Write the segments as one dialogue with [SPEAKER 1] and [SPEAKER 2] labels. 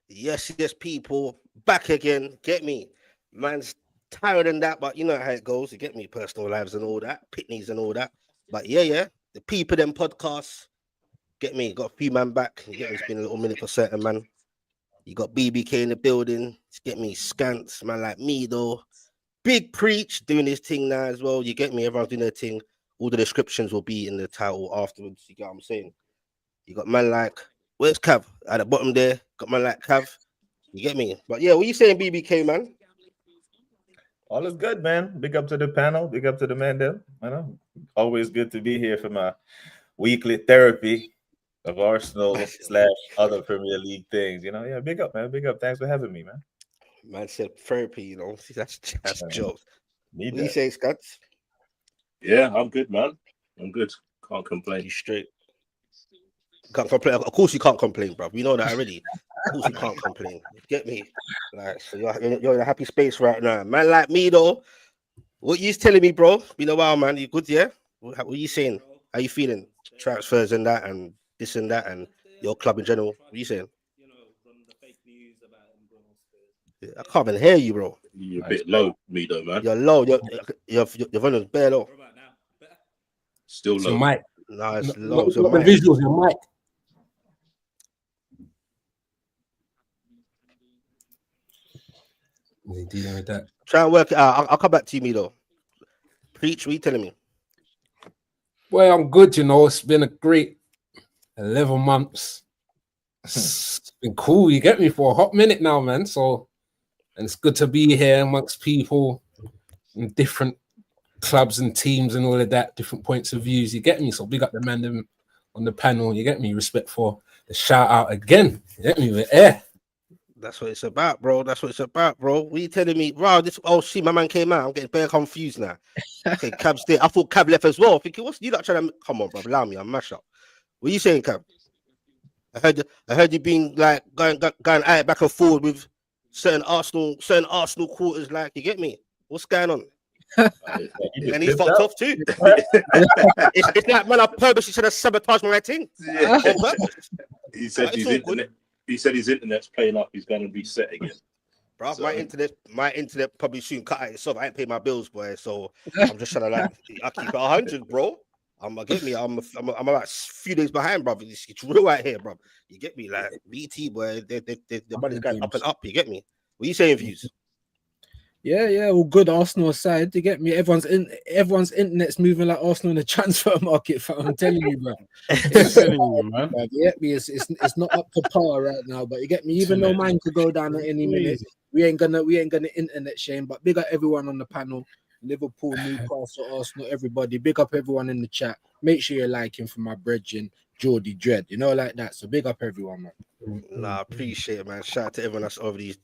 [SPEAKER 1] Yes, people. Back again. Get me. Man's tired and that, but you know how it goes. You get me, personal lives and all that, pitneys and all that. But yeah. The people them podcasts. Get me. Got a few man back. You get me. It's been a little minute for certain man. You got BBK in the building. Get me. Scants, man like me though. Big Preach doing his thing now as well. You get me? Everyone's doing their thing. All the descriptions will be in the title afterwards. You get what I'm saying? You got man like, where's Cav? At the bottom there. Got man like Cav. You get me? But yeah, what you saying, BBK, man?
[SPEAKER 2] All is good, man. Big up to the panel. Big up to the man there. I know. Always good to be here for my weekly therapy of Arsenal / other Premier League things. Yeah, big up, man. Big up. Thanks for having me, man.
[SPEAKER 1] Man said therapy, See, that's jokes.
[SPEAKER 2] Need
[SPEAKER 1] what you
[SPEAKER 2] that.
[SPEAKER 1] say, Scott?
[SPEAKER 3] Yeah, I'm good, man. I'm good. Can't complain.
[SPEAKER 1] You straight. Can't complain. Of course you can't complain, bro. We know that already. Of course you can't complain. Get me? Like, so you're in a happy space right now. Man like me, though. What you telling me, bro? Been a while, man. You good, yeah? What you saying? How you feeling? Transfers and that and this and that and your club in general. What you saying? I can't even hear you, bro.
[SPEAKER 3] You're a bit low, me though, man.
[SPEAKER 1] You're low. Your volume's bare low.
[SPEAKER 3] Still
[SPEAKER 4] It's
[SPEAKER 3] low.
[SPEAKER 4] your mic.
[SPEAKER 1] No, it's low.
[SPEAKER 4] Not
[SPEAKER 1] It's your
[SPEAKER 4] the
[SPEAKER 1] mic.
[SPEAKER 4] visuals, your mic. What are you dealing with that?
[SPEAKER 1] Try and work it out. I'll come back to you, me though. Preach, what you telling me?
[SPEAKER 4] Well, I'm good, It's been a great 11 months. It's been cool. You get me for a hot minute now, man. So, and it's good to be here amongst people in different clubs and teams and all of that, different points of views. You get me? So big up the man them on the panel. You get me? Respect for the shout out again. You get me? We're air.
[SPEAKER 1] That's what it's about, bro. That's what it's about, bro. What you telling me? Wow, this shit, my man came out. I'm getting very confused now. Okay, Cab's there. I thought Cab left as well. Thinking, what's you not trying to come on, bro? Allow me, I'm mash up. What you saying, Cab? I heard you being like going at it back and forward with certain Arsenal quarters. Like, you get me? What's going on? And he's fucked off too. it's like, man, I purposely should have sabotaged my thing.
[SPEAKER 3] Yeah.
[SPEAKER 1] On purpose.
[SPEAKER 3] He said his internet's playing up. He's going to reset again.
[SPEAKER 1] Bro, my internet probably soon cut out itself. I ain't pay my bills, boy. So I'm just trying to I keep it 100, bro. I'm about a few days behind, bro. It's real out here, bro. You get me? Like BT, boy, the money's going up and up. You get me? What you saying, views?
[SPEAKER 5] Yeah, all good. Arsenal aside, you get me. Everyone's internet's moving like Arsenal in the transfer market. I'm telling you, bro.
[SPEAKER 4] Man.
[SPEAKER 5] You get me? It's not up to par right now, but you get me. Even though mine could go down at any minute, we ain't gonna internet shame. But big up everyone on the panel. Liverpool, Newcastle, Arsenal, everybody. Big up everyone in the chat. Make sure you're liking for my brethren, Geordie Dread. Like that. So big up everyone, man.
[SPEAKER 1] Nah, I appreciate it, man. Shout out to everyone that's already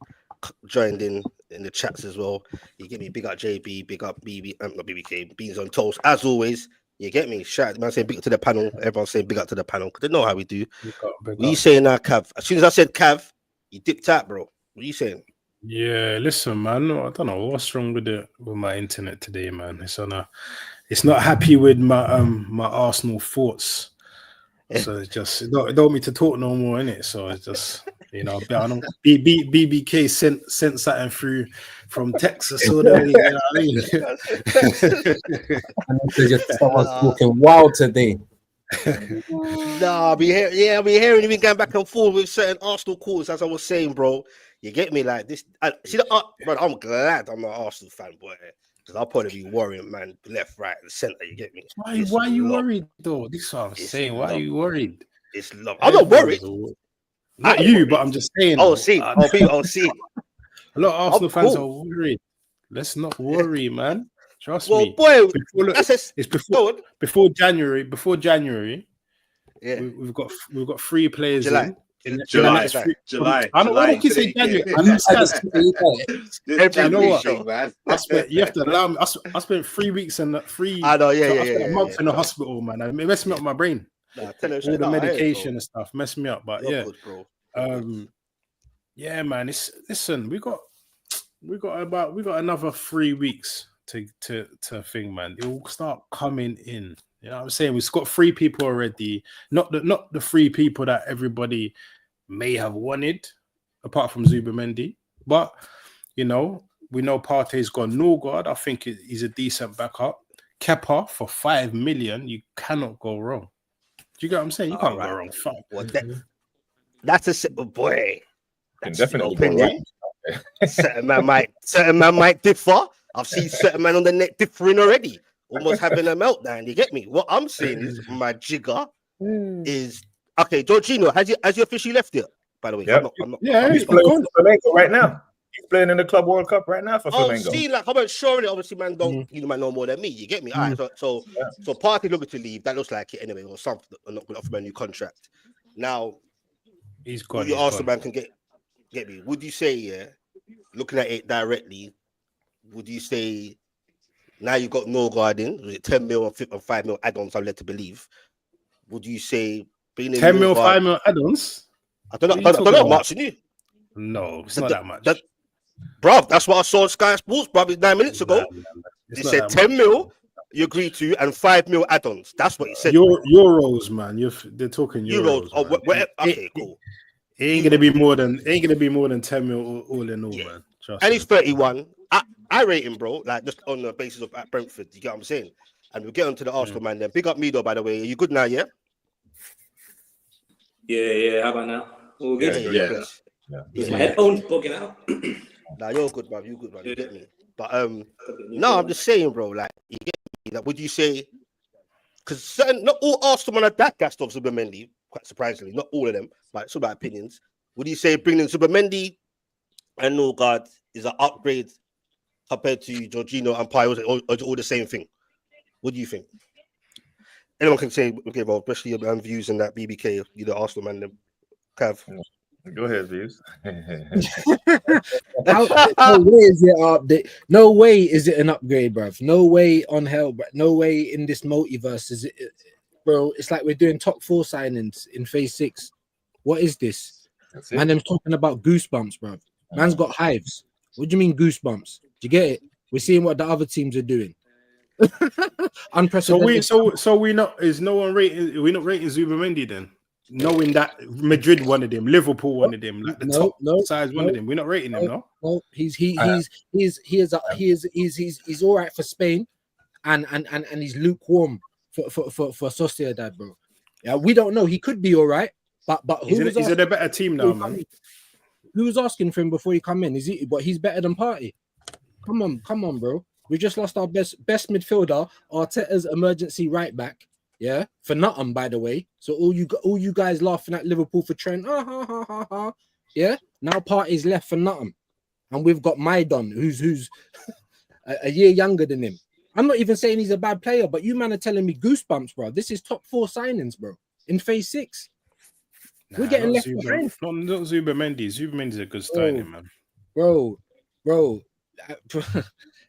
[SPEAKER 1] joined in the chats as well. You get me? Big up JB, big up BB, not BBK, Beans on Toast. As always, you get me? Shout out, man, saying big up to the panel. Everyone's saying big up to the panel because they know how we do. What you saying now, Cav? As soon as I said Cav, you dipped out, bro. What are you saying?
[SPEAKER 6] Yeah, listen, man. I don't know what's wrong with my internet today, man. It's not happy with my my Arsenal thoughts. So it's just it don't want me to talk no more, innit? So it's just I don't BBK sent something through from Texas or whatever, you know what I mean?
[SPEAKER 4] Someone's talking wild today.
[SPEAKER 1] I'll be hearing you going back and forth with certain Arsenal calls, as I was saying, bro. You get me? Like this. Bro, I'm glad I'm not an Arsenal fan, boy. Because I'll probably be worrying, man, left, right, and center. You get me?
[SPEAKER 6] Why are you worried, though? This is what I'm saying. Why are you worried?
[SPEAKER 1] It's love. I'm not worried.
[SPEAKER 6] Not you, but I'm just saying.
[SPEAKER 1] I'll see. I'll see.
[SPEAKER 6] A lot of Arsenal fans are worried. Let's not worry, man. Trust me.
[SPEAKER 1] Boy,
[SPEAKER 6] it's before January. Before January,
[SPEAKER 1] yeah,
[SPEAKER 6] we've got 3 players
[SPEAKER 1] July.
[SPEAKER 3] July.
[SPEAKER 6] I don't want to say January.
[SPEAKER 3] You
[SPEAKER 6] know what, man? You have to allow me. I spent 3 weeks and
[SPEAKER 1] I know,
[SPEAKER 6] a month in the hospital, man. It messed me up my brain.
[SPEAKER 1] All
[SPEAKER 6] the medication and stuff messed me up. But
[SPEAKER 1] good, bro.
[SPEAKER 6] Yeah, man. Listen, we got another 3 weeks to thing, man. It will start coming in. You know what I'm saying? We've got 3 people already. Not the 3 people that everybody may have wanted. apart from Zubamendi. But you know, we know Partey's gone. NORGAARD, I think he's a decent backup. Kepa for 5 million, you cannot go wrong. Do you get what I'm saying? You can't go wrong.
[SPEAKER 1] Well, that's a simple boy.
[SPEAKER 2] Can
[SPEAKER 1] That's
[SPEAKER 2] definitely
[SPEAKER 1] your
[SPEAKER 2] go
[SPEAKER 1] opinion. Certain man might differ. I've seen certain man on the net differing already, almost having a meltdown. You get me? What I'm saying is my jigger is okay. Jorginho, has he officially left yet? By the way,
[SPEAKER 2] Yep. He's playing for Flamengo right now. He's playing in the Club World Cup right now for Flamengo.
[SPEAKER 1] See, like, how about showing it? Obviously, man, you might know more than me. You get me? All right, so Partey looking to leave. That looks like it anyway, or something. I'm not going to offer him a new contract. Now,
[SPEAKER 6] he's gone.
[SPEAKER 1] You Arsenal man can get me. Would you say, looking at it directly, would you say now you've got NORGAARD in? Was it 10 mil and 5 mil add-ons? I'm led to believe. Would you say being in
[SPEAKER 6] 10 mil,
[SPEAKER 1] NORGAARD,
[SPEAKER 6] 5 mil add-ons?
[SPEAKER 1] I don't know much, you?
[SPEAKER 6] No, it's not that much.
[SPEAKER 1] Bruv, that's what I saw on Sky Sports probably 9 minutes ago. They said 10 mil you agree to and 5 mil add-ons. That's what he said.
[SPEAKER 6] Euros, man. They're talking euros.
[SPEAKER 1] Okay, cool.
[SPEAKER 6] It ain't gonna be more than 10 mil all in all, man.
[SPEAKER 1] And he's 31. I rate him, bro. Like just on the basis of at Brentford. You get what I'm saying? And we'll get on to the Arsenal man then. Big up Mido, by the way. Are you good now? Yeah.
[SPEAKER 7] Yeah. How about now? All good.
[SPEAKER 3] Yeah.
[SPEAKER 7] My headphones bugging out.
[SPEAKER 1] Nah, you're good, bro. You good, bro. You get me? But no, I'm just saying, bro. Like, you get me? Like, would you say? Because not all Arsenal are that gassed off Zubamendi. Quite surprisingly, not all of them. But it's all about opinions. Would you say bringing Zubamendi and NORGAARD is an upgrade compared to Jorginho and Pai, or all the same thing? What do you think? Anyone can say, okay, well, especially your views in that BBK, you the Arsenal man, Cav.
[SPEAKER 2] Go ahead, views.
[SPEAKER 5] No way is it an upgrade, bruv. No way on hell, but no way in this multiverse is it, bro. It's like we're doing top 4 signings in phase 6. What is this? Man, I'm talking about goosebumps, bruv. Man's got hives. What do you mean goosebumps? Do you get it? We're seeing what the other teams are doing. Unprecedented.
[SPEAKER 6] So we not we're not rating Zubamendi then, knowing that Madrid wanted him, Liverpool wanted him, like the top size wanted him. We're not rating him, no.
[SPEAKER 5] No, he's all right for Spain, and he's lukewarm for Sociedad, bro. Yeah, we don't know. He could be all right, but
[SPEAKER 6] he's in a better team now, man.
[SPEAKER 5] Who was asking for him before he come in? Is he? But he's better than Partey. Come on, bro. We just lost our best midfielder, Arteta's emergency right back. Yeah, for nothing, by the way. So all you guys laughing at Liverpool for Trent. Yeah, now Partey's left for nothing, and we've got Maidon, who's a year younger than him. I'm not even saying he's a bad player, but you man are telling me goosebumps, bro. This is top 4 signings, bro, in phase 6. We're getting left behind.
[SPEAKER 6] Not Zubamendi. Zubamendi's a good signing, man.
[SPEAKER 5] Bro.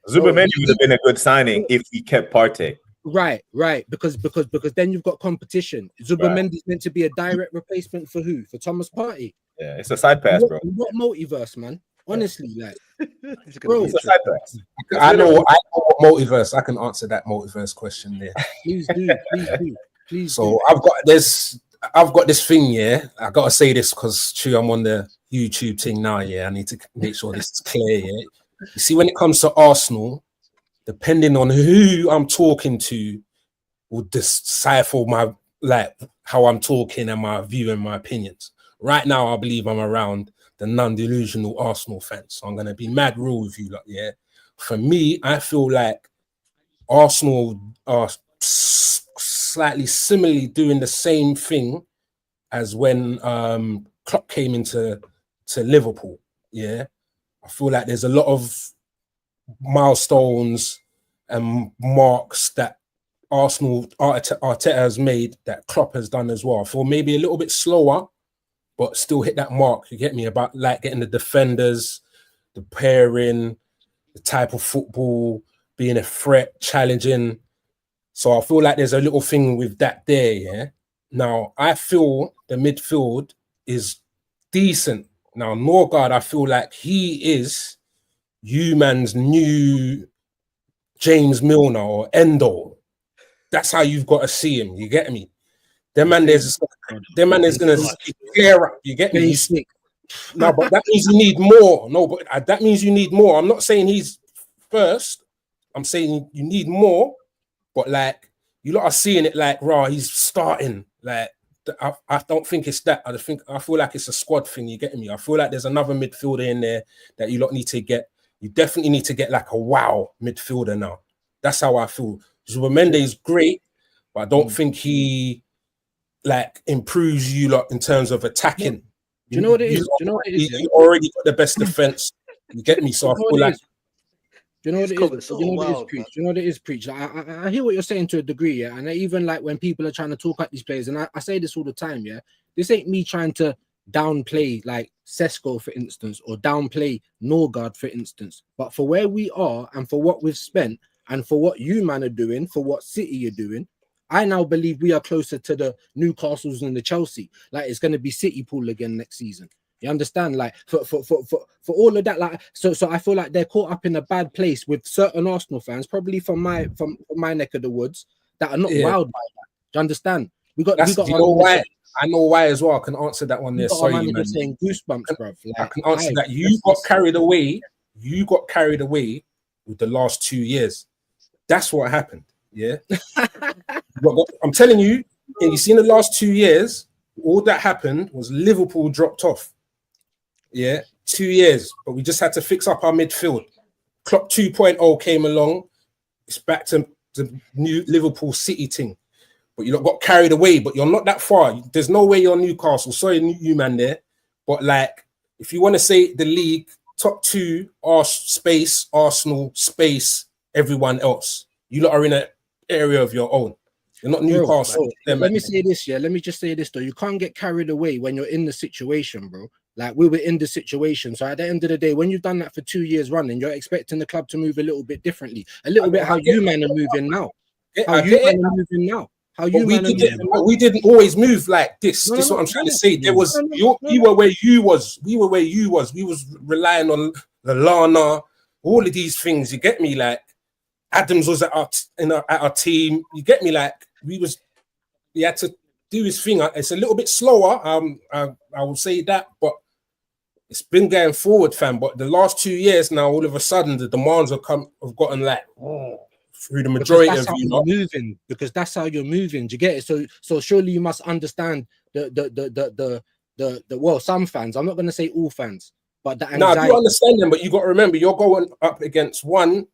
[SPEAKER 2] Zubamendi would have been a good signing if he kept Partey.
[SPEAKER 5] Right. Because then you've got competition. Zubamendi's meant to be a direct replacement for who? For Thomas Partey.
[SPEAKER 2] Yeah, it's a side pass, bro.
[SPEAKER 5] What multiverse, man? Honestly, like,
[SPEAKER 2] bro, it's a side pass.
[SPEAKER 4] I know what multiverse. I can answer that multiverse question there.
[SPEAKER 5] Please do.
[SPEAKER 4] So I've got this thing, yeah. I gotta say this because I'm on the YouTube thing now, yeah. I need to make sure this is clear, yeah. You see, when it comes to Arsenal, depending on who I'm talking to, will decipher my how I'm talking and my view and my opinions. Right now, I believe I'm around the non-delusional Arsenal fans. So I'm gonna be mad real with you, like, yeah. For me, I feel like Arsenal are slightly similarly doing the same thing as when Klopp came into Liverpool. Yeah, I feel like there's a lot of milestones and marks that Arteta has made that Klopp has done as well. I feel maybe a little bit slower, but still hit that mark. You get me? About like getting the defenders, the pairing, the type of football, being a threat, challenging. So I feel like there's a little thing with that there, yeah. Now, I feel the midfield is decent. Now, NORGAARD, I feel like he is man's new James Milner or Endo. That's how you've got to see him. You get me? Them man is gonna clear up. You get me? No, but that means you need more. No, but that means you need more. I'm not saying he's first. I'm saying you need more. But like, you lot are seeing it like, raw. He's starting. Like, I don't think it's that. I feel like it's a squad thing. You getting me? I feel like there's another midfielder in there that you lot need to get. You definitely need to get like a wow midfielder now. That's how I feel. Zubimendi is great, but I don't think he like improves you lot in terms of attacking.
[SPEAKER 5] Do you know what it is? Do you know what it is?
[SPEAKER 4] You already got the best defense. You get me? So I feel like.
[SPEAKER 5] Do you know what it is?
[SPEAKER 1] So
[SPEAKER 5] Do you know what it is,
[SPEAKER 1] wild,
[SPEAKER 5] Preach?
[SPEAKER 1] man.
[SPEAKER 5] Do you know what it is, Preach? I hear what you're saying to a degree, yeah. And even like when people are trying to talk at these players, and I say this all the time, yeah. This ain't me trying to downplay like Sesko, for instance, or downplay NORGAARD, for instance. But for where we are and for what we've spent and for what you man are doing, for what City are doing, I now believe we are closer to the Newcastles and the Chelsea. Like it's going to be City pool again next season. You understand? Like for all of that, like so I feel like they're caught up in a bad place with certain Arsenal fans, probably from my neck of the woods, that are not wowed by that. Do you understand? We got
[SPEAKER 4] You know why? I know why as well. I can answer that one there. Sorry, man.
[SPEAKER 5] Saying goosebumps, bro.
[SPEAKER 4] I can answer that. You got carried away. You got carried away with the last 2 years. That's what happened. Yeah. I'm telling you, and you see in the last 2 years, all that happened was Liverpool dropped off. Yeah, 2 years, but we just had to fix up our midfield. Klopp 2.0 came along. It's back to the new Liverpool City thing. But you got carried away, but you're not that far. There's no way you're Newcastle. Sorry, you man there. But like, if you want to say the league, top two are space, Arsenal, space, everyone else. You lot are in an area of your own. You're not Newcastle.
[SPEAKER 5] Let me say this, yeah. Let me just say this though. You can't get carried away when you're in the situation, bro. Like we were in the situation. So at the end of the day, when you've done that for 2 years running, you're expecting the club to move a little bit differently. A little bit how you man are moving now.
[SPEAKER 4] We didn't always move like this. This is what I'm trying to say. There was you were where you was. We were where you was. We was relying on Lallana, all of these things. You get me? Like Adams was at our team. You get me? Like we had to do his thing. It's a little bit slower. I will say that, but it's been going forward, fam. But the last 2 years now, all of a sudden, the demands have gotten like through the majority of you not
[SPEAKER 5] moving, because that's how you're moving. Do you get it? So surely you must understand the well, some fans. I'm not going to say all fans, but the anxiety.
[SPEAKER 4] No, I do understand them, but you got to remember you're going up against one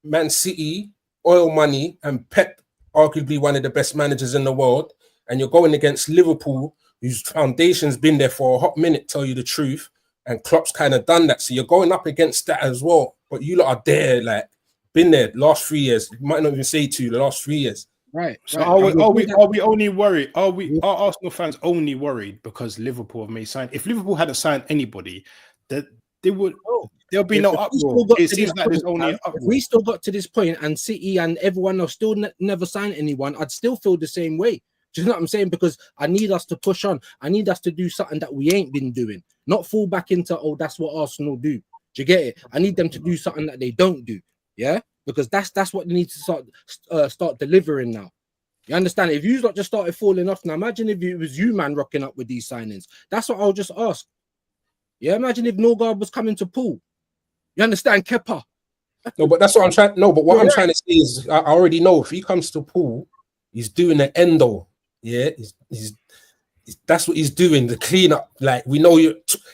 [SPEAKER 4] Man City, oil money, and Pep, arguably one of the best managers in the world, and you're going against Liverpool, whose foundation's been there for a hot minute, tell you the truth, and Klopp's kind of done that. So you're going up against that as well. But you lot are there, like, been there last 3 years. You might not even say the last 3 years.
[SPEAKER 5] Right.
[SPEAKER 6] So are we only worried? Are Arsenal fans only worried because Liverpool have made sign? If Liverpool hadn't signed anybody, that they would there'll be no uproar. It seems like there's only an uproar.
[SPEAKER 5] If we still got to this point and City and everyone else still never signed anyone, I'd still feel the same way. Do you know what I'm saying? Because I need us to push on. I need us to do something that we ain't been doing. Not fall back into, oh, that's what Arsenal do. Do you get it? I need them to do something that they don't do. Yeah? Because that's what they need to start delivering now. You understand? If you just started falling off now, imagine if it was you, man, rocking up with these signings. That's what I'll just ask. Yeah, imagine if NORGAARD was coming to Pool. You understand? Kepa.
[SPEAKER 4] No, but that's what I'm trying. No, but what I'm trying to say is I already know if he comes to Pool, he's doing the endo. Yeah, he's that's what he's doing, the cleanup. Like, we know you're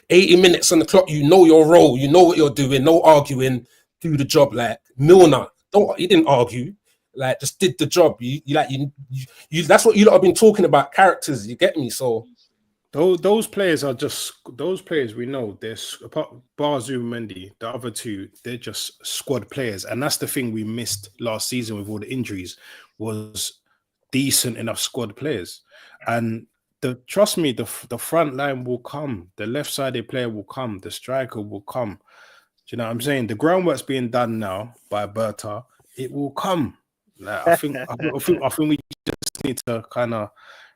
[SPEAKER 4] 80 minutes on the clock, you know your role, you know what you're doing, no arguing, do the job. Like Milner, he didn't argue, like just did the job. You that's what you lot have been talking about, characters, you get me? So
[SPEAKER 6] those players are just those players we know. There's apart Barzu, Mendy, the other two, they're just squad players, and that's the thing we missed last season with all the injuries, was decent enough squad players. And trust me, the front line will come, the left-sided player will come, the striker will come. Do you know what I'm saying? The groundwork's being done now by Berta. It will come. Like, I think we just need to kind of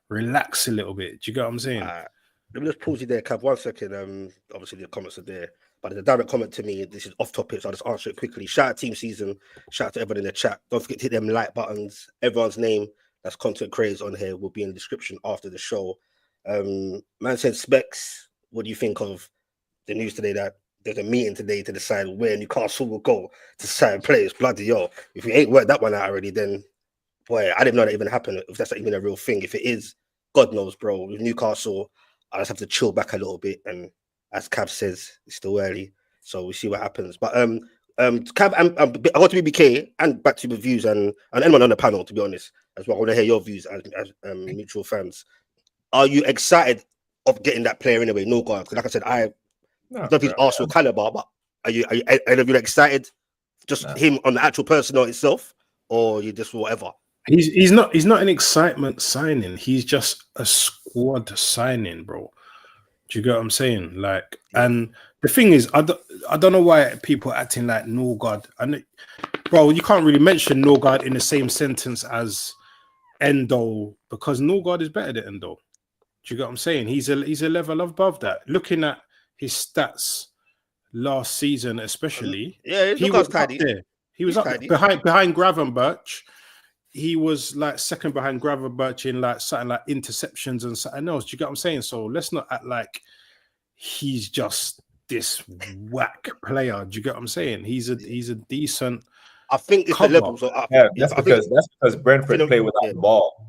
[SPEAKER 6] relax a little bit. Do you get what I'm saying?
[SPEAKER 1] Let me just pause you there, Cav. 1 second. Obviously the comments are there, but there's a direct comment to me. This is off topic, so I'll just answer it quickly. Shout out Team Season. Shout out to everyone in the chat. Don't forget to hit them like buttons. Everyone's name that's content creators on here will be in the description after the show. Man said Specs, what do you think of the news today that there's a meeting today to decide where Newcastle will go to sign players. Bloody yo, if we ain't worked that one out already, then boy, I didn't know that even happened. If that's not even a real thing, if it is, God knows, bro. With Newcastle, I just have to chill back a little bit. And as Cav says, it's still early, so we'll see what happens. But Cav, I got to BBK and back to the views and anyone on the panel, to be honest, as well. I want to hear your views as mutual fans. Are you excited of getting that player anyway? NORGAARD, because like I said, I don't know if he's Arsenal caliber, but are you excited? Just him on the actual personnel itself, or you just whatever?
[SPEAKER 6] He's not an excitement signing. He's just a squad signing, bro. Do you get what I'm saying? Like, and the thing is, I don't know why people are acting like NORGAARD. And bro, you can't really mention NORGAARD in the same sentence as Endo, because NORGAARD is better than Endo. Do you get what I'm saying? He's a level above that. Looking at his stats last season, especially,
[SPEAKER 1] he was up
[SPEAKER 6] there. He was up behind Gravenberch. He was like second behind Gravenberch in like something like interceptions and something else. Do you get what I'm saying? So let's not act like he's just this whack player. Do you get what I'm saying? He's a decent.
[SPEAKER 1] I think it's the level. So
[SPEAKER 2] that's because Brentford play without the ball.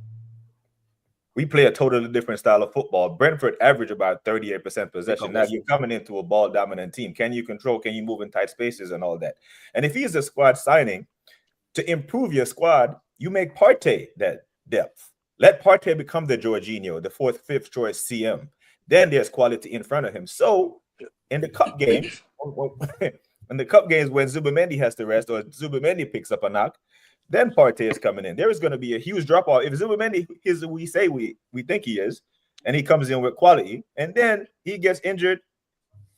[SPEAKER 2] We play a totally different style of football. Brentford average about 38% possession. Now you're coming into a ball dominant team. Can you control? Can you move in tight spaces and all that? And if he's a squad signing to improve your squad, you make Partey that depth. Let Partey become the Jorginho, the fourth, fifth choice CM. Then there's quality in front of him. So in the cup games, when Zubimendi has to rest or Zubimendi picks up a knock, then Partey is coming in. There is going to be a huge drop off. If Zubimendi is who we say we think he is, and he comes in with quality, and then he gets injured,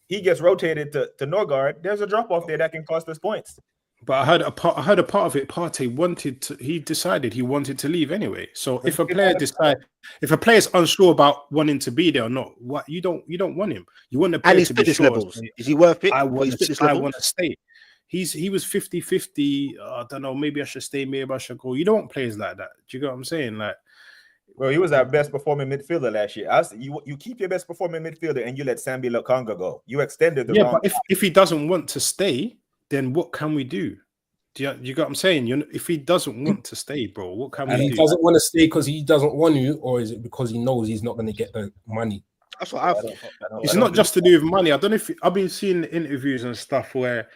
[SPEAKER 2] he gets rotated to NORGAARD, there's a drop off there that can cost us points.
[SPEAKER 6] But I heard a part of it. Partey he decided he wanted to leave anyway. So if a player's unsure about wanting to be there or not, what you don't want him. You want the player to be sure.
[SPEAKER 1] Levels. Is he worth it?
[SPEAKER 6] I want to stay. He was 50-50. I don't know. Maybe I should stay. Maybe I should go. You don't want players like that. Do you get what I'm saying? Like,
[SPEAKER 2] well, he was our best performing midfielder last year. You keep your best performing midfielder and you let Sambi Lokonga go. You extended the wrong.
[SPEAKER 6] But if he doesn't want to stay, then what can we do? You get what I'm saying? If he doesn't want to stay, bro, what can we do?
[SPEAKER 4] He doesn't want to stay because he doesn't want to, or is it because he knows he's not going to get the money?
[SPEAKER 1] That's what I thought.
[SPEAKER 6] It's not just to do with money. I don't know if I've been seeing interviews and stuff where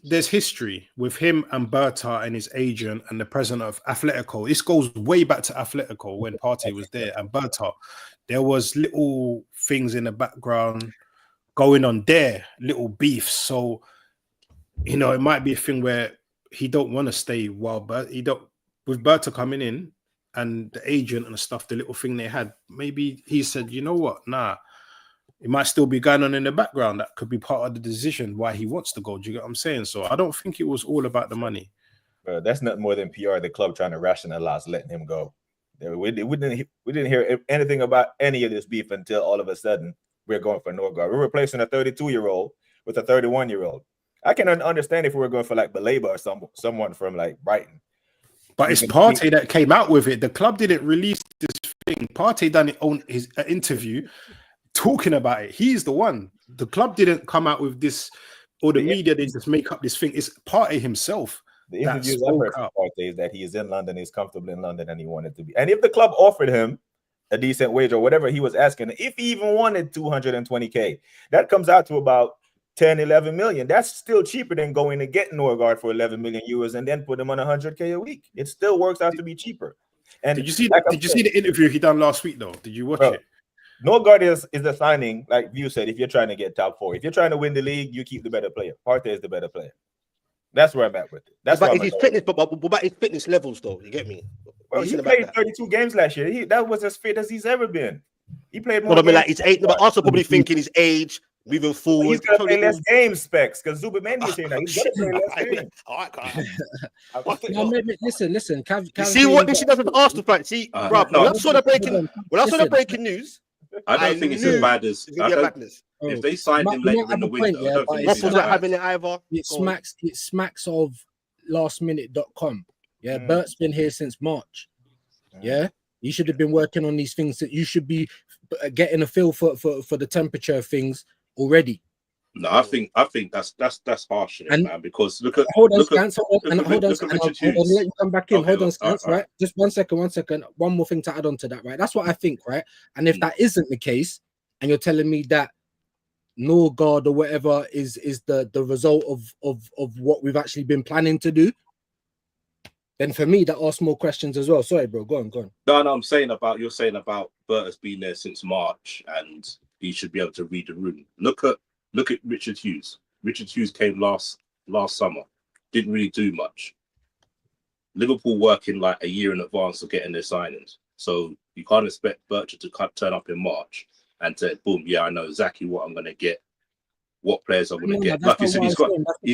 [SPEAKER 6] there's history with him and Berta and his agent and the president of Atletico. This goes way back to Atletico when Partey was there and Berta. There was little things in the background going on there, little beefs. So, you know, it might be a thing where he don't want to stay with Berta coming in and the agent and stuff, the little thing they had, maybe he said, you know what, nah, it might still be going on in the background. That could be part of the decision why he wants to go. Do you get what I'm saying? So I don't think it was all about the money.
[SPEAKER 2] That's nothing more than PR, the club trying to rationalize letting him go. We didn't hear anything about any of this beef until all of a sudden we're going for NORGAARD. We're replacing a 32-year-old with a 31-year-old. I can understand if we were going for like Baleba or someone from like Brighton.
[SPEAKER 6] But it's Partey that came out with it. The club didn't release this thing. Partey done it on his interview talking about it. He's the one. The club didn't come out with this, or the media didn't just make up this thing. It's Partey himself.
[SPEAKER 2] The interviews I've heard from Partey is that he is in London, he's comfortable in London, and he wanted to be. And if the club offered him a decent wage or whatever he was asking, if he even wanted 220K, that comes out to about 10, 11 million. That's still cheaper than going to get NORGAARD for 11 million euros and then put him on 100K a week. It still works out to be cheaper. And
[SPEAKER 6] did you see the interview he done last week though? Did you watch it?
[SPEAKER 2] NORGAARD is the signing, like you said, if you're trying to get top four. If you're trying to win the league, you keep the better player. Partey is the better player. That's where I'm at with it. That's
[SPEAKER 1] about his fitness, but what about his fitness levels though? You get me?
[SPEAKER 2] Well, he played 32 games last year. That was as fit as he's ever been. He played more.
[SPEAKER 1] Well, I mean, like his age, but also probably thinking his age. Moving forward,
[SPEAKER 2] he's gonna play less game specs because Zubimendi is saying that he's gonna play less games.
[SPEAKER 5] No, listen.
[SPEAKER 1] You see what this does with Arsenal fans? See, bro, when I saw the breaking news,
[SPEAKER 3] I don't think it's as bad as if they signed him later in the window.
[SPEAKER 1] Russell's not having it either.
[SPEAKER 5] It smacks of lastminute.com. Yeah, Bert's been here since March. Yeah, you should have been working on these things. That you should be getting a feel for the temperature of things already.
[SPEAKER 3] No, I think that's harsh,
[SPEAKER 5] And-
[SPEAKER 3] man. Because look at
[SPEAKER 5] Hold on,
[SPEAKER 3] look at
[SPEAKER 5] Stance. Hold on,
[SPEAKER 3] look at
[SPEAKER 5] Stance,
[SPEAKER 3] Richard
[SPEAKER 5] hold on,
[SPEAKER 3] Hughes.
[SPEAKER 5] let you come back in.
[SPEAKER 3] Okay,
[SPEAKER 5] Hold on,
[SPEAKER 3] look,
[SPEAKER 5] Stance,
[SPEAKER 3] all
[SPEAKER 5] right? Just 1 second, 1 second. One more thing to add on to that, right? That's what I think, right? And if that isn't the case, and you're telling me that NORGAARD or whatever is the result of what we've actually been planning to do, then for me that asks more questions as well. Sorry, bro. Go on.
[SPEAKER 3] No, you're saying about Bert has been there since March and he should be able to read the room. Look at Richard Hughes. Richard Hughes came last summer, didn't really do much. Liverpool working like a year in advance of getting their signings, so you can't expect Bircher to turn up in March and say, "Boom, yeah, I know exactly what I'm going to get, what players I'm going to get." Like you said, he's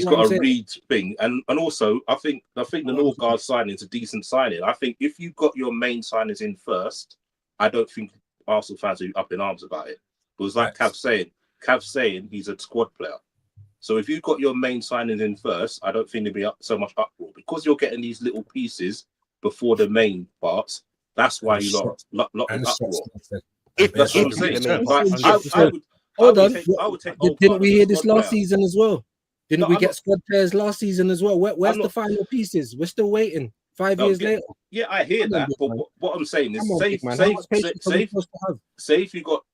[SPEAKER 3] got a read thing, and also I think the NORGAARD signing is a decent signing. I think if you got your main signings in first, I don't think Arsenal fans are up in arms about it. Because like Cav's saying he's a squad player. So if you've got your main signings in first, I don't think there'd be so much uproar because you're getting these little pieces before the main parts. That's why you lot in uproar. That's what I'm saying.
[SPEAKER 5] Hold on.
[SPEAKER 3] Didn't
[SPEAKER 5] we hear this last season as well? Didn't we get squad players last season as well? Where's the final pieces? We're still waiting. 5 years later.
[SPEAKER 3] Yeah, I hear that. But what I'm saying is, say if you got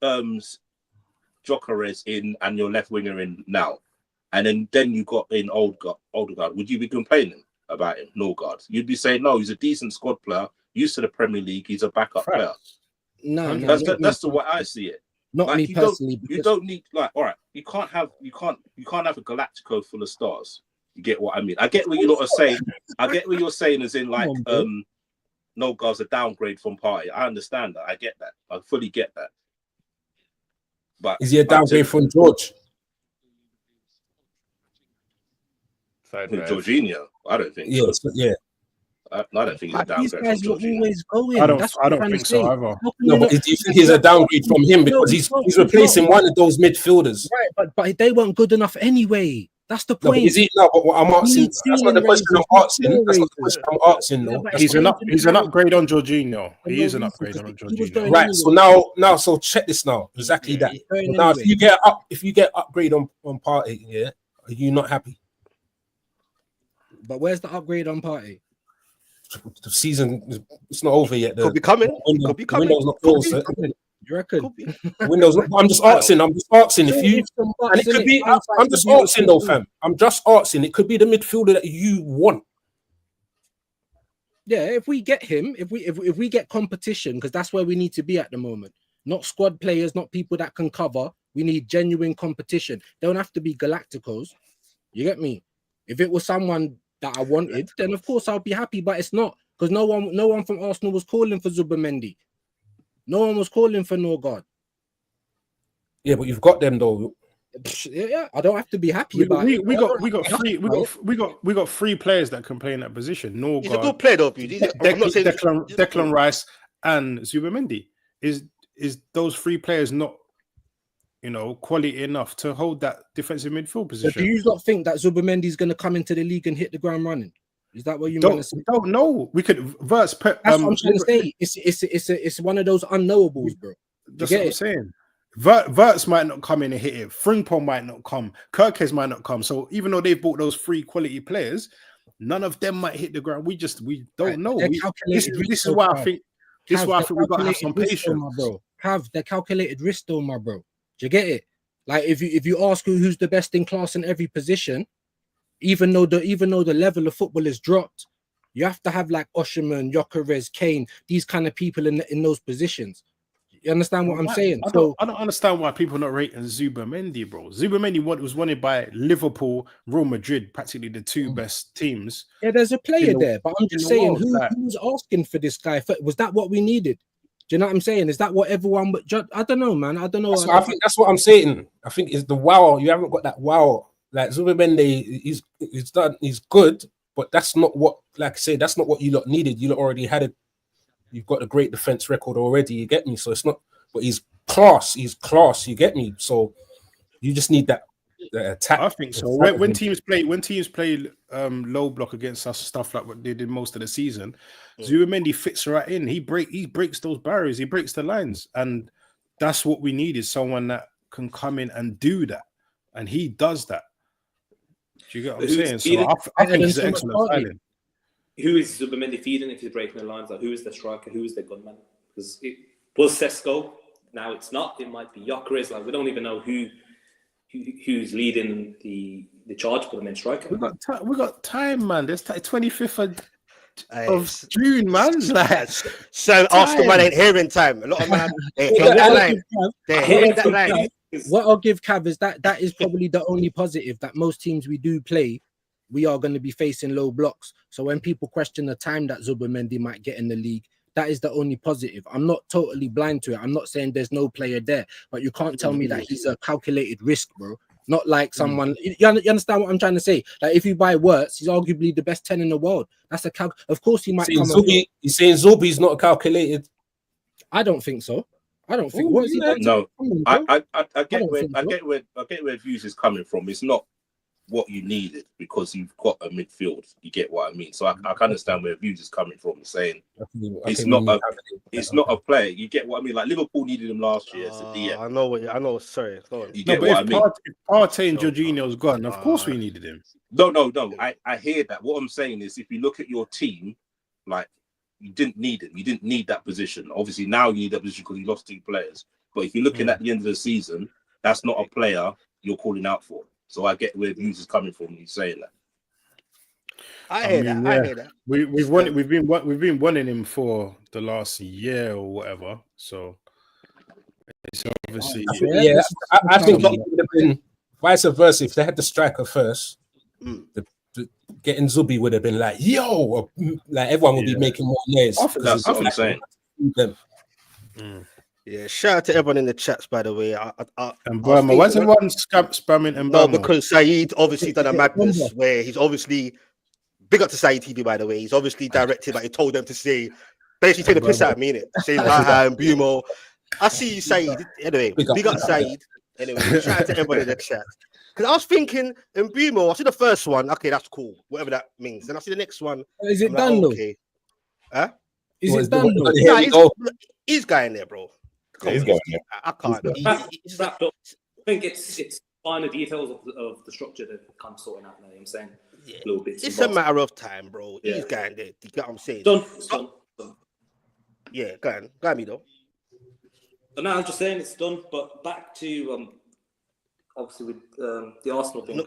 [SPEAKER 3] Gyokeres in and your left winger in now, and then you got in Odegaard, would you be complaining about him, NORGAARD? You'd be saying, no, he's a decent squad player, used to the Premier League, he's a backup player.
[SPEAKER 5] No,
[SPEAKER 3] that's the way I see it.
[SPEAKER 5] Not
[SPEAKER 3] like,
[SPEAKER 5] me personally.
[SPEAKER 3] You don't need all right. You can't have a Galactico full of stars. You get what I mean? I get what you lot are saying. I get what you're saying, as in like NORGAARD's a downgrade from Partey. I understand that. I get that. I fully get that. But
[SPEAKER 4] is he a downgrade from George?
[SPEAKER 3] Jorginho, I don't think.
[SPEAKER 4] Yes,
[SPEAKER 3] so.
[SPEAKER 4] yeah.
[SPEAKER 3] I don't think he's a downgrade from Jorginho.
[SPEAKER 5] Always going.
[SPEAKER 6] I don't think so either.
[SPEAKER 4] No, but do you think he's a downgrade from him because he's replacing one of those midfielders?
[SPEAKER 5] Right, but they weren't good enough anyway. That's the point.
[SPEAKER 4] No, is he? No, but what I'm asking, that's not the question I'm asking. That's not the question I'm asking, though.
[SPEAKER 6] He's an upgrade on Jorginho. He is an upgrade on Jorginho.
[SPEAKER 4] Right. So check this now. Exactly that. Now, if you get upgrade on Partey, yeah, are you not happy?
[SPEAKER 5] But where's the upgrade on Partey?
[SPEAKER 4] The season, it's not over yet.
[SPEAKER 1] Could be coming.
[SPEAKER 4] Window's not closed.
[SPEAKER 5] You reckon?
[SPEAKER 4] Windows. I'm just asking. If you, and it could be. I'm just asking though, fam. I'm just asking. It could be the midfielder that you want.
[SPEAKER 5] Yeah, if we get him, if we get competition, because that's where we need to be at the moment. Not squad players, not people that can cover. We need genuine competition. They don't have to be Galacticos. You get me? If it was someone that I wanted, then of course I'll be happy. But it's not, because no one from Arsenal was calling for Zubimendi. No one was calling for NORGAARD.
[SPEAKER 4] Yeah, but you've got them though.
[SPEAKER 5] Yeah, I don't have to be happy about it.
[SPEAKER 6] We got three players that can play in that position. NORGAARD,
[SPEAKER 1] he's a good player though.
[SPEAKER 6] Declan Rice and Zubimendi. Is those three players not, quality enough to hold that defensive midfield position?
[SPEAKER 5] So do you not think that Zubimendi is going to come into the league and hit the ground running? Is that what you mean?
[SPEAKER 6] Don't know. We could That's
[SPEAKER 5] what I'm trying to say. It's one of those unknowables, bro.
[SPEAKER 6] That's what I'm saying. Verts might not come in and hit it. Frimpong might not come. Gyokeres might not come. So even though they've bought those three quality players, none of them might hit the ground. We don't know. This is why I think. This is why I think we've got to have some patience,
[SPEAKER 5] bro. They're calculated risk, though, my bro. Do you get it? Like if you ask who's the best in class in every position, even though the level of football is dropped, you have to have like Osherman, Gyokeres, Kane, these kind of people in those positions. You understand what I'm saying?
[SPEAKER 6] I don't understand why people are not rating Zubimendi, bro. Zubimendi was wanted by Liverpool, Real Madrid, practically the two best teams.
[SPEAKER 5] Yeah, there's a player there, but I'm just saying, who's asking for this guy? Was that what we needed? Do you know what I'm saying? Is that what everyone? But I don't know, man. I don't know.
[SPEAKER 4] I think that's what I'm saying. I think it's the wow. You haven't got that wow. Like Zubimendi, he's done. He's good, but that's not what. Like I say, that's not what you lot needed. You lot already had it. You've got a great defense record already. You get me? So it's not. But he's class. He's class. You get me? So you just need that attack.
[SPEAKER 6] I think so. When teams play low block against us, stuff like what they did most of the season, Zubimendi fits right in. He breaks those barriers. He breaks the lines, and that's what we need, is someone that can come in and do that, and he does that. Do you get what I'm
[SPEAKER 7] Who's
[SPEAKER 6] saying? So
[SPEAKER 7] feeding-
[SPEAKER 6] I think he's an excellent signing.
[SPEAKER 7] Who is Zubimendi feeding if he's breaking the lines? Like, who is the striker? Who is the gunman? Because it was Sesko. Now it's not. It might be Gyokeres. Like, we don't even know who's leading the charge for the main striker.
[SPEAKER 6] We got time, man. There's 25th of June, man. Like,
[SPEAKER 1] so Arsenal man ain't here in time. A lot of man they hit that line. They hit that line.
[SPEAKER 5] What I'll give Cav is that is probably the only positive, that most teams we do play, we are going to be facing low blocks. So when people question the time that Zubimendi might get in the league, that is the only positive. I'm not totally blind to it. I'm not saying there's no player there, but you can't tell me that he's a calculated risk, bro. Not like someone. You understand what I'm trying to say? Like, if you buy Wirtz, he's arguably the best 10 in the world. That's a Of course, he might come.
[SPEAKER 4] He's saying Zubi's not calculated.
[SPEAKER 5] I don't think so. I don't think. What is he done?
[SPEAKER 3] No, I get where Views is coming from. It's not what you needed because you've got a midfield. You get what I mean? So I can understand where Views is coming from, saying it's not a player. You get what I mean? Like Liverpool needed him last year as a DM.
[SPEAKER 1] I know. Sorry.
[SPEAKER 3] You get what I mean?
[SPEAKER 6] If Partey and Jorginho's gone, of course we needed him.
[SPEAKER 3] No. I hear that. What I'm saying is, if you look at your team, like, you didn't need him. You didn't need that position. Obviously, now you need that position because you lost 2 players. But if you're looking at the end of the season, that's not a player you're calling out for. So I get where Views is coming from. He's saying that.
[SPEAKER 1] I hear that.
[SPEAKER 6] We've been wanting him for the last year or whatever. So it's obviously
[SPEAKER 4] I think it would have been vice versa if they had the striker first. Getting Zubi would have been like, yo, like everyone would be making more noise.
[SPEAKER 3] That's what I'm saying.
[SPEAKER 1] Yeah, shout out to everyone in the chats, by the way.
[SPEAKER 6] And Burma, why's everyone spamming and
[SPEAKER 1] No, because Saeed obviously done a madness where he's obviously big up to Saeed TV, by the way. He's obviously directed, like he told them to say, basically take the piss out of me, innit? Saying and Bumo. I see you, Saeed. Anyway, big up Saeed. Anyway, shout out to everyone in the chat. Because I was thinking in Bumo, I see the first one, okay, that's cool, whatever that means. Then I see the next one.
[SPEAKER 5] Is it done though?
[SPEAKER 1] Okay. Huh?
[SPEAKER 5] Is it done though?
[SPEAKER 1] He's going there, bro.
[SPEAKER 2] He's going there.
[SPEAKER 1] I can't.
[SPEAKER 7] It's wrapped up. I think it's finer details of the structure that come sorting out now. I'm saying little bits.
[SPEAKER 1] It's a matter of time, bro. Yeah. He's going there. You get what I'm saying?
[SPEAKER 7] Done.
[SPEAKER 1] Yeah, go on, me though.
[SPEAKER 7] So now I'm just saying it's done. But back to obviously with the Arsenal thing.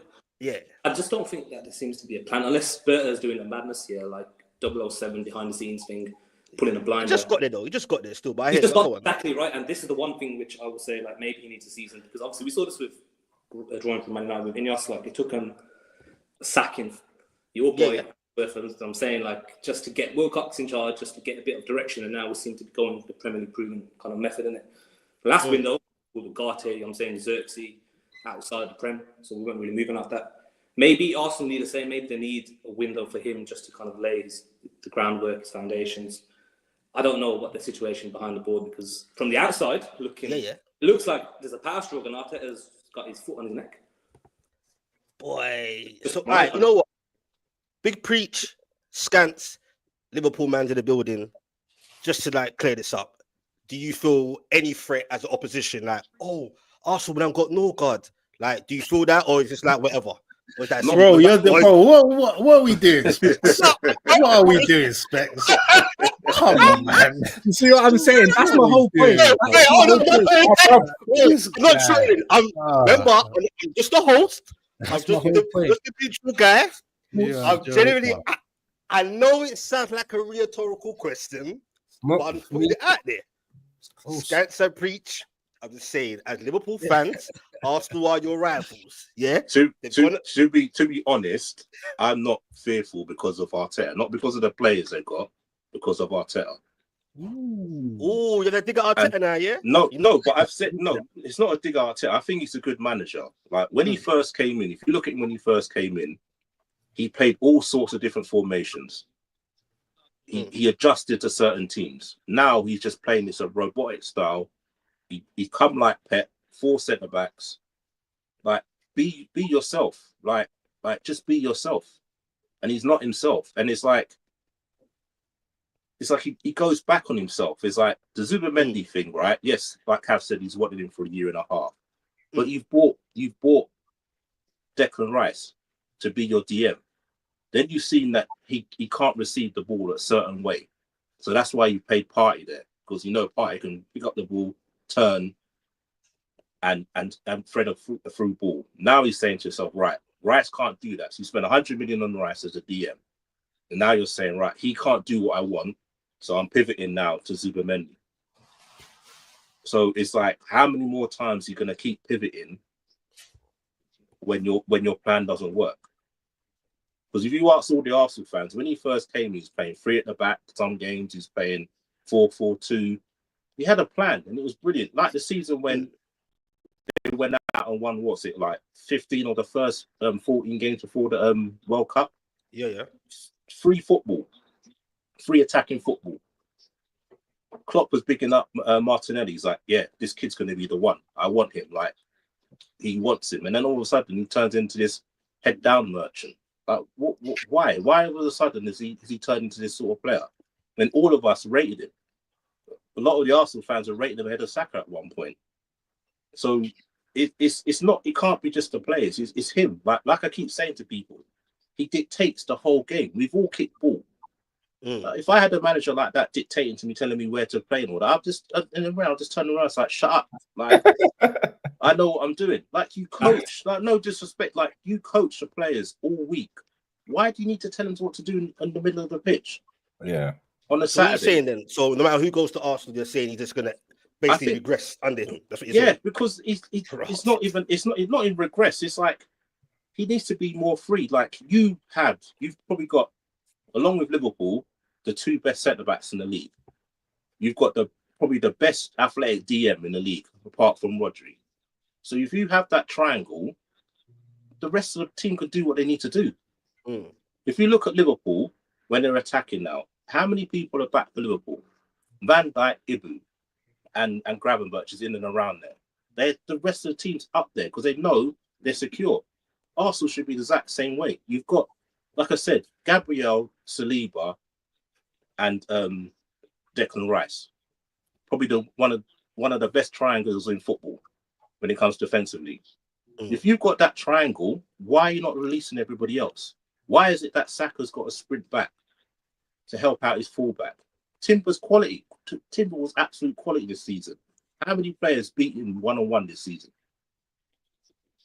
[SPEAKER 7] I just don't think that there seems to be a plan unless Berta's doing a madness here, like 007 behind the scenes thing. Pulling a blind.
[SPEAKER 1] He just got there though. He just got there still. But
[SPEAKER 7] he just got exactly right. And this is the one thing which I will say, like maybe he needs a season because obviously we saw this with drawing from Man United with Ineos. Like it took him sacking your boy. I'm saying like just to get Wilcox in charge, just to get a bit of direction. And now we seem to be going with the Premier League proven kind of method in it. The last window with Ugarte, I'm saying Xerxes outside the Prem, so we weren't really moving like that. Maybe Arsenal need the same. Maybe they need a window for him just to kind of lay the groundwork, his foundations. I don't know what the situation behind the board because from the outside looking, it looks like there's a power struggle and Arteta's got his foot on his neck.
[SPEAKER 1] Boy, so, all right, you know what? Big preach, Scants, Liverpool man's in the building. Just to like clear this up, do you feel any threat as an opposition? Like, oh, Arsenal haven't got NORGAARD. Like, do you feel that, or is it like whatever?
[SPEAKER 6] Bro, what are we doing? What are we doing, Specs? Come on, man.
[SPEAKER 5] You see what I'm saying? That's my whole point.
[SPEAKER 1] Not training. Remember, I'm just a host. I'm just the neutral guy. I'm generally. I know it sounds like a rhetorical question, but I'm putting it out there. Scants and preach. I'm just saying, as Liverpool fans, Arsenal are your rivals. Yeah. To
[SPEAKER 3] be honest, I'm not fearful because of Arteta, not because of the players they got, because of Arteta.
[SPEAKER 1] Ooh, you're gonna dig at Arteta now, yeah?
[SPEAKER 3] No, but I've said no. It's not a dig at Arteta. I think he's a good manager. Like when he first came in, if you look at him when he first came in, he played all sorts of different formations. He adjusted to certain teams. Now he's just playing this a robotic style. He come like Pep, 4 centre backs. Like be yourself. Like just be yourself. And he's not himself. And it's like he goes back on himself. It's like the Zubimendi thing, right? Yes, like Cav said, he's wanted him for a year and a half. but you've bought Declan Rice to be your DM. Then you've seen that he can't receive the ball a certain way. So that's why you paid Partey there, because you know Partey can pick up the ball, turn, and thread a through ball. Now he's saying to himself, right, Rice can't do that. So you spend 100 million on Rice as a DM. And now you're saying, right, he can't do what I want. So I'm pivoting now to Zubimendi. So it's like, how many more times are you going to keep pivoting when your plan doesn't work? Because if you ask all the Arsenal fans, when he first came, he was playing 3 at the back. Some games he's playing 4-4-2. He had a plan, and it was brilliant. Like the season when they went out and won, what's it, like 15 of the first 14 games before the World Cup?
[SPEAKER 1] Yeah.
[SPEAKER 3] Free football. Free attacking football. Klopp was picking up Martinelli. He's like, yeah, this kid's going to be the one. I want him. Like, he wants him. And then all of a sudden, he turns into this head-down merchant. Like, why? Why all of a sudden is he turned into this sort of player? When all of us rated him. A lot of the Arsenal fans are rating him ahead of Saka at one point. So it's not. It can't be just the players. It's him. Like I keep saying to people, he dictates the whole game. We've all kicked ball. If I had a manager like that dictating to me, telling me where to play and all that, I'll just turn around. It's like, shut up. Like, I know what I'm doing. Like, you coach. Like, no disrespect. Like, you coach the players all week. Why do you need to tell them what to do in the middle of the pitch?
[SPEAKER 2] Yeah.
[SPEAKER 3] On a
[SPEAKER 1] So what are you
[SPEAKER 3] Saturday.
[SPEAKER 1] saying then? So no matter who goes to Arsenal, you're saying he's just gonna basically regress under him. That's what you're saying.
[SPEAKER 3] Because it's not even regress. It's like he needs to be more free. Like you've probably got, along with Liverpool, the 2 best centre backs in the league. You've got probably the best athletic DM in the league, apart from Rodri. So if you have that triangle, the rest of the team could do what they need to do. If you look at Liverpool when they're attacking now, how many people are back for Liverpool? Van Dijk, Ibu, and Gravenberch is in and around there. The rest of the team's up there because they know they're secure. Arsenal should be the exact same way. You've got, like I said, Gabriel, Saliba, and Declan Rice. Probably one of the best triangles in football when it comes defensively. If you've got that triangle, why are you not releasing everybody else? Why is it that Saka's got to sprint back to help out his fullback? Timber's quality. Timber was absolute quality this season. How many players beat him one-on-one this season?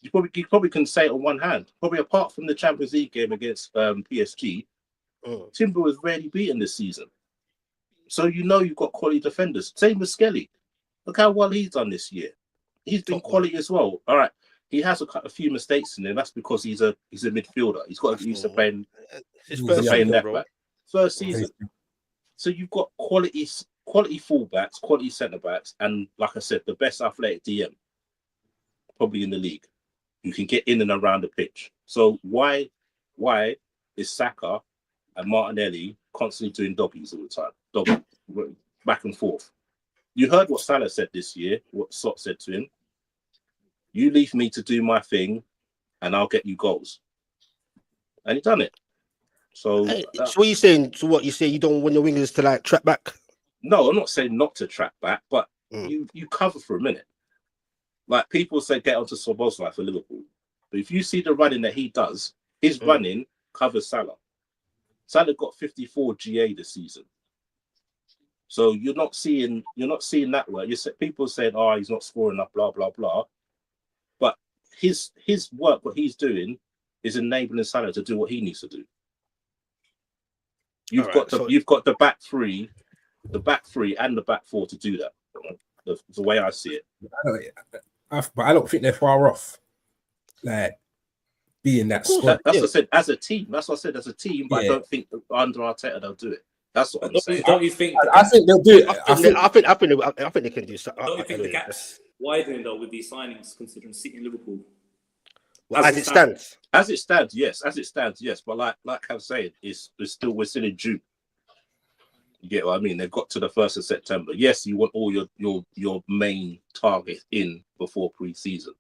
[SPEAKER 3] You probably can say it on one hand. Probably apart from the Champions League game against PSG, Timber was rarely beaten this season. So you know you've got quality defenders. Same with Skelly. Look how well he's done this year. He's been quality as well. All right. He has a few mistakes in there. That's because he's a midfielder. He's got to get used to playing left back. First season. So you've got quality fullbacks, quality centre backs, and like I said, the best athletic DM probably in the league. You can get in and around the pitch. So why is Saka and Martinelli constantly doing doggies all the time? Back and forth. You heard what Salah said this year, what Sot said to him. You leave me to do my thing and I'll get you goals. And he done it. So
[SPEAKER 1] what are you saying? So what you say you don't want your wingers to like track back?
[SPEAKER 3] No, I'm not saying not to track back, but you cover for a minute. Like people say get onto Szoboszlai for Liverpool. But if you see the running that he does, his running covers Salah. Salah got 54 GA this season. So you're not seeing that work. People saying, oh, he's not scoring enough, blah, blah, blah. But his work, what he's doing, is enabling Salah to do what he needs to do. You've got the back three and the back 4 to do that. The way I see it.
[SPEAKER 4] But I don't think they're far off. Like being that squad.
[SPEAKER 3] That's what I said. As a team, that's what I said. As a team, but I don't think under Arteta they'll do it. That's what I'm saying.
[SPEAKER 7] Don't you think?
[SPEAKER 4] I think they'll do it.
[SPEAKER 1] I think they can do something.
[SPEAKER 7] Don't you think the gap's widening though with these signings, considering City and Liverpool?
[SPEAKER 1] Well, as it stands.
[SPEAKER 3] As it stands, yes. But like I'm saying, we're still in June. You get what I mean? They've got to the 1st of September. Yes, you want all your main targets in before pre-season,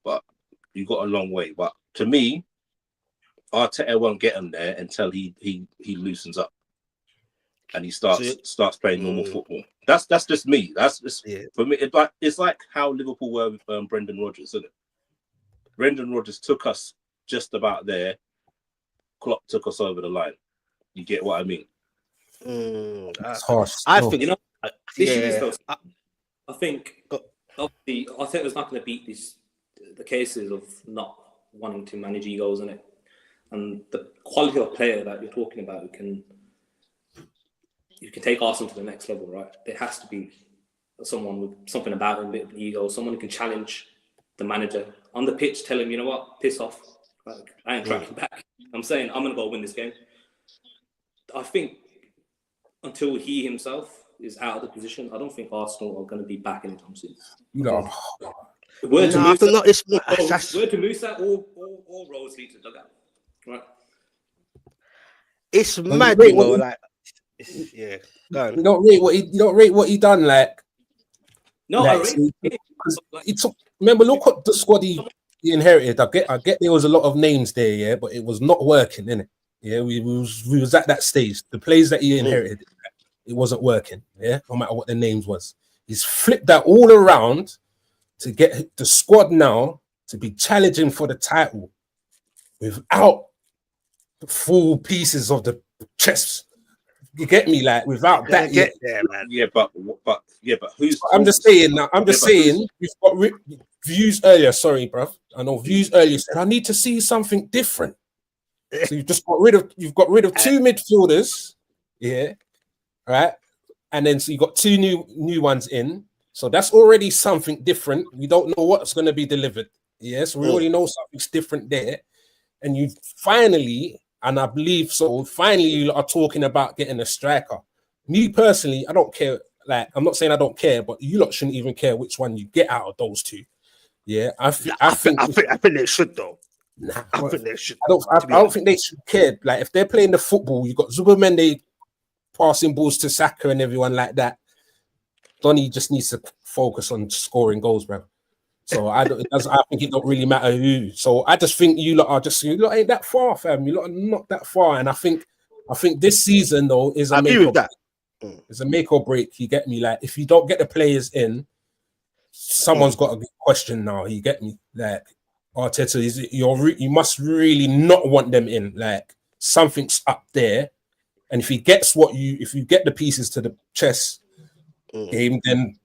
[SPEAKER 3] but you got a long way. But to me, Arteta won't get him there until he loosens up. and he starts playing normal football. That's just me. That's just for me. It's like how Liverpool were with Brendan Rodgers, isn't it? Brendan Rodgers took us just about there. Klopp took us over the line. You get what I mean?
[SPEAKER 4] It's harsh.
[SPEAKER 1] I think
[SPEAKER 7] the issue is though. I think obviously Arteta's not going to beat the cases of not wanting to manage egos in it, and the quality of player that you're talking about who can take Arsenal to the next level, right? It has to be someone with something about him, a bit of an ego, someone who can challenge the manager on the pitch, tell him, you know what, piss off. Like, I ain't tracking back. I'm saying I'm going to go win this game. I think until he himself is out of the position, I don't think Arsenal are going to be back anytime soon. Word to Musa, all roads lead to dugout. Right?
[SPEAKER 1] It's mad, you know, like go on.
[SPEAKER 4] You don't rate what he done, like.
[SPEAKER 7] No,
[SPEAKER 4] like, he took. Remember, look what the squad he inherited. I get there was a lot of names there, yeah, but it was not working, innit? Yeah, we was at that stage. The players that he inherited, it wasn't working, yeah, no matter what the names was. He's flipped that all around to get the squad now to be challenging for the title without the full pieces of the chest. You get me? Like, without that,
[SPEAKER 3] man. But who's?
[SPEAKER 4] I'm just saying now. I'm just saying we've got views earlier. Sorry, bruv. I know views earlier said I need to see something different. So you've got rid of two midfielders, yeah, right, and then so you got two new ones in. So that's already something different. We don't know what's going to be delivered. Yeah, so we already know something's different there. And you finally, and I believe so, finally you are talking about getting a striker. Me personally, I don't care. Like, I'm not saying I don't care, but you lot shouldn't even care which one you get out of those two. Yeah, I think
[SPEAKER 1] they should though.
[SPEAKER 4] Nah,
[SPEAKER 1] I think they should.
[SPEAKER 4] I don't think they should care. Like, if they're playing the football, you got Zubermende passing balls to Saka and everyone like that. Donny just needs to focus on scoring goals, bro. So I think it don't really matter who. So I just think you lot ain't that far, fam. You lot are not that far. And I think this season though is a make or break. It's a make or break. You get me? Like, if you don't get the players in, someone's got a question now. You get me? Like, Arteta, you must really not want them in. Like, something's up there. And if you get the pieces to the chess game, then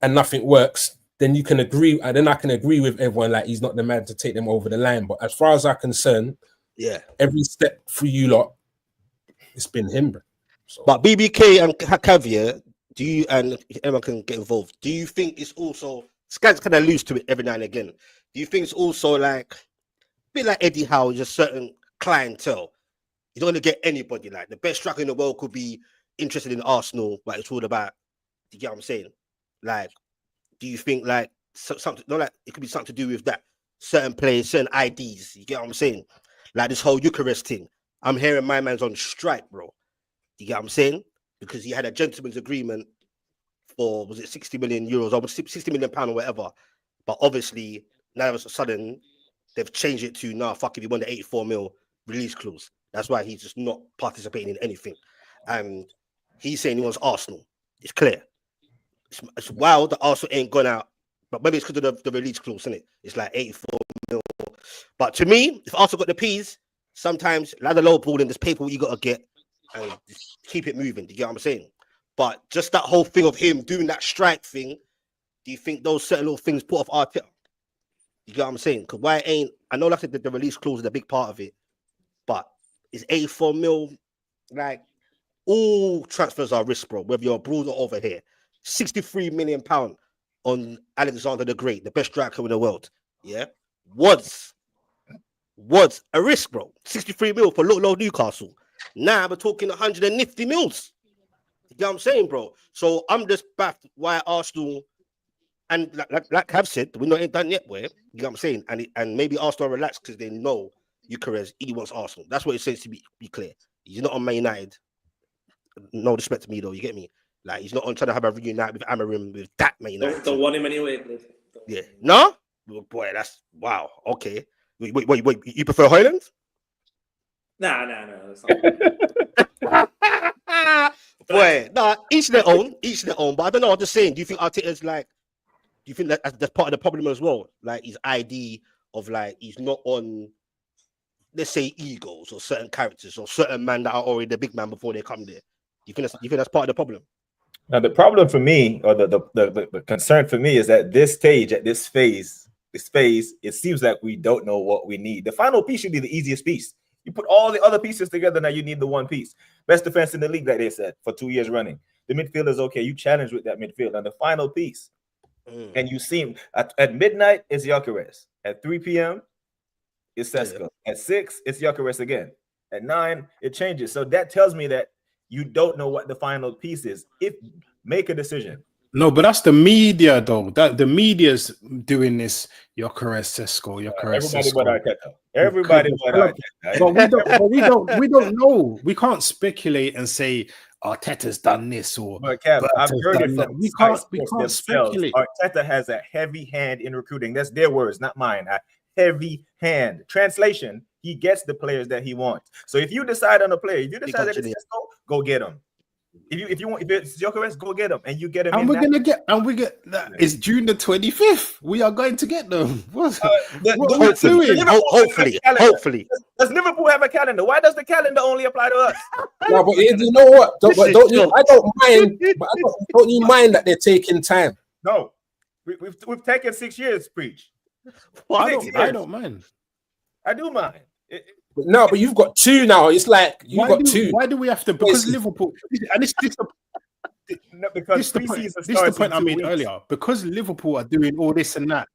[SPEAKER 4] and nothing works, then you can agree, and then I can agree with everyone, like, he's not the man to take them over the line. But as far as I'm concerned, every step for you lot, it's been him, bro. So. But
[SPEAKER 1] BBK and Caviar, do you, and everyone can get involved, do you think it's also, Scans kind of lose to it every now and again, do you think it's also like a bit like Eddie Howe, just certain clientele? You don't want to get anybody, like the best striker in the world could be interested in Arsenal, but it's all about, you get what I'm saying? Like, do you think like something, not like it could be something to do with that, certain players, certain IDs, you get what I'm saying? Like this whole Gyokeres thing. I'm hearing my man's on strike, bro. You get what I'm saying? Because he had a gentleman's agreement for, was it 60 million euros or 60 million pounds or whatever. But obviously, now all of a sudden, they've changed it to, nah, fuck, if you want the 84 mil release clause. That's why he's just not participating in anything. And he's saying he wants Arsenal. It's clear. It's wild that Arsenal ain't gone out, but maybe it's because of the release clause, isn't it? It's like 84 mil. But to me, if Arsenal got the P's, sometimes like the low ball and there's paper what you got to get and just keep it moving. Do you get what I'm saying? But just that whole thing of him doing that strike thing, do you think those certain little things put off Arteta? You get what I'm saying? Because why ain't, I know like the release clause is a big part of it, but is 84 mil, like, all transfers are risk, bro, whether you're abroad or over here. 63 million pounds on Alexander the Great, the best striker in the world. Yeah, was a risk, bro. 63 mil for low
[SPEAKER 2] Newcastle.
[SPEAKER 1] Now we're talking 150 mils. You know what I'm saying, bro? So I'm just baffled why Arsenal, and like I've said, we ain't done yet, boy. You know what I'm saying? And maybe Arsenal relax because they know Gyokeres, he wants Arsenal. That's what it says, to be clear. He's not on Man United. No respect to me though, you get me? Like, he's not on trying to have a reunite with Amarim with that Man United.
[SPEAKER 7] Don't want him anyway.
[SPEAKER 1] Yeah. No? Well, boy, that's wow. Okay. Wait. You prefer Hoyland?
[SPEAKER 7] Nah. That's not
[SPEAKER 1] Boy, nah, each their own. But I don't know. I'm just saying. Do you think Arteta's like? Do you think that that's part of the problem as well? Like his ID of like he's not on, let's say, egos or certain characters or certain men that are already the big man before they come there. Do you think that's part of the problem?
[SPEAKER 2] Now the problem for me, or the concern for me, is at this stage, at this phase, it seems like we don't know what we need. The final piece should be the easiest piece. You put all the other pieces together, now you need the one piece. Best defense in the league, like they said, for 2 years running. The midfield is okay. You challenge with that midfield. And the final piece, and you see him at midnight, it's Gyokeres. At 3 p.m., it's Sesko. At 6, it's Gyokeres again. At 9, it changes. So that tells me that you don't know what the final piece is. Make a decision.
[SPEAKER 6] No, but that's the media, though. That the media's doing this. Gyokeres, Sesko, Gyokeres,
[SPEAKER 2] Everybody
[SPEAKER 6] Sesko.
[SPEAKER 2] but Arteta. Everybody but Arteta.
[SPEAKER 6] But we don't know. We can't speculate and say Arteta's done this or.
[SPEAKER 2] But Kev, I've
[SPEAKER 6] Berta's
[SPEAKER 2] heard
[SPEAKER 6] done
[SPEAKER 2] it
[SPEAKER 6] that.
[SPEAKER 2] from
[SPEAKER 6] We
[SPEAKER 2] Sky
[SPEAKER 6] can't
[SPEAKER 2] Sports
[SPEAKER 6] speculate.
[SPEAKER 2] Arteta has a heavy hand in recruiting. That's their words, not mine. A heavy hand. Translation: he gets the players that he wants. So if you decide on a player, if you decide that it's Sesko, go get him. If it's Gyokeres, go get him, and you get him.
[SPEAKER 6] And we get that. It's June the 25th. We are going to get them. What are we doing?
[SPEAKER 1] Hopefully.
[SPEAKER 2] Does Liverpool have a calendar? Why does the calendar only apply to us?
[SPEAKER 4] No, but you know what? Don't you mind that they're taking time?
[SPEAKER 2] No, we've taken 6 years. Preach.
[SPEAKER 6] Well, I don't mind.
[SPEAKER 2] I do mind.
[SPEAKER 4] No, but you've got 2 now. It's like you've got 2.
[SPEAKER 6] Why do we have to? Because Liverpool, and this is the point I made earlier. Because Liverpool are doing all this and that,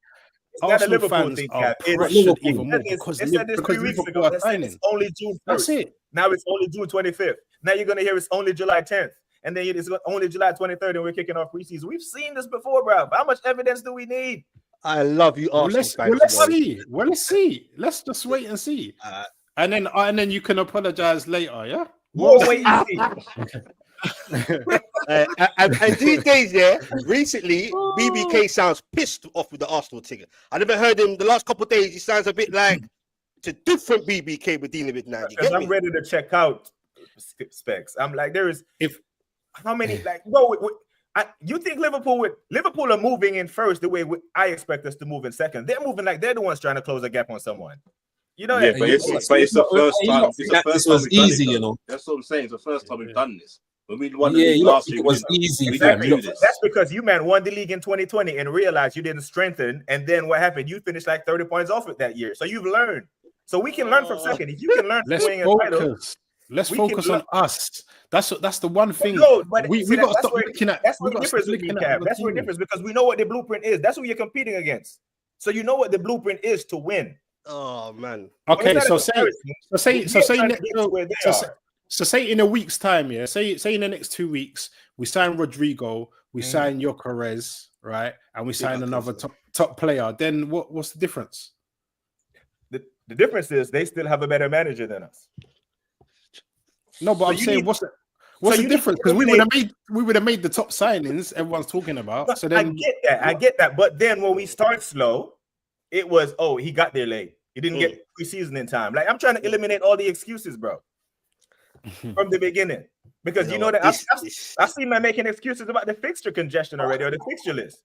[SPEAKER 6] Arsenal fans are pressured even more because Liverpool are signing.
[SPEAKER 2] It's only June 1st.
[SPEAKER 6] That's it.
[SPEAKER 2] Now it's only June 25th. Now you're gonna hear it's only July 10th, and then it's only July 23rd, and we're kicking off preseason. We've seen this before, bro. How much evidence do we need?
[SPEAKER 1] I love you, Arsenal fans.
[SPEAKER 6] Let's see. Let's just wait and see. And then you can apologize later, yeah?
[SPEAKER 2] We'll wait and see.
[SPEAKER 1] And these days, recently, BBK sounds pissed off with the Arsenal ticket. I never heard him the last couple of days. He sounds a bit like it's a different BBK we're dealing with now.
[SPEAKER 2] Because I'm ready to check out specs. I'm like, how many, like, bro, you think Liverpool are moving in first the way I expect us to move in second? They're moving like they're the ones trying to close a gap on someone. You know,
[SPEAKER 3] yeah, but it's the first time. It's the first
[SPEAKER 4] this
[SPEAKER 3] time
[SPEAKER 4] was
[SPEAKER 3] we've done
[SPEAKER 4] easy,
[SPEAKER 3] it,
[SPEAKER 4] you know.
[SPEAKER 3] That's what I'm saying. It's the first time we've done this. When we won the
[SPEAKER 4] Yeah,
[SPEAKER 3] league last year,
[SPEAKER 4] it was easy.
[SPEAKER 3] we
[SPEAKER 2] Exactly.
[SPEAKER 3] didn't do this.
[SPEAKER 2] That's because you, man, won the league in 2020 and realized you didn't strengthen. And then what happened? You finished like 30 points off it that year. So you've learned. So we can learn from second. If you can learn from winning a title,
[SPEAKER 6] let's focus on us. That's the one thing.
[SPEAKER 2] No, but
[SPEAKER 6] we got to stop looking at.
[SPEAKER 2] That's what the difference with me, Cav. That's what the difference, because we know what the blueprint is. That's what you're competing against. So you know what the blueprint is to win.
[SPEAKER 1] Oh man.
[SPEAKER 6] Okay, so say in a week's time, yeah. Say in the next 2 weeks, we sign Rodrigo, we sign Gyokeres, right, and we sign another top player. Then what's the difference?
[SPEAKER 2] The difference is they still have a better manager than us.
[SPEAKER 6] No, but I'm saying what's the difference? Because we would have made the top signings everyone's talking about. So then
[SPEAKER 2] I get that. But then when we start slow, it was he got there late. He didn't get preseason in time. Like, I'm trying to eliminate all the excuses, bro, from the beginning, because you know that I've seen man making excuses about the fixture congestion already, or the fixture list.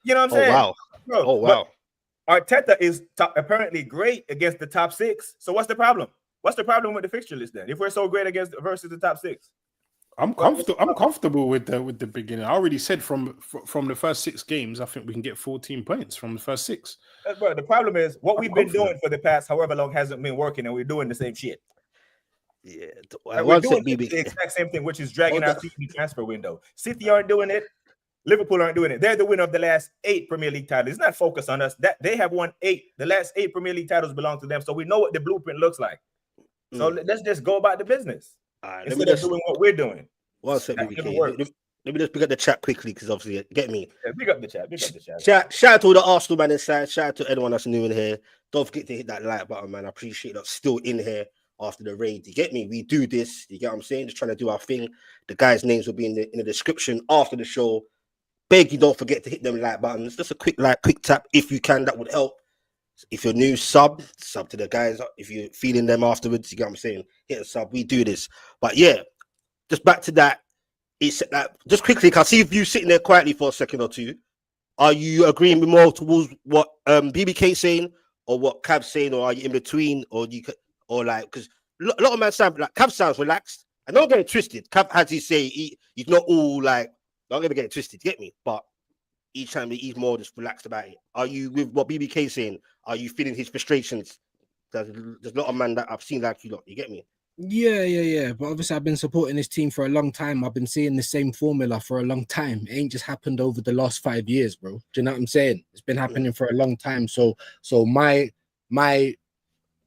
[SPEAKER 2] You know what I'm saying?
[SPEAKER 1] Wow.
[SPEAKER 2] Bro,
[SPEAKER 1] oh wow.
[SPEAKER 2] Arteta is apparently great against the top 6. So what's the problem? What's the problem with the fixture list then? If we're so great versus the top 6,
[SPEAKER 6] I'm comfortable with the beginning. I already said from the first 6 games, I think we can get 14 points from the first 6.
[SPEAKER 2] Bro, the problem is what we've been doing for the past however long hasn't been working, and we're doing the same shit.
[SPEAKER 1] Yeah,
[SPEAKER 2] we're doing the exact same thing, which is dragging our feet in the transfer window. City aren't doing it. Liverpool aren't doing it. They're the winner of the last 8 Premier League titles. It's not focused on us. That they have won 8. The last 8 Premier League titles belong to them, so we know what the blueprint looks like. So let's just go about the business instead of doing what we're doing.
[SPEAKER 1] One second, let me just pick up the chat quickly, because obviously, get me.
[SPEAKER 2] Yeah, pick up the chat.
[SPEAKER 1] Shout out to all the Arsenal man inside. Shout out to anyone that's new in here. Don't forget to hit that like button, man. I appreciate that still in here after the raid. You get me? We do this. You get what I'm saying? Just trying to do our thing. The guys' names will be in the description after the show. Beg you don't forget to hit them like buttons. Just a quick like, quick tap if you can. That would help. If you're new, sub to the guys. If you're feeling them afterwards, you get what I'm saying? Hit a sub. We do this. But yeah, just back to that. it's like just quickly. Can I see if you sitting there quietly for a second or two? Are you agreeing with more towards what BBK saying or what Cav's saying, or are you in between, or or like because a lot of man sound like Cav sounds relaxed. And don't get it twisted. Cav has his say he's not all like don't ever get it twisted. Get me? But each time he's more just relaxed about it. Are you with what BBK saying? Are you feeling his frustrations? There's a lot of man that I've seen like you lot. You get me?
[SPEAKER 5] Yeah. But obviously, I've been supporting this team for a long time. I've been seeing the same formula for a long time. It ain't just happened over the last 5 years, bro. Do you know what I'm saying? It's been happening for a long time. So my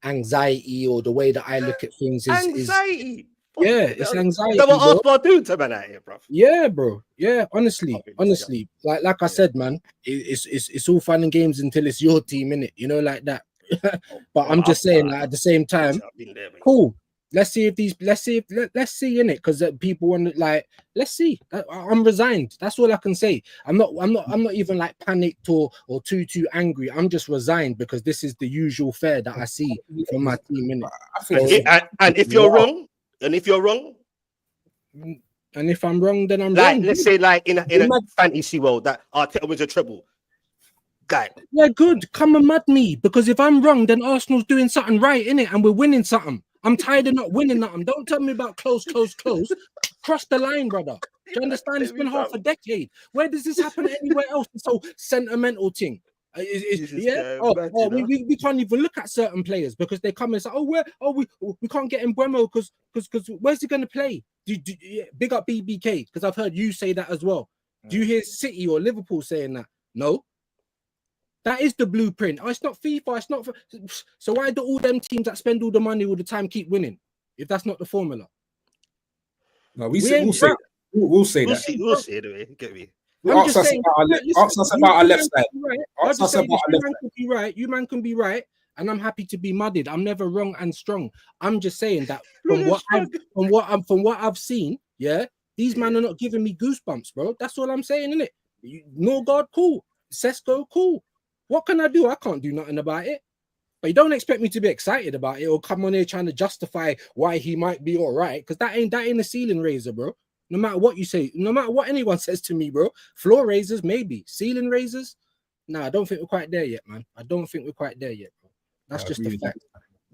[SPEAKER 5] anxiety or the way that I look at things is
[SPEAKER 1] anxiety.
[SPEAKER 5] It's anxiety.
[SPEAKER 1] That's what
[SPEAKER 5] bro.
[SPEAKER 1] Arsenal do to man out here, bro.
[SPEAKER 5] Yeah, bro. Yeah, honestly, like I said, man, it's all fun and games until it's your team, innit? You know, like that. But I'm just saying, like, at the same time, cool. Let's see innit? Because people want to like. Let's see. I'm resigned. That's all I can say. I'm not even like panicked or too angry. I'm just resigned because this is the usual fare that I see from my team, innit?
[SPEAKER 1] And if you're wrong, and if I'm wrong,
[SPEAKER 5] then I'm
[SPEAKER 1] like,
[SPEAKER 5] wrong.
[SPEAKER 1] let's say, like in a fantasy world, that Arteta wins a treble. Guy.
[SPEAKER 5] Yeah, good. Come and mud me, because if I'm wrong, then Arsenal's doing something right, innit? And we're winning something. I'm tired of not winning nothing. Don't tell me about close. Cross the line, brother. Do you understand? It's been half a decade. Where does this happen anywhere else? This whole sentimental thing. We can't even look at certain players because they come and say, we can't get Mbeumo because where's he going to play? Big up BBK, because I've heard you say that as well. Do you hear City or Liverpool saying that? No. That is the blueprint. Oh, it's not FIFA. It's not. So why do all them teams that spend all the money all the time keep winning? If that's not the formula.
[SPEAKER 4] No, we'll say that. We'll say that.
[SPEAKER 1] We'll see anyway. Get me.
[SPEAKER 4] Ask us about our left side.
[SPEAKER 5] You man can be right, and I'm happy to be mudded. I'm never wrong and strong. I'm just saying that from what I've seen, yeah, these men are not giving me goosebumps, bro. That's all I'm saying, innit? NORGAARD, cool. Sesko, cool. What can I do? I can't do nothing about it. But you don't expect me to be excited about it or come on here trying to justify why he might be all right, because that ain't a ceiling raiser, bro. No matter what you say, no matter what anyone says to me, bro. Floor raisers, maybe. Ceiling raisers? Nah, I don't think we're quite there yet, man. I don't think we're quite there yet, bro. That's just a fact.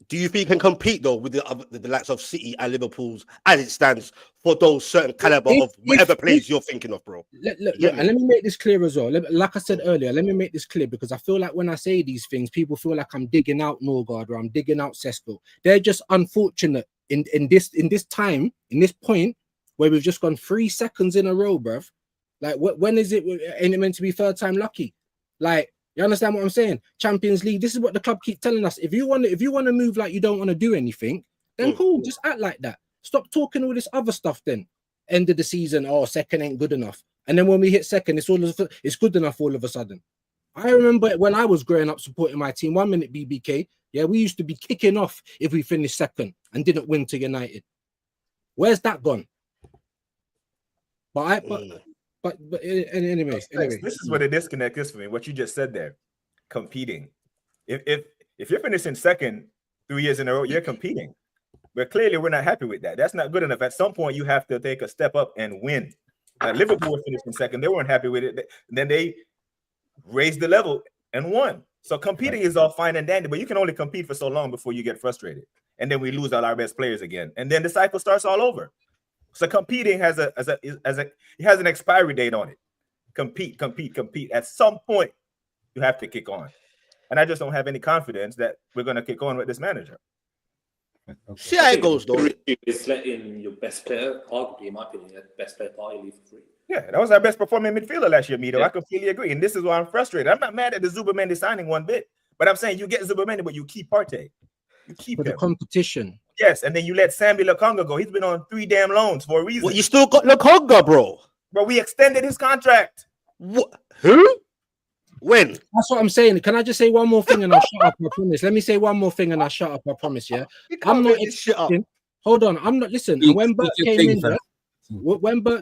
[SPEAKER 1] Do you think you can compete though with the likes of City and Liverpool's as it stands for those certain caliber of whatever players you're thinking of, bro?
[SPEAKER 5] And let me make this clear as well. Like I said earlier, let me make this clear, because I feel like when I say these things, people feel like I'm digging out NORGAARD or I'm digging out Sesko. They're just unfortunate in this time, in this point where we've just gone 3 seconds in a row, bruv. Like, when is it? Ain't it meant to be third time lucky? Like, you understand what I'm saying? Champions League. This is what the club keep telling us. If you want to move like you don't want to do anything, then cool. Just act like that. Stop talking all this other stuff. Then end of the season. Oh, second ain't good enough. And then when we hit second, it's good enough all of a sudden. I remember when I was growing up supporting my team. 1 minute BBK. Yeah, we used to be kicking off if we finished second and didn't win to United. Where's that gone? But anyway,
[SPEAKER 2] this is where the disconnect is for me. What you just said there, competing. If you're finishing second 3 years in a row, you're competing. But clearly, we're not happy with that. That's not good enough. At some point, you have to take a step up and win. Liverpool was finishing second; they weren't happy with it. Then they raised the level and won. So competing is all fine and dandy, but you can only compete for so long before you get frustrated, and then we lose all our best players again, and then the cycle starts all over. So competing has an expiry date on it. Compete. At some point, you have to kick on. And I just don't have any confidence that we're going to kick on with this manager.
[SPEAKER 1] See how it goes, though.
[SPEAKER 7] It's letting your best player, arguably, in my opinion, the best player party leave for free.
[SPEAKER 2] Yeah, that was our best performing midfielder last year, Mito. Yeah. I completely agree. And this is why I'm frustrated. I'm not mad at the Zubamendi signing one bit, but I'm saying you get Zubamendi, but you keep Partey. You keep
[SPEAKER 5] for the competition.
[SPEAKER 2] Yes, and then you let Sambi Lokonga go. He's been on 3 damn loans for a reason.
[SPEAKER 1] Well, you still got Lokonga, bro.
[SPEAKER 2] But we extended his contract.
[SPEAKER 1] What? Who? When?
[SPEAKER 5] That's what I'm saying. Can I just say one more thing and I'll shut up? I promise. Let me say one more thing and I'll shut up. I promise. Yeah. I'm not expecting. Hold on. I'm not. Listen. When Bert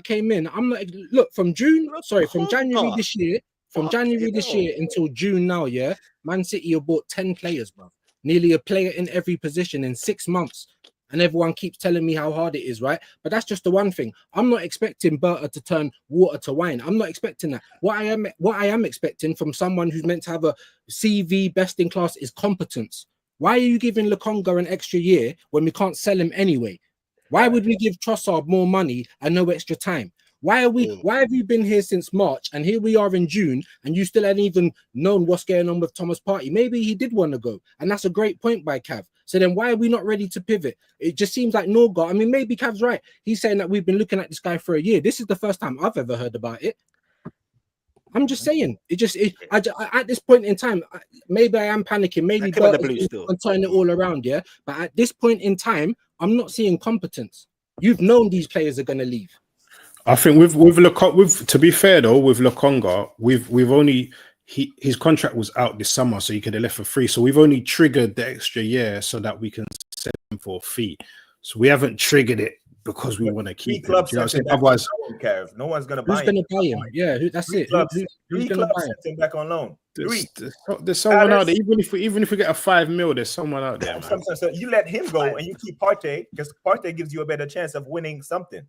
[SPEAKER 5] came in, I'm not. Look, from January this year, until June now. Yeah. Man City have bought 10 players, bro. Nearly a player in every position in 6 months. and everyone keeps telling me how hard it is, right? But that's just the one thing. I'm not expecting Berta to turn water to wine. I'm not expecting that. What I am expecting from someone who's meant to have a CV best in class is competence. Why are you giving Lokonga an extra year when we can't sell him anyway? Why would we give Trossard more money and no extra time? Why have you been here since March and here we are in June and you still hadn't even known what's going on with Thomas Partey? Maybe he did want to go, and that's a great point by Cav. So then why are we not ready to pivot? It just seems like NORGAARD. I mean, maybe Cav's right. He's saying that we've been looking at this guy for a year. This is the first time I've ever heard about it. I'm just saying. At this point in time, maybe I am panicking. Maybe I'm turning it all around, yeah. But at this point in time, I'm not seeing competence. You've known these players are going to leave.
[SPEAKER 6] I think with to be fair though, with Lokonga, we've only his contract was out this summer, so he could have left for free. So we've only triggered the extra year so that we can sell him for a fee. So we haven't triggered it because we want to keep him. You know otherwise,
[SPEAKER 2] no one's going to buy him.
[SPEAKER 5] Who's going to buy him? Yeah, that's it. Who's going to buy
[SPEAKER 2] him back on loan?
[SPEAKER 6] There's someone out there. Even if we get a 5 mil, there's someone out there.
[SPEAKER 2] So you let him go and you keep Partey, because Partey gives you a better chance of winning something.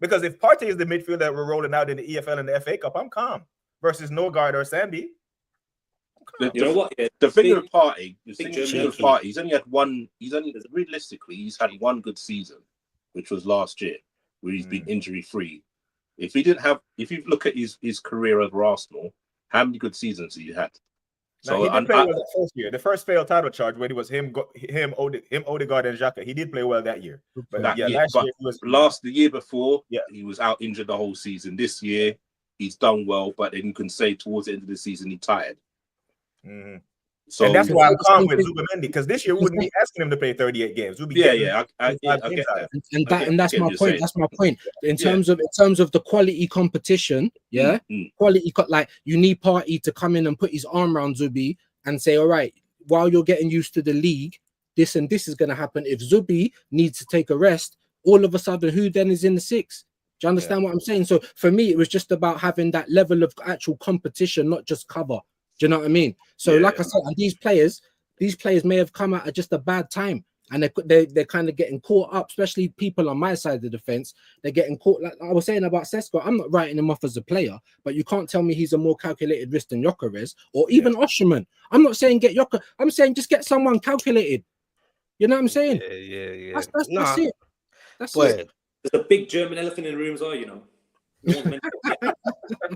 [SPEAKER 2] Because if Partey is the midfielder that we're rolling out in the EFL and the FA Cup, I'm calm. Versus NORGAARD or Sambi.
[SPEAKER 3] You know what? Yeah, the thing with Partey, he's only had one. Realistically, he's had one good season, which was last year, where he's been injury free. If you look at his career over Arsenal, how many good seasons he had?
[SPEAKER 2] So he did play well the first year. The first failed title charge when it was him, Odegaard, and Xhaka. He did play well that year. But
[SPEAKER 3] the year before, he was out injured the whole season. This year, he's done well, but then you can say towards the end of the season, he tired.
[SPEAKER 2] Mm-hmm. So and that's why I'm calm with Zubimendi, because this year we wouldn't be asking him to play 38 games. We'd be
[SPEAKER 3] I get that.
[SPEAKER 5] And that's my point. That's my point. In terms of the quality competition, quality, like you need Partey to come in and put his arm around Zubi and say, all right, while you're getting used to the league, this and this is going to happen. If Zubi needs to take a rest, all of a sudden, who then is in the six? Do you understand what I'm saying? So for me, it was just about having that level of actual competition, not just cover. Do you know what I mean? So like I said, and these players may have come out at just a bad time, and they're kind of getting caught up, especially people on my side of the fence. They're getting caught. Like I was saying about Sesko, I'm not writing him off as a player, but you can't tell me he's a more calculated risk than Gyokeres or even Osherman. I'm not saying get Gyokeres. I'm saying just get someone calculated. You know what I'm saying?
[SPEAKER 1] Yeah.
[SPEAKER 5] That's it. That's it.
[SPEAKER 7] There's a big German elephant in the room as well, you know.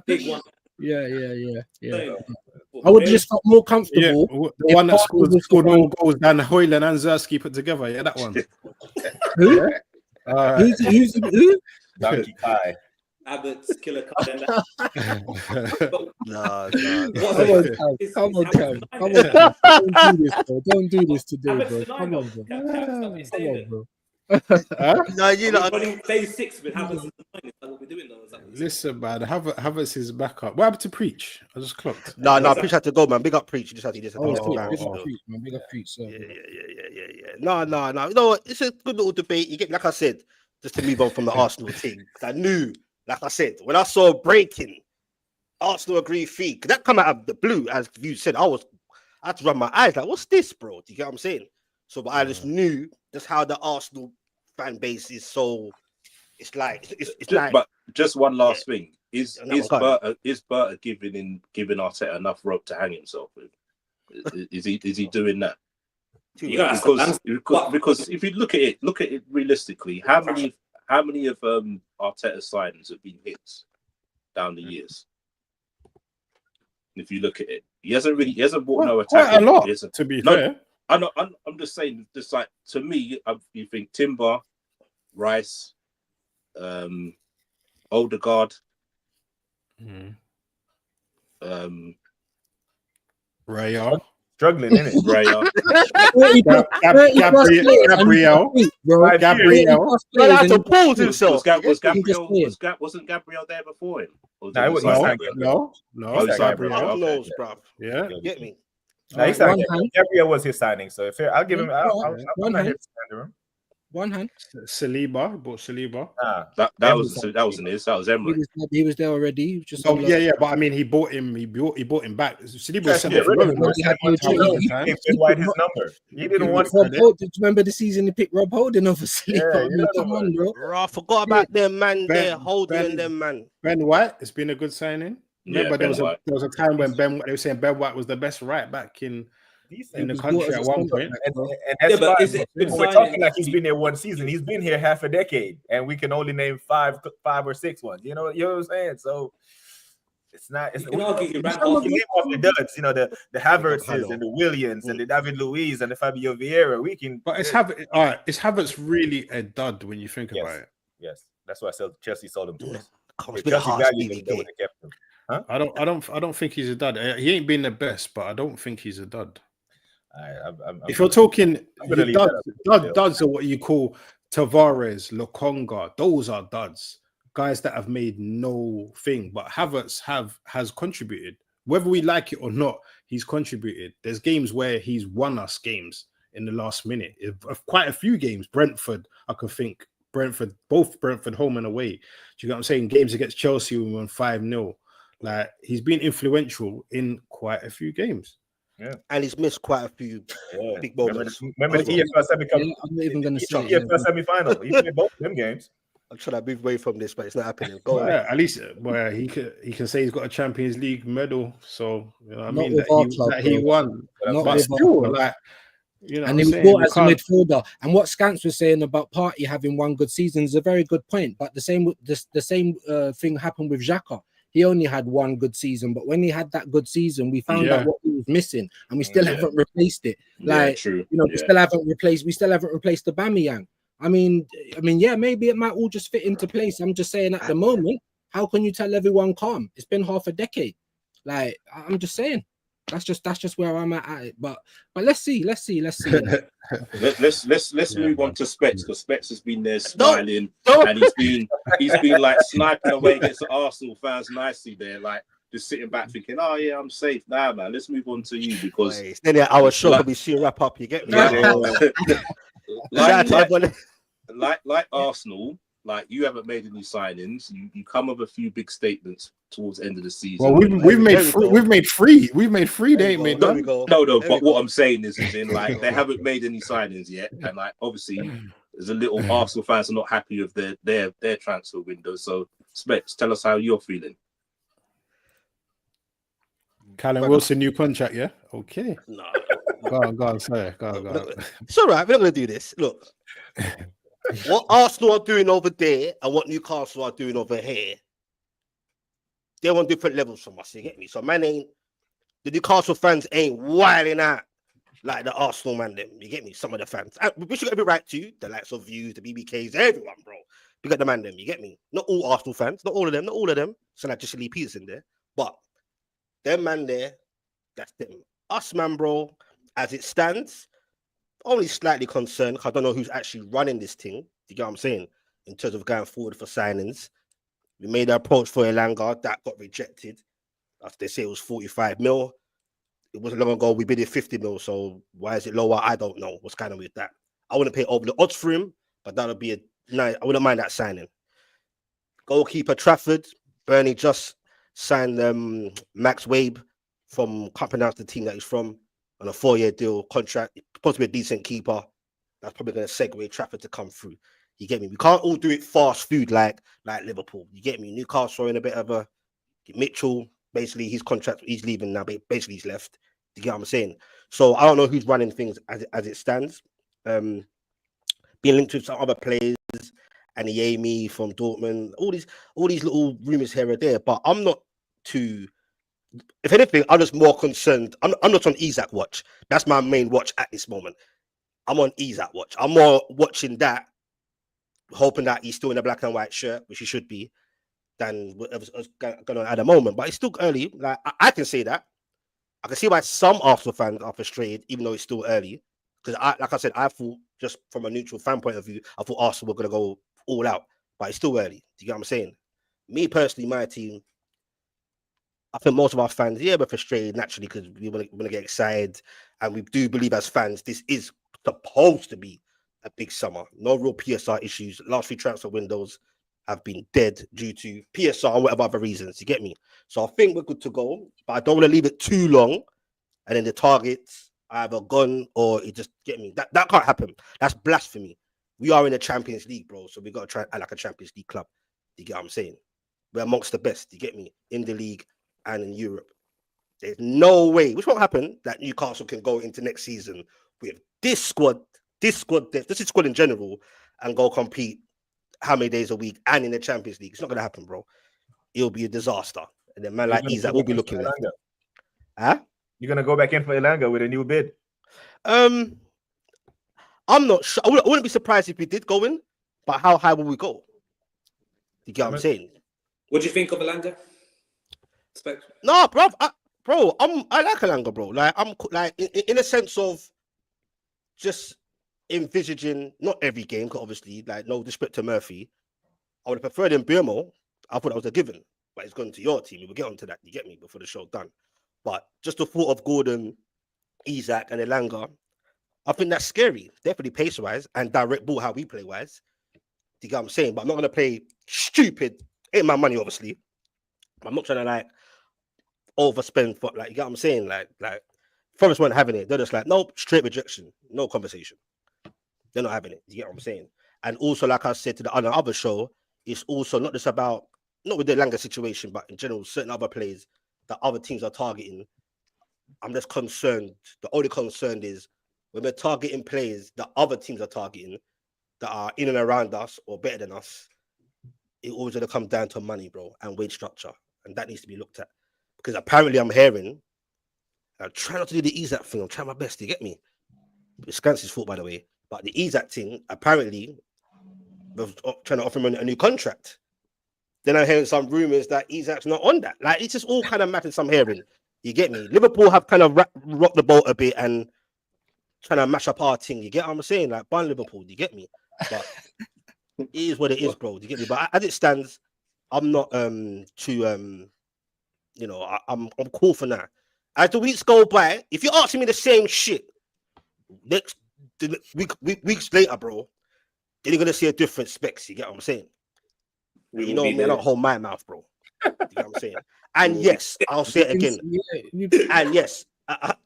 [SPEAKER 7] Big one.
[SPEAKER 5] Yeah. I would just felt more comfortable.
[SPEAKER 6] Yeah, the one that scored more goals than Hoyland and Zersky put together. Yeah, that one.
[SPEAKER 5] Who? Who?
[SPEAKER 2] Donkey Pie.
[SPEAKER 7] Abbott's killer card.
[SPEAKER 1] No.
[SPEAKER 5] Come on, Cam. Don't do this today, bro. Come on, bro.
[SPEAKER 1] No, you know.
[SPEAKER 7] Play 6 with Havertz as the 9. Is that what we're doing though?
[SPEAKER 6] Listen, man, Havertz is back up. What happened to Preach? I just clocked.
[SPEAKER 1] No, Preach had to go, man. Big up Preach. Big up Preach.
[SPEAKER 5] So.
[SPEAKER 1] Yeah. No. You know what? It's a good little debate. You get, like I said, just to move on from the Arsenal thing. I knew, like I said, when I saw breaking Arsenal agree fee, because that come out of the blue, as you said, I had to run my eyes like, what's this, bro? Do you get what I'm saying? So, but I just knew just how the Arsenal fan base is. So it's like.
[SPEAKER 3] But just one last thing: is Berta giving Arteta enough rope to hang himself with? Is he doing that? Because if you look at it realistically, how many of Arteta's signings have been hits down the years? If you look at it, he hasn't bought no attack.
[SPEAKER 6] Quite a lot, to be fair.
[SPEAKER 3] I'm just saying, just like to me, you think Timber, Rice, Odegaard,
[SPEAKER 6] Raya.
[SPEAKER 2] Struggling, isn't it?
[SPEAKER 3] Raya.
[SPEAKER 6] Gabriel.
[SPEAKER 1] But I had to pause himself.
[SPEAKER 3] Wasn't Gabriel there before him?
[SPEAKER 6] No.
[SPEAKER 1] Gabriel, bro.
[SPEAKER 6] Yeah.
[SPEAKER 1] Get me.
[SPEAKER 2] No, Gabriel was his signing, so I'll give him. I'm not here to stand him.
[SPEAKER 5] One hand.
[SPEAKER 6] Saliba, bought Saliba.
[SPEAKER 3] That
[SPEAKER 2] Emerson.
[SPEAKER 3] wasn't his. That was Emery.
[SPEAKER 5] He was there already. He was just
[SPEAKER 6] Oh
[SPEAKER 5] on
[SPEAKER 6] yeah, but I mean, he bought him. He bought him back. Saliba was sent
[SPEAKER 2] Yeah,
[SPEAKER 6] off loan.
[SPEAKER 2] Rob
[SPEAKER 5] He had no choice.
[SPEAKER 6] Time.
[SPEAKER 2] gave Ben White his number. He didn't want
[SPEAKER 5] Rob
[SPEAKER 2] to.
[SPEAKER 5] Holding. Do you remember the season he picked Rob Holding over Saliba?
[SPEAKER 2] Yeah,
[SPEAKER 5] I mean, come on, bro.
[SPEAKER 1] Bro, I forgot about them man
[SPEAKER 6] Ben-
[SPEAKER 1] there holding
[SPEAKER 6] Ben-
[SPEAKER 1] them man.
[SPEAKER 6] Ben White, it's been a good signing. Remember,
[SPEAKER 3] Yeah,
[SPEAKER 6] there
[SPEAKER 3] Ben
[SPEAKER 6] was a time when they were saying Ben White was the best right back in
[SPEAKER 2] Decent.
[SPEAKER 6] the
[SPEAKER 5] was
[SPEAKER 6] country
[SPEAKER 5] bought
[SPEAKER 6] at
[SPEAKER 5] as a
[SPEAKER 6] one
[SPEAKER 5] centre
[SPEAKER 6] point.
[SPEAKER 5] back,
[SPEAKER 2] And
[SPEAKER 5] bro.
[SPEAKER 2] that's
[SPEAKER 7] Yeah, but
[SPEAKER 2] fine.
[SPEAKER 7] is it good
[SPEAKER 2] We're
[SPEAKER 7] signing?
[SPEAKER 2] talking like he's been here one season. He's been here half a decade, and we can only name five or six ones. You know what I'm saying? So it's not. It's
[SPEAKER 7] You can argue he ran
[SPEAKER 2] we
[SPEAKER 7] half.
[SPEAKER 2] name off the duds. You know, the Havertzes and the Williams and the David Luiz and the Fabio Vieira. We can.
[SPEAKER 6] But is Havertz really a dud when you think about it?
[SPEAKER 2] Yes, that's why Chelsea sold him to us.
[SPEAKER 1] Comes
[SPEAKER 2] If
[SPEAKER 1] with a
[SPEAKER 2] Chelsea
[SPEAKER 1] heart,
[SPEAKER 2] valued
[SPEAKER 1] Stevie
[SPEAKER 2] him, they would
[SPEAKER 1] K.
[SPEAKER 2] have kept him.
[SPEAKER 6] I don't think he's a dud. He ain't been the best, but I don't think he's a dud.
[SPEAKER 2] I'm
[SPEAKER 6] If you're talking
[SPEAKER 2] gonna leave that
[SPEAKER 6] duds are what you call Tavares, Lokonga. Those are duds, guys that have made no thing. But Havertz has contributed, whether we like it or not. He's contributed. There's games where he's won us games in the last minute. Quite a few games. Brentford, I could think. Both Brentford home and away. Do you get what I'm saying? Games against Chelsea, we won 5-0. Like, he's been influential in quite a few games.
[SPEAKER 2] Yeah,
[SPEAKER 1] And he's missed quite a few big moments.
[SPEAKER 2] Remember the EFL semi-final?
[SPEAKER 5] I'm not even gonna say
[SPEAKER 2] EFL semi-final. He played both of them games.
[SPEAKER 1] I'm trying to move away from this, but it's not happening. Go on.
[SPEAKER 6] Yeah, at least he can say he's got a Champions League medal. So you know what I
[SPEAKER 5] Not
[SPEAKER 6] mean
[SPEAKER 5] with our club,
[SPEAKER 6] that he
[SPEAKER 5] bro.
[SPEAKER 6] won.
[SPEAKER 5] Not
[SPEAKER 6] But
[SPEAKER 5] with our
[SPEAKER 6] still,
[SPEAKER 5] club.
[SPEAKER 6] like, you know,
[SPEAKER 5] And
[SPEAKER 6] what
[SPEAKER 5] he
[SPEAKER 6] I'm
[SPEAKER 5] was
[SPEAKER 6] saying?
[SPEAKER 5] bought
[SPEAKER 6] You
[SPEAKER 5] as a
[SPEAKER 6] can't-
[SPEAKER 5] midfielder. And what Scants was saying about Partey having one good season is a very good point. But the same thing happened with Xhaka. He only had one good season, but when he had that good season, we found out what he was missing, and we still haven't replaced it. Like,
[SPEAKER 3] true.
[SPEAKER 5] you know, we still haven't replaced the Aubameyang. I mean, yeah, maybe it might all just fit into place. I'm just saying, at the moment, how can you tell everyone calm? It's been half a decade. Like, I'm just saying, that's just where I'm at it. But let's see.
[SPEAKER 3] Let's move on to Specs, because Specs has been there smiling, and he's been like sniping away against the Arsenal fans nicely there, like just sitting back thinking, oh yeah, I'm safe. Nah, man, let's move on to you, because
[SPEAKER 1] It's nearly an hour show. Probably see a wrap up. You get me?
[SPEAKER 3] like Arsenal, like, you haven't made any signings. You come with a few big statements towards the end of the season.
[SPEAKER 6] Well, we've made three. They ain't made none.
[SPEAKER 3] No. But what I'm saying is in like, they haven't made any signings yet, and like, obviously there's a little Arsenal fans are not happy with their transfer window. So Specs, tell us how you're feeling.
[SPEAKER 6] Callum Wilson, new contract, yeah? Okay.
[SPEAKER 1] No.
[SPEAKER 6] Go on, sorry. Go on.
[SPEAKER 1] It's all right. We're not going to do this. Look, what Arsenal are doing over there and what Newcastle are doing over here, they're on different levels from us. You get me? So, the Newcastle fans ain't wilding out like the Arsenal man. Them, you get me? Some of the fans, we should get every right to the likes of you, the BBKs, everyone, bro. We got the man. Them, you get me? Not all Arsenal fans, not all of them. So, like, just Lee Peters in there, but them man there, that's them. Us, man, bro. As it stands, only slightly concerned. I don't know who's actually running this thing. You get what I'm saying? In terms of going forward for signings, we made an approach for Elanga that got rejected. After they say it was 45 mil. It wasn't long ago we bid it 50 mil. So why is it lower? I don't know. What's kind of with that? I wouldn't pay over the odds for him, but that would be nice. I wouldn't mind that signing. Goalkeeper Trafford, Bernie just signed Max Wabe from, can't pronounce the team that he's from, on a 4-year deal contract. Supposed to be a decent keeper. That's probably going to segue Trafford to come through. You get me? We can't all do it fast food like Liverpool. You get me? Newcastle in a bit of a Mitchell. Basically, his contract, he's leaving now. Basically, he's left. You get what I'm saying? So I don't know who's running things as it stands. Being linked with some other players, and Amy from Dortmund. All these little rumors here or there. But I'm not too. If anything, I'm just more concerned. I'm not on Isaac watch. That's my main watch at this moment. I'm on Isaac watch. I'm more watching that, hoping that he's still in a black and white shirt, which he should be, than whatever's going on at the moment. But it's still early. Like, I can say that. I can see why some Arsenal fans are frustrated, even though it's still early. Because, like I said, I thought, just from a neutral fan point of view, I thought Arsenal were going to go all out. But it's still early. Do you get what I'm saying? Me personally, my team, I think most of our fans, we're frustrated naturally because we want to get excited, and we do believe as fans this is supposed to be a big summer. No real PSR issues. Last 3 transfer windows have been dead due to PSR and whatever other reasons. You get me? So I think we're good to go, but I don't want to leave it too long, and then the targets either gone or it just get me. That can't happen. That's blasphemy. We are in the Champions League, bro. So we got to try act like a Champions League club. You get what I'm saying? We're amongst the best. You get me? In the league and in Europe. There's no way, which won't happen, that Newcastle can go into next season with this squad in general, and go compete how many days a week and in the Champions League. It's not going to happen, bro. It'll be a disaster. And then man like Isaac will be looking left. Huh?
[SPEAKER 2] You're going to go back in for Elanga with a new bid?
[SPEAKER 1] I'm not sure. I wouldn't be surprised if we did go in, but how high will we go? You get what I'm saying?
[SPEAKER 7] What do you think of Elanga?
[SPEAKER 1] No, bro. I like Elanga, bro. Like I'm like in a sense of just envisaging not every game, because obviously, like no disrespect to Murphy, I would have preferred him Burmo. I thought that was a given, but it's gone to your team. We'll get onto that. You get me before the show done. But just the thought of Gordon, Isaac, and Elanga, I think that's scary. Definitely pace wise and direct ball how we play wise. You get what I'm saying? But I'm not gonna play stupid. Ain't my money, obviously. I'm not trying to like overspend for like, you get what I'm saying? Like Forest weren't having it. They're just like, nope, straight rejection, no conversation. They're not having it. You get what I'm saying? And also, like I said to the other show, it's also not just about, not with the Elanga situation, but in general, certain other players that other teams are targeting. I'm just concerned. The only concern is when we're targeting players that other teams are targeting that are in and around us or better than us, it always going to come down to money, bro, and wage structure. And that needs to be looked at. Because apparently I'm hearing, I try not to do the Isaac thing. I'm trying my best, you get me? It's Scance's fault, by the way. But the Isaac thing, apparently, they're trying to offer him a new contract. Then I'm hearing some rumors that Isaac's not on that. Like, it's just all kind of matters I'm hearing. You get me? Liverpool have kind of rocked the boat a bit and trying to mash up our thing. You get what I'm saying? Like, ban Liverpool, you get me? But it is what it is, bro. You get me? But as it stands, I'm not too you know, I'm cool for now. As the weeks go by, if you're asking me the same shit weeks later, bro, then you're gonna see a different specs. You get what I'm saying? You know me, I don't hold my mouth, bro. You get what I'm saying? And yes, I'll say it again. And yes,
[SPEAKER 5] I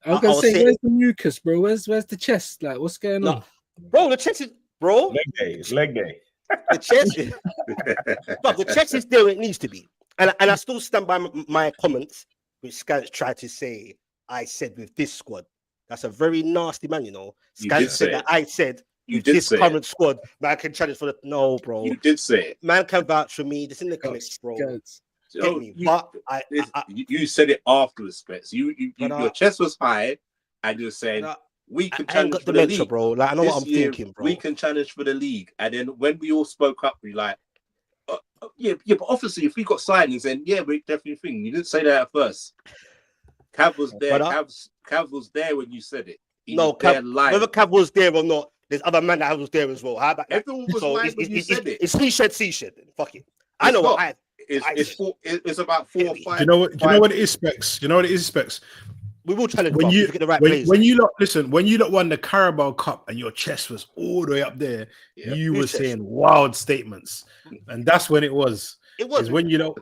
[SPEAKER 5] was gonna say, where's the mucus, bro? Where's the chest? Like, what's going on?
[SPEAKER 1] Bro, the chest is, bro.
[SPEAKER 2] Leg day.
[SPEAKER 1] The chest is, but the chest is there where it needs to be. And I still stand by my comments, which Scans tried to say I said with this squad. That's a very nasty man, you know. Scans said that I said with this current squad, man can challenge for the no, bro.
[SPEAKER 3] You did say it.
[SPEAKER 1] Man can vouch for me. This in the clips, bro.
[SPEAKER 3] You said it afterwards, Specs. Your chest was high, and you're saying we can challenge for the league,
[SPEAKER 1] bro. Like I know what I'm thinking, bro.
[SPEAKER 3] We can challenge for the league, and then when we all spoke up, we like, yeah, but obviously, if we got signings, then yeah, we definitely think. You didn't say that at first. Cav was there. Cav was there when you said it.
[SPEAKER 1] No, whether Cav was there or not, there's other men that was there as well. How about that?
[SPEAKER 3] Everyone was lying when you said it.
[SPEAKER 1] It's he said. Fuck it. I know what
[SPEAKER 3] it's about 4 or 5.
[SPEAKER 6] Do you know what it is, Specs? You know what it is, Specs?
[SPEAKER 1] We will challenge
[SPEAKER 6] when you
[SPEAKER 1] get the right players.
[SPEAKER 6] When you lot won the Carabao Cup and your chest was all the way up there, you were saying wild statements, and that's when it was. It was when you lot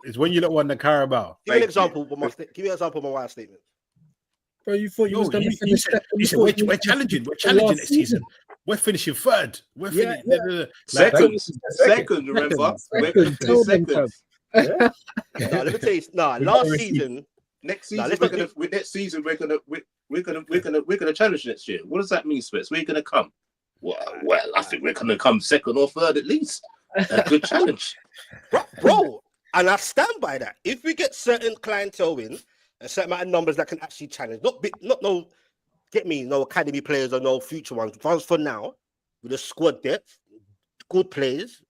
[SPEAKER 6] won the Carabao.
[SPEAKER 1] Give me an example of my wild statement.
[SPEAKER 5] Bro, you thought you was going to finish.
[SPEAKER 6] You said we're challenging next season. We're finishing third. We're finishing
[SPEAKER 3] second. Remember, we're second.
[SPEAKER 1] Let me tell you. Last season.
[SPEAKER 3] Next season, we're gonna challenge next year. What does that mean, Spence? We're gonna come. Well, I think we're gonna come second or third at least. A good challenge,
[SPEAKER 1] bro. And I stand by that. If we get certain clientele in, a certain amount of numbers that can actually challenge, no academy players or no future ones. Ones for now, with a squad depth, good players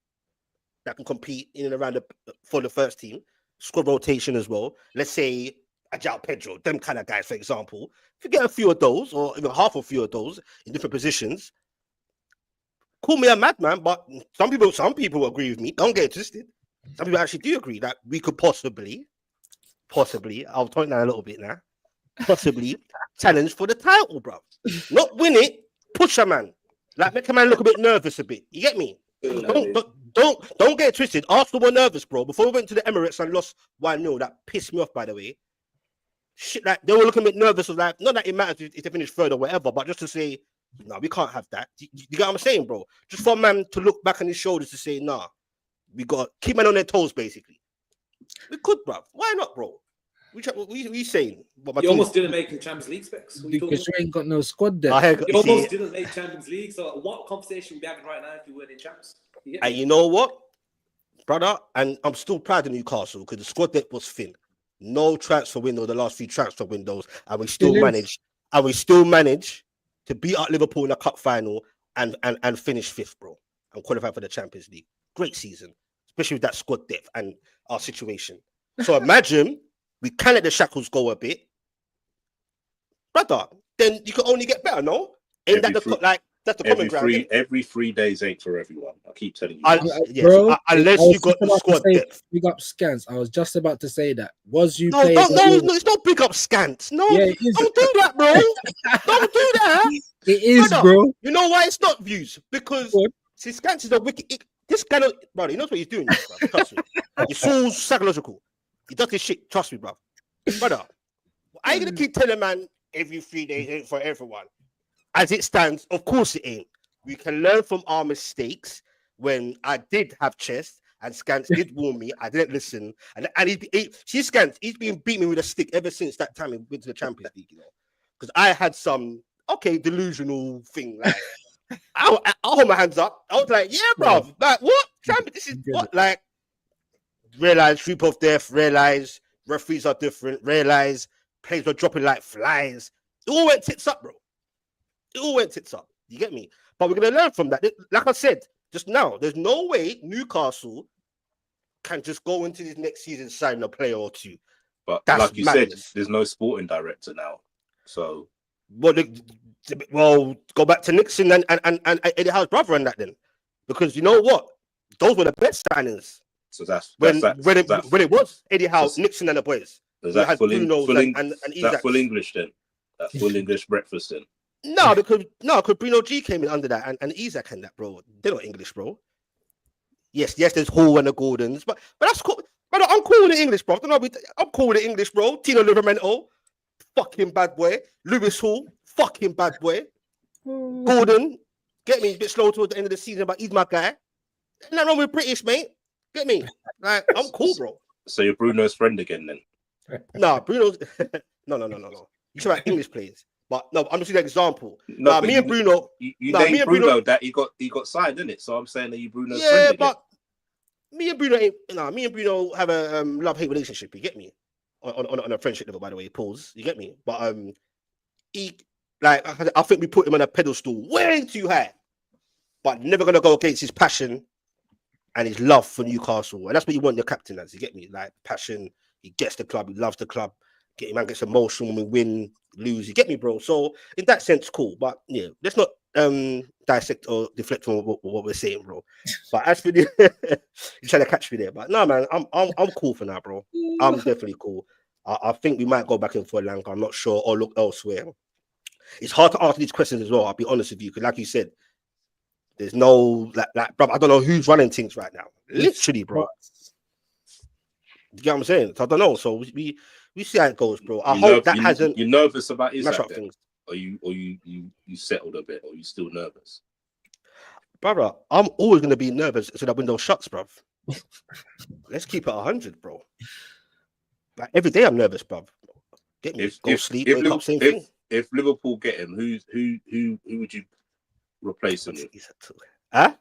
[SPEAKER 1] that can compete in and around for the first team. Squad rotation as well. Let's say Ajao Pedro, them kind of guys, for example. If you get a few of those, or even half a few of those in different positions, call me a madman, but some people agree with me. Don't get it twisted. Some people actually do agree that we could possibly, I'll talk now a little bit now, possibly challenge for the title, bro. Not win it, push a man. Like make a man look a bit nervous a bit. You get me? Don't get it twisted. Arsenal were nervous, bro. Before we went to the Emirates and lost 1-0, that pissed me off, by the way. Shit, like they were looking a bit nervous. Was like, not that it matters if they finish third or whatever, but just to say, no, we can't have that. You get what I'm saying, bro? Just for a man to look back on his shoulders to say, nah, we got to keep men on their toes, basically. We could, bro. Why not, bro? What you saying?
[SPEAKER 7] You almost didn't make the Champions League specs.
[SPEAKER 5] Because you ain't got no squad there.
[SPEAKER 7] You almost didn't make Champions League. So what conversation would we be having right now if you weren't in champs?
[SPEAKER 1] And you know what, brother? And I'm still proud of Newcastle because the squad depth was thin. No transfer window, the last few transfer windows, and we still managed to beat up Liverpool in a cup final and finish 5th, bro, and qualify for the Champions League. Great season, especially with that squad depth and our situation. So imagine we can let the shackles go a bit, brother. Then you can only get better, no? Ain't that that's the common ground?
[SPEAKER 3] Every 3 days ain't for everyone. I keep telling you.
[SPEAKER 1] Unless you got the squad depth.
[SPEAKER 5] Big up Scans. I was just about to say that. Was you?
[SPEAKER 1] No, it's not big up Scans. No,
[SPEAKER 5] yeah,
[SPEAKER 1] don't do that, bro. Don't do that.
[SPEAKER 5] It is,
[SPEAKER 1] brother,
[SPEAKER 5] bro.
[SPEAKER 1] You know why it's not views? Because see, Scans is a wicked. This guy, brother, he knows what he's doing. Bro. Trust me. It's all psychological. He does this shit. Trust me, bro. Brother, I ain't gonna keep telling man every 3 days ain't for everyone. As it stands, of course it ain't. We can learn from our mistakes. When I did have chest and Scans did warn me, I didn't listen. And he's been beating me with a stick ever since that time he went to the Champions League, you know. Because I had some delusional thing. Like I hold my hands up. I was like, yeah, bro. Like what? This is what? Like realize troop of death, realize referees are different, realize players were dropping like flies. It all went tits up, bro. It all went tits up. You get me? But we're going to learn from that. Like I said just now, there's no way Newcastle can just go into this next season signing a player or two.
[SPEAKER 3] But like you said, there's no sporting director now. So,
[SPEAKER 1] well, go back to Nixon and Eddie Howe's brother and that then. Because you know what? Those were the best signings.
[SPEAKER 3] So that's
[SPEAKER 1] when it was Eddie Howe, Nixon and the boys.
[SPEAKER 3] Is that full English then? That full English breakfast then?
[SPEAKER 1] No, because Bruno G came in under that and Isaac and that, bro. They're not English, bro. Yes, there's Hall and the Gordons, but that's cool. But I'm cool with the English, bro. I'm cool with the English, bro. Tino Livramento, fucking bad boy. Lewis Hall, fucking bad boy. Gordon, get me a bit slow towards the end of the season, but he's my guy. Nothing wrong with British, mate. Get me? Like, I'm cool, bro.
[SPEAKER 3] So you're Bruno's friend again, then?
[SPEAKER 1] No, Bruno's. No. You talk about English players, but no, I'm just an example.
[SPEAKER 3] No,
[SPEAKER 1] me and Bruno.
[SPEAKER 3] You named Bruno that he got signed, didn't it? So I'm saying that you Bruno's friend again.
[SPEAKER 1] But me and Bruno ain't. No, me and Bruno have a love-hate relationship. You get me? On a friendship level, by the way. Pause. You get me? But I think we put him on a pedestal way too high, but never gonna go against his passion and his love for Newcastle. And that's what you want your captain as. You get me? Like passion. He gets the club. He loves the club. Man gets emotional when we win, lose. You get me, bro? So in that sense, cool. But yeah, let's not dissect or deflect from what we're saying, bro. But as for the you trying to catch me there, but no, man, I'm cool for now, bro. I'm definitely cool. I think we might go back in for Lanka. I'm not sure, or look elsewhere. It's hard to answer these questions as well. I'll be honest with you, because like you said, there's no like, bro. I don't know who's running things right now. Literally, bro. You get what I'm saying? So I don't know. So we see how it goes, bro. I hope that hasn't.
[SPEAKER 3] You're nervous about Isaac things, or you settled a bit, or you still nervous,
[SPEAKER 1] brother? I'm always gonna be nervous so that window shuts, bro. Let's keep it 100, bro. Like every day I'm nervous, bro. Get me, go sleep, wake up, same thing.
[SPEAKER 3] If Liverpool get him, who would you replace him with?
[SPEAKER 1] Huh?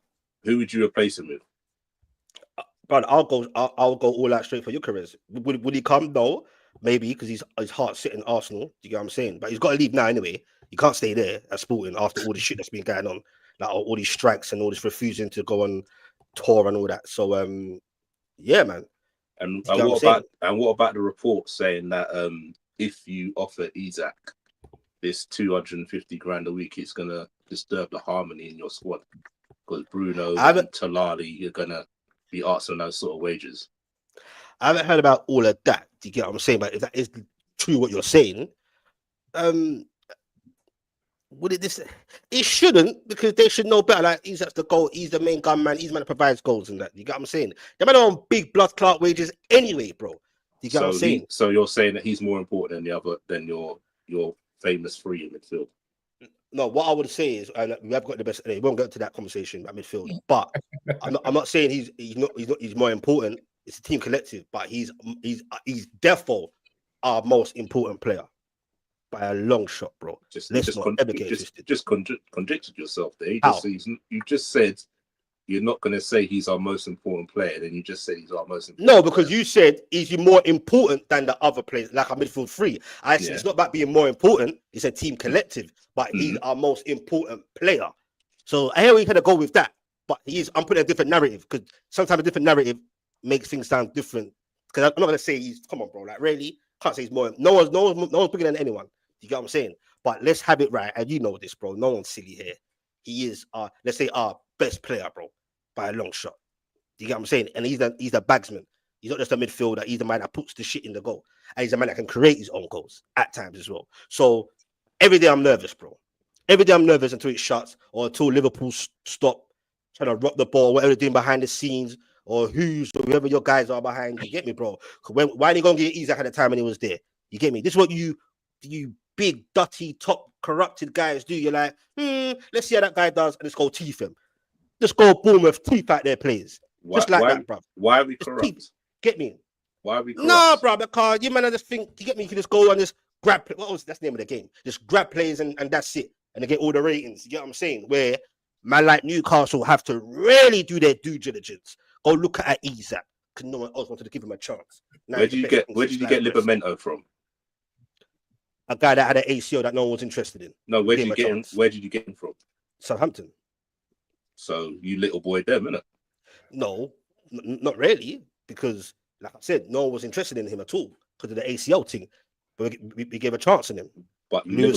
[SPEAKER 3] Who would you replace him with?
[SPEAKER 1] But I'll go all out straight for Gyokeres. Would he come? No, maybe because his heart's sitting Arsenal. Do you get what I'm saying? But he's got to leave now anyway. He can't stay there at Sporting after all the shit that's been going on, like all these strikes and all this refusing to go on tour and all that. So yeah, man.
[SPEAKER 3] And what about the report saying that if you offer Isaac this 250 grand a week, it's gonna disturb the harmony in your squad because Bruno and Talali are gonna be asking those sort of wages.
[SPEAKER 1] I haven't heard about all of that. Do you get what I'm saying? But if that is true, what you're saying, Would it this? It shouldn't, because they should know better. Like, Isak's the goal. He's the main gunman. He's the man that provides goals and that. You get what I'm saying? They man are on big blood clot wages anyway, bro. You get what I'm saying?
[SPEAKER 3] So you're saying that he's more important than your famous three in midfield.
[SPEAKER 1] No, what I would say is, we have got the best. We won't get to that conversation at midfield, but I'm not saying he's more important. It's a team collective, but he's therefore our most important player by a long shot, bro.
[SPEAKER 3] Just contradicted yourself there. You just said you're not going to say he's our most important player, then you just said he's our most important.
[SPEAKER 1] No, because you said he's more important than the other players, like our midfield three. I said it's not about being more important. It's a team collective, but he's our most important player. So I hear we had to go with that, but I'm putting a different narrative, because sometimes a different narrative makes things sound different. Because I'm not going to say come on, bro. Like, really, can't say he's more. No one's bigger than anyone. You get what I'm saying? But let's have it right, and you know this, bro. No one's silly here. He is let's say our best player, bro, by a long shot. You get what I'm saying? And he's the bagsman. He's not just a midfielder. He's the man that puts the shit in the goal. And he's the man that can create his own goals at times as well. So every day I'm nervous, bro. Every day I'm nervous until it shuts, or until Liverpool stop trying to rock the ball, whatever they're doing behind the scenes, or whoever your guys are behind. You get me, bro? Why are you going to get Isak at the time when he was there? You get me? This is what you big, dirty, top corrupted guys do. You're like, let's see how that guy does, and let's go teeth him. Just go Bournemouth, teeth out their players. Just like that, bro.
[SPEAKER 3] Why are we corrupt?
[SPEAKER 1] Get me?
[SPEAKER 3] Why are we corrupt?
[SPEAKER 1] Nah, bro, because you man, I just think, you get me? You can just go and just grab, that's the name of the game. Just grab players and that's it. And they get all the ratings. You get what I'm saying? Where man like Newcastle have to really do their due diligence. Go look at Isak, because no one else wanted to give him a chance. Now,
[SPEAKER 3] where did you get Livramento from?
[SPEAKER 1] A guy that had an ACO that no one was interested in.
[SPEAKER 3] No, where did you get him from?
[SPEAKER 1] Southampton.
[SPEAKER 3] So you little boy them, innit?
[SPEAKER 1] No, not really, because like I said, no one was interested in him at all because of the ACL thing. But we gave a chance in him.
[SPEAKER 3] But you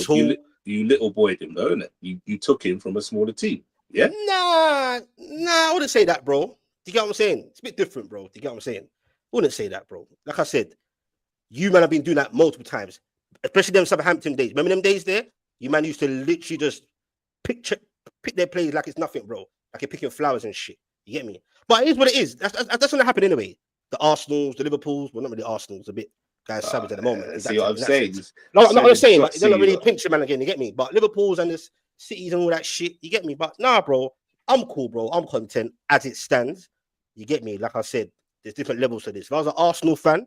[SPEAKER 3] little boyed him, though, innit? You took him from a smaller team. Yeah?
[SPEAKER 1] Nah, I wouldn't say that, bro. Do you get what I'm saying? It's a bit different, bro. Do you get what I'm saying? I wouldn't say that, bro. Like I said, you man have been doing that multiple times, especially them Southampton days. Remember them days there? You man used to literally just pick their plays like it's nothing, bro. Like you're picking flowers and shit. You get me? But it is what it is. That's gonna happen anyway. The Arsenals, the Liverpools, well, not really Arsenals, a bit guys savage at the moment.
[SPEAKER 3] See what I'm saying?
[SPEAKER 1] No, I'm not saying, but they're not really pinching man again. You get me? But Liverpool's and the cities and all that shit. You get me? But nah, bro. I'm cool, bro. I'm content as it stands. You get me? Like I said, there's different levels to this. If I was an Arsenal fan,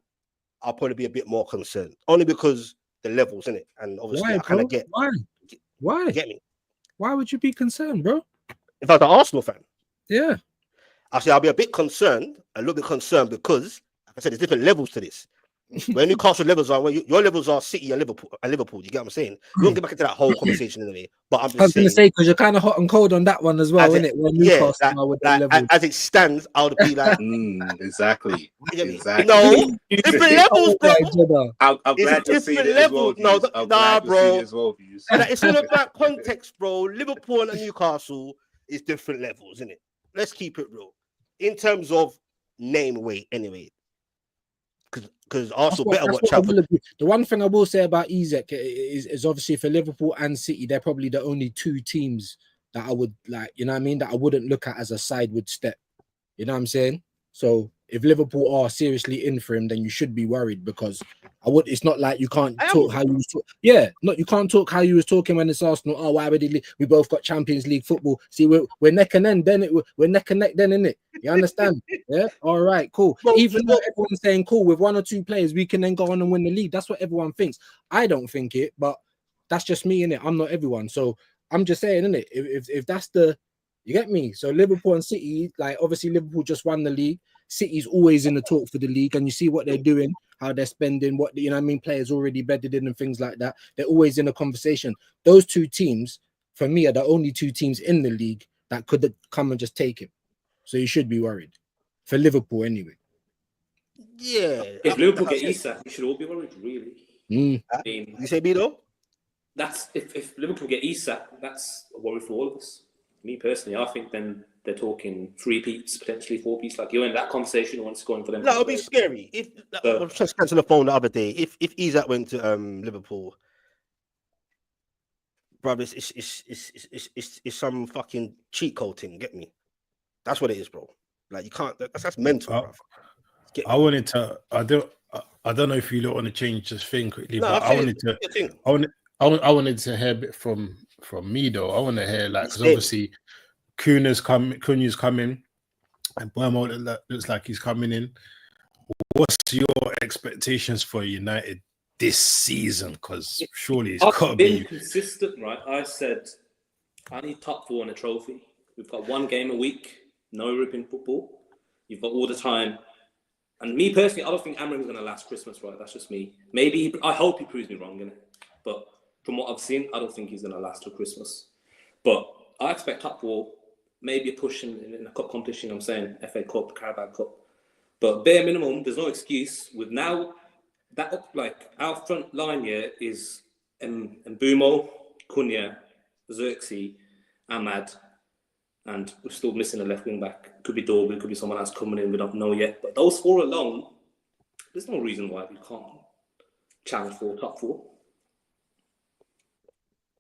[SPEAKER 1] I'll probably be a bit more concerned, only because the levels in it, and obviously I kind of get
[SPEAKER 5] why.
[SPEAKER 1] Get me?
[SPEAKER 5] Why would you be concerned, bro?
[SPEAKER 1] If I was an Arsenal fan,
[SPEAKER 5] yeah,
[SPEAKER 1] I'll be a little bit concerned, because, like I said, there's different levels to this. When Newcastle levels are, your levels are City and Liverpool. You get what I'm saying? We won't get back into that whole conversation anyway. But I'm just
[SPEAKER 5] I was going to say, because you're kind of hot and cold on that one as well, isn't it?
[SPEAKER 1] As it stands, I would be like,
[SPEAKER 3] exactly.
[SPEAKER 1] No, different levels, bro.
[SPEAKER 3] I'm glad you're seeing it as well.
[SPEAKER 1] Nah, bro. It's all about context, bro. Liverpool and Newcastle is different levels, isn't it? Let's keep it real. In terms of name weight, anyway. Because Arsenal better watch out.
[SPEAKER 5] The one thing I will say about Isak is obviously for Liverpool and City, they're probably the only two teams that I would like, you know what I mean, that I wouldn't look at as a sideward step. You know what I'm saying? So if Liverpool are seriously in for him, then you should be worried, because it's not like you can't talk how you was talking. Yeah, you can't talk how you was talking when it's Arsenal. Oh, why would we both got Champions League football? See, we're neck and neck, we're neck and neck then, innit? You understand? Yeah. All right, cool. Even though everyone's saying cool, with one or two players, we can then go on and win the league. That's what everyone thinks. I don't think it, but that's just me, innit? I'm not everyone. So I'm just saying, innit? If that's you get me? So Liverpool and City, like obviously Liverpool just won the league. City's always in the talk for the league, and you see what they're doing, how they're spending, what, you know what I mean, players already bedded in and things like that. They're always in a conversation. Those two teams, for me, are the only two teams in the league that could come and just take him. So you should be worried. For Liverpool, anyway.
[SPEAKER 1] Yeah.
[SPEAKER 7] If Liverpool get Isak, we should all be worried, really.
[SPEAKER 1] I mean, you say me though?
[SPEAKER 7] That's if Liverpool get Isak, that's a worry for all of us. Me personally, I think then they're talking 3-peats, potentially 4-peats. Like you're in that conversation once going for them.
[SPEAKER 1] No, it'll be scary. I was just answering the phone the other day. If Isak went to Liverpool, bro, it's some fucking cheat code thing. Get me? That's what it is, bro. Like you can't. That's mental, bro.
[SPEAKER 6] I wanted to. I don't know if you lot want to change this thing quickly,
[SPEAKER 1] No,
[SPEAKER 6] but I wanted to. I wanted to hear a bit from me though. I want to hear like because obviously Cunha's coming, and Buemo looks like he's coming in. What's your expectations for United this season? Because surely it's got to be
[SPEAKER 7] consistent, right? I said I need top 4 in a trophy. We've got 1 game a week, no European football. You've got all the time. And me personally, I don't think Amram's going to last Christmas, right? That's just me. Maybe, I hope he proves me wrong, innit? But from what I've seen, I don't think he's going to last till Christmas. But I expect top 4, maybe a push in a cup competition, I'm saying, FA Cup, Carabao Cup. But bare minimum, there's no excuse. With now, that up, like, our front line here is Mbumo, Cunha, Xerxes, Ahmad, and we're still missing a left wing back. Could be Dorby, could be someone else coming in, we don't know yet. But those 4 alone, there's no reason why we can't challenge for top 4.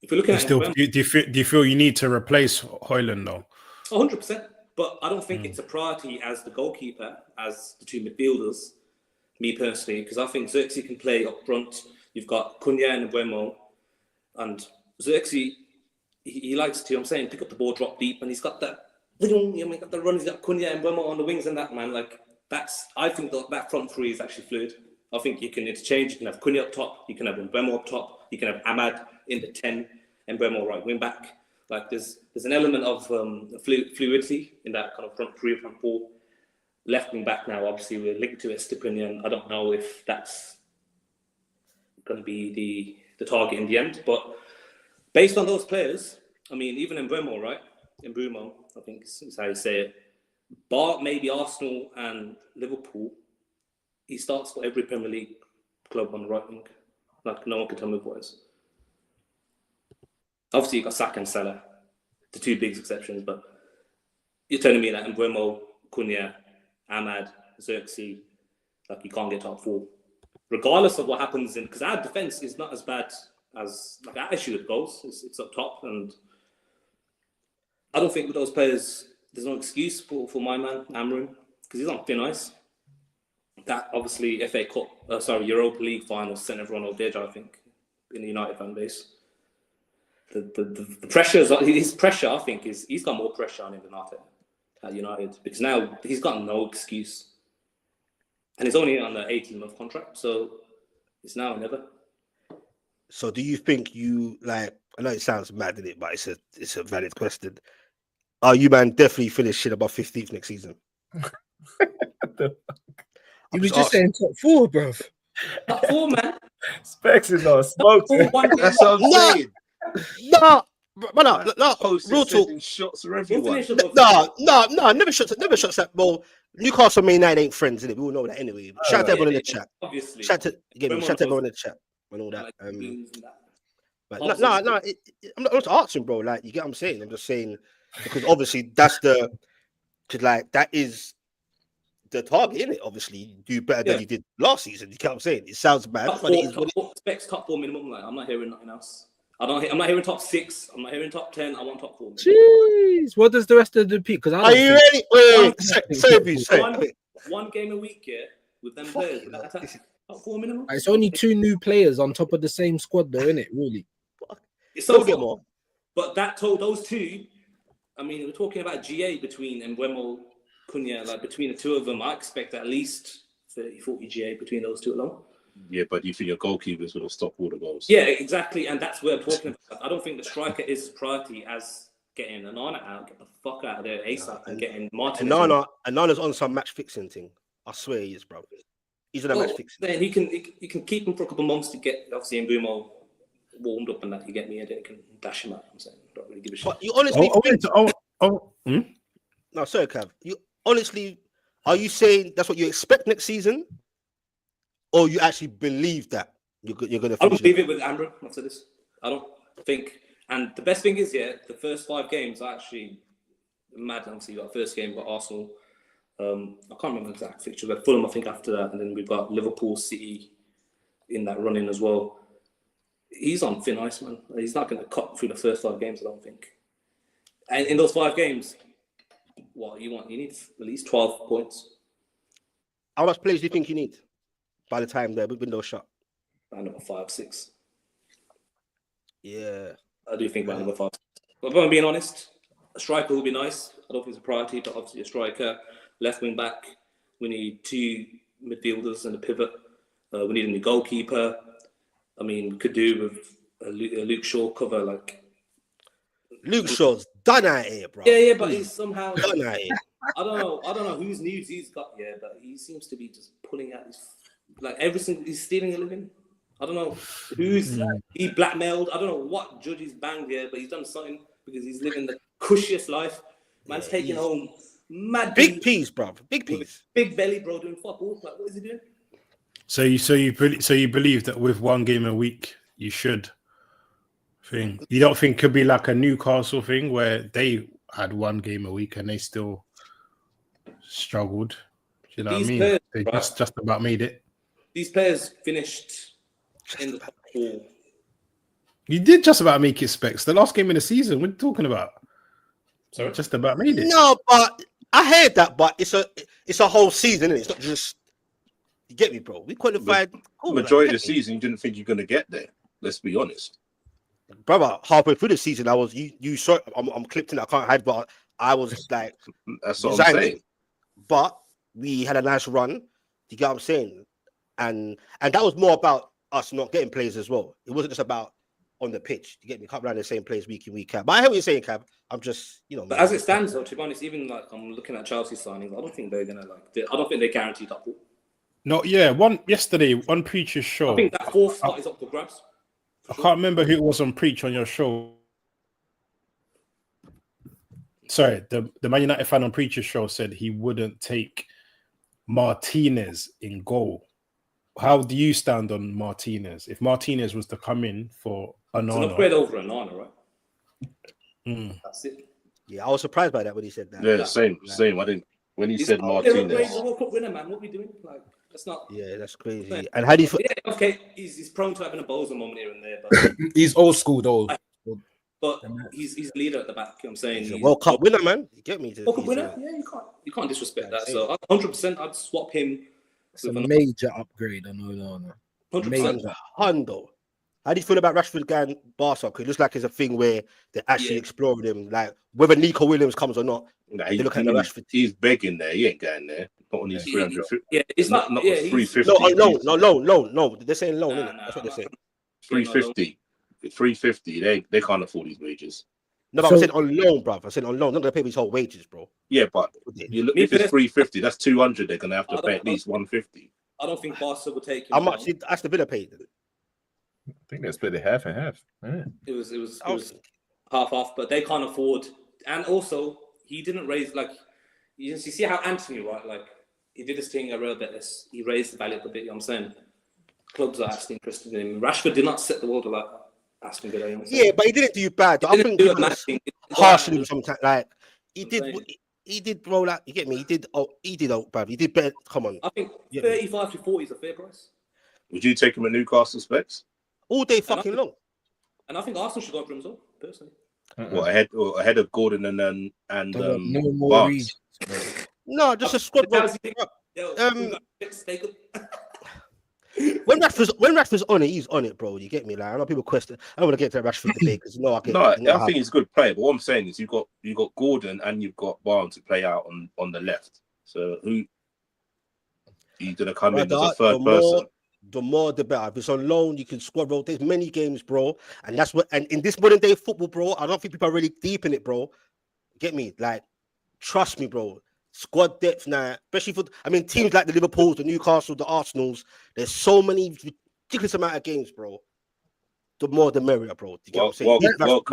[SPEAKER 7] If you're looking at
[SPEAKER 6] still, do you feel you need to replace Højlund though?
[SPEAKER 7] 100%. But I don't think it's a priority as the goalkeeper, as the 2 midfielders, me personally, because I think Xerxes can play up front. You've got Cunha and Buemo, and Xerxes, he likes to, I'm saying, pick up the ball, drop deep, and he's got that, got the run, he's got Cunha and Buemo on the wings and that, man. Like, I think that front 3 is actually fluid. I think you can interchange. You can have Cunha up top, you can have Buemo up top, you can have Ahmad in the 10, and Buemo right wing back. Like, there's an element of fluidity in that kind of front 3 or front 4. Left wing back now, obviously, we're linked to Estepinian. I don't know if that's going to be the target in the end. But based on those players, I mean, even Mbumo, right? Mbumo, I think is how you say it. Bar maybe Arsenal and Liverpool, he starts for every Premier League club on the right wing. Like, no one can tell me what it is. Obviously, you've got Saka and Salah, the 2 big exceptions, but you're telling me that Mbumo, Cunha, Ahmad, Xerxes, like, you can't get top 4. Regardless of what happens because our defence is not as bad as, like, our issue with goals. It's up top, and I don't think with those players, there's no excuse for my man, Amram, because he's on thin ice. That, obviously, Europa League final sent everyone over the edge, I think, in the United fan base. The pressure, his pressure, I think, he's got more pressure on him than Arteta at United, because now he's got no excuse. And he's only on an 18-month contract, so it's now or never.
[SPEAKER 1] So do you think I know it sounds mad, isn't it? But it's a valid question. Are you, man, definitely finishing above 15th next season?
[SPEAKER 5] You was just saying top 4, bro.
[SPEAKER 7] Top 4, man.
[SPEAKER 2] Specs is not smoked.
[SPEAKER 3] That's what I'm saying.
[SPEAKER 1] No, real talk.
[SPEAKER 3] Shots for everyone.
[SPEAKER 1] No, never shots at ball. Newcastle Man United ain't friends, innit? We all know that anyway. Shout out to everyone in the chat.
[SPEAKER 7] Obviously.
[SPEAKER 1] Shout out to everyone in the chat and all that. But no, I'm not asking, bro. Like, you get what I'm saying? I'm just saying because obviously that is the target, isn't it? Obviously, you do better than you did last season. You get what I'm saying? It sounds bad, but it is what it is.
[SPEAKER 7] Specs top 4 minimum. Like, I'm not hearing nothing else. I'm not hearing top 6. I'm not hearing top 10. I want top 4.
[SPEAKER 5] Jeez, what does the rest of the people?
[SPEAKER 1] Are you ready? Wait.
[SPEAKER 7] One game a week, yeah, with them players. Top 4 minimum.
[SPEAKER 5] It's only 2 new players on top of the same squad, though, isn't it? Really?
[SPEAKER 7] It's so
[SPEAKER 1] get more.
[SPEAKER 7] But that told those 2. I mean, we're talking about GA between Mbuemo, Cunha. Like, between the 2 of them, I expect at least 30-40 GA between those 2 alone.
[SPEAKER 3] Yeah, but you think your goalkeeper's going to stop all the goals?
[SPEAKER 7] Yeah, exactly, and that's where I'm talking about. I don't think the striker is priority as getting Anana out, get the fuck out of there ASAP, and getting Martin.
[SPEAKER 1] Anana's on some match fixing thing. I swear he is, bro. He's on a match fixing.
[SPEAKER 7] Then he can keep him for a couple of months to get obviously Mbumo warmed up and that. You get me, and then you can dash him out. I'm saying, don't really give a shit.
[SPEAKER 1] But you honestly, no, sorry, Cav. You honestly, are you saying that's what you expect next season? Or you actually believe that you're going to?
[SPEAKER 7] I don't believe it with Amram after this. I don't think. And the best thing is, the first 5 games are actually mad. Obviously, you got first game, got Arsenal. I can't remember the exact fixture. We got Fulham, I think, after that, and then we've got Liverpool, City in that run-in as well. he's on thin ice, man. He's not going to cut through the first 5 games, I don't think. And in those 5 games, what you want? You need at least 12 points.
[SPEAKER 1] How much players do you think you need by the time the window shut?
[SPEAKER 7] By number 5, 6.
[SPEAKER 1] Yeah.
[SPEAKER 7] I do think by number 5. But if I'm being honest, a striker will be nice. I don't think it's a priority, but obviously a striker, left wing back. We need 2 midfielders and a pivot. We need a new goalkeeper. I mean, we could do with a Luke Shaw cover, like.
[SPEAKER 1] Luke Shaw's done out here, bro.
[SPEAKER 7] Yeah, but he's somehow
[SPEAKER 1] done out here.
[SPEAKER 7] I don't know whose news he's got, but he seems to be just pulling out his like every single. He's stealing a living. I don't know who's he blackmailed. I don't know what judge he's banged here, but he's done something because he's living the cushiest life. Man's taking home mad
[SPEAKER 1] big peas, bro. Big peas.
[SPEAKER 7] Big belly, bro, doing fuck all. Like, what is he doing?
[SPEAKER 6] So you believe that with 1 game a week you should thing. You don't think it could be like a Newcastle thing where they had 1 game a week and they still struggled? Do you know what I mean?
[SPEAKER 7] Players,
[SPEAKER 6] they
[SPEAKER 7] right?
[SPEAKER 6] just about made it.
[SPEAKER 7] These players finished in the top 4.
[SPEAKER 6] You did just about make it, Specs. The last game of the season, what are you talking about?
[SPEAKER 7] Sorry?
[SPEAKER 6] Just about made it.
[SPEAKER 1] No, but I heard that, but it's a whole season, isn't it? It's not just. You get me, bro? We qualified.
[SPEAKER 3] Majority of the season, you didn't think you're going to get there. Let's be honest.
[SPEAKER 1] Brother, halfway through the season, I was you saw I'm clipped in. I can't hide, but I was like,
[SPEAKER 3] that's what I'm saying.
[SPEAKER 1] But we had a nice run. You get what I'm saying? And that was more about us not getting players as well. It wasn't just about on the pitch. You get me? Can't run the same plays week in, week out. But I hear what you're saying, Cab. I'm just,
[SPEAKER 7] But as it stands, though, to be honest, even like I'm looking at Chelsea signings, I don't think they're gonna I don't think they're guaranteed top 4.
[SPEAKER 6] No, yeah. One Preacher's show.
[SPEAKER 7] I think that 4th spot is up for grabs.
[SPEAKER 6] I can't remember who it was on Preach on your show. Sorry, the Man United fan on Preacher's show said he wouldn't take Martinez in goal. How do you stand on Martinez? If Martinez was to come in for Onana,
[SPEAKER 7] it's an upgrade over Onana, right? That's it.
[SPEAKER 1] Yeah, I was surprised by that when he said that.
[SPEAKER 3] Yeah, same. I didn't. When he said Martinez,
[SPEAKER 7] World Cup winner, man. What are we doing? Like, that's not.
[SPEAKER 1] Yeah, that's crazy. And how do you feel?
[SPEAKER 7] Yeah, okay, he's prone to having a Boza moment here and there, but
[SPEAKER 4] He's old school though.
[SPEAKER 7] but he's leader at the back. You know what I'm saying
[SPEAKER 1] He's a World Cup winner, man. You get me?
[SPEAKER 7] World Cup winner? Yeah, you can't disrespect that. So 100%, I'd swap him.
[SPEAKER 5] It's a major upgrade. I know.
[SPEAKER 7] 100%.
[SPEAKER 1] Hundo. How do you feel about Rashford going Barca? Because it looks like it's a thing where they're actually exploring him. Like whether Nico Williams comes or not, they look at the Rashford.
[SPEAKER 3] He's begging there. He ain't going there. Not on his 350.
[SPEAKER 7] Yeah, it's not
[SPEAKER 3] 350.
[SPEAKER 1] No. They're saying loan, isn't it? That's what they're saying.
[SPEAKER 3] 350. 350. They can't afford his wages.
[SPEAKER 1] No, but I said on loan, bro. I said on loan. Not gonna pay his whole wages, bro.
[SPEAKER 3] Yeah, but you look, if it's 350, that's 200. They're gonna have to pay at least 150.
[SPEAKER 7] I don't think Barca will take him.
[SPEAKER 1] How much did Aston Villa pay?
[SPEAKER 2] I think they split it half and half. Yeah.
[SPEAKER 7] It was half, but they can't afford. And also, he didn't raise you see how Anthony, right? Like he did this thing at Real Betis. He raised the value up a bit. You know what I'm saying? Clubs are actually interested in him. Rashford did not set the world like Aston Villa. You know
[SPEAKER 1] yeah, but he didn't do bad. I think he was harshing him sometimes. Like he did roll out. You get me? He did. Bruv. He did better. Come on.
[SPEAKER 7] I think 35 to 40 is a fair price.
[SPEAKER 3] Would you take him at Newcastle, Specs?
[SPEAKER 1] All day fucking long.
[SPEAKER 7] And I think Arsenal should go for him as well, personally.
[SPEAKER 3] Well, ahead of Gordon and
[SPEAKER 5] no more
[SPEAKER 3] Barnes.
[SPEAKER 1] No, just a squad. When Rashford's on it, he's on it, bro. You get me? Like I know people question. I don't want to get to Rashford debate because
[SPEAKER 3] I think he's a good player. But what I'm saying is, you got Gordon and you've got Barnes to play out on the left. So who he's gonna come in as a third person?
[SPEAKER 1] The more the better. If it's on loan, you can squad rotate many games, bro. And that's what. And in this modern day football, bro, I don't think people are really deep in it, bro. Get me? Like, trust me, bro. Squad depth now, especially for teams like the Liverpools, the Newcastle, the Arsenals. There's so many ridiculous amount of games, bro. The more the merrier, bro. You get what I'm saying?
[SPEAKER 3] World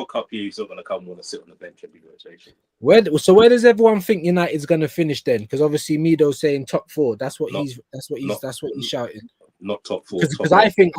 [SPEAKER 3] Cup, he's not going to come want to sit on the bench every rotation.
[SPEAKER 5] Where does everyone think United's going to finish then? Because obviously Mido's saying top 4. That's what he's shouting.
[SPEAKER 3] Not top 4.
[SPEAKER 5] Because I think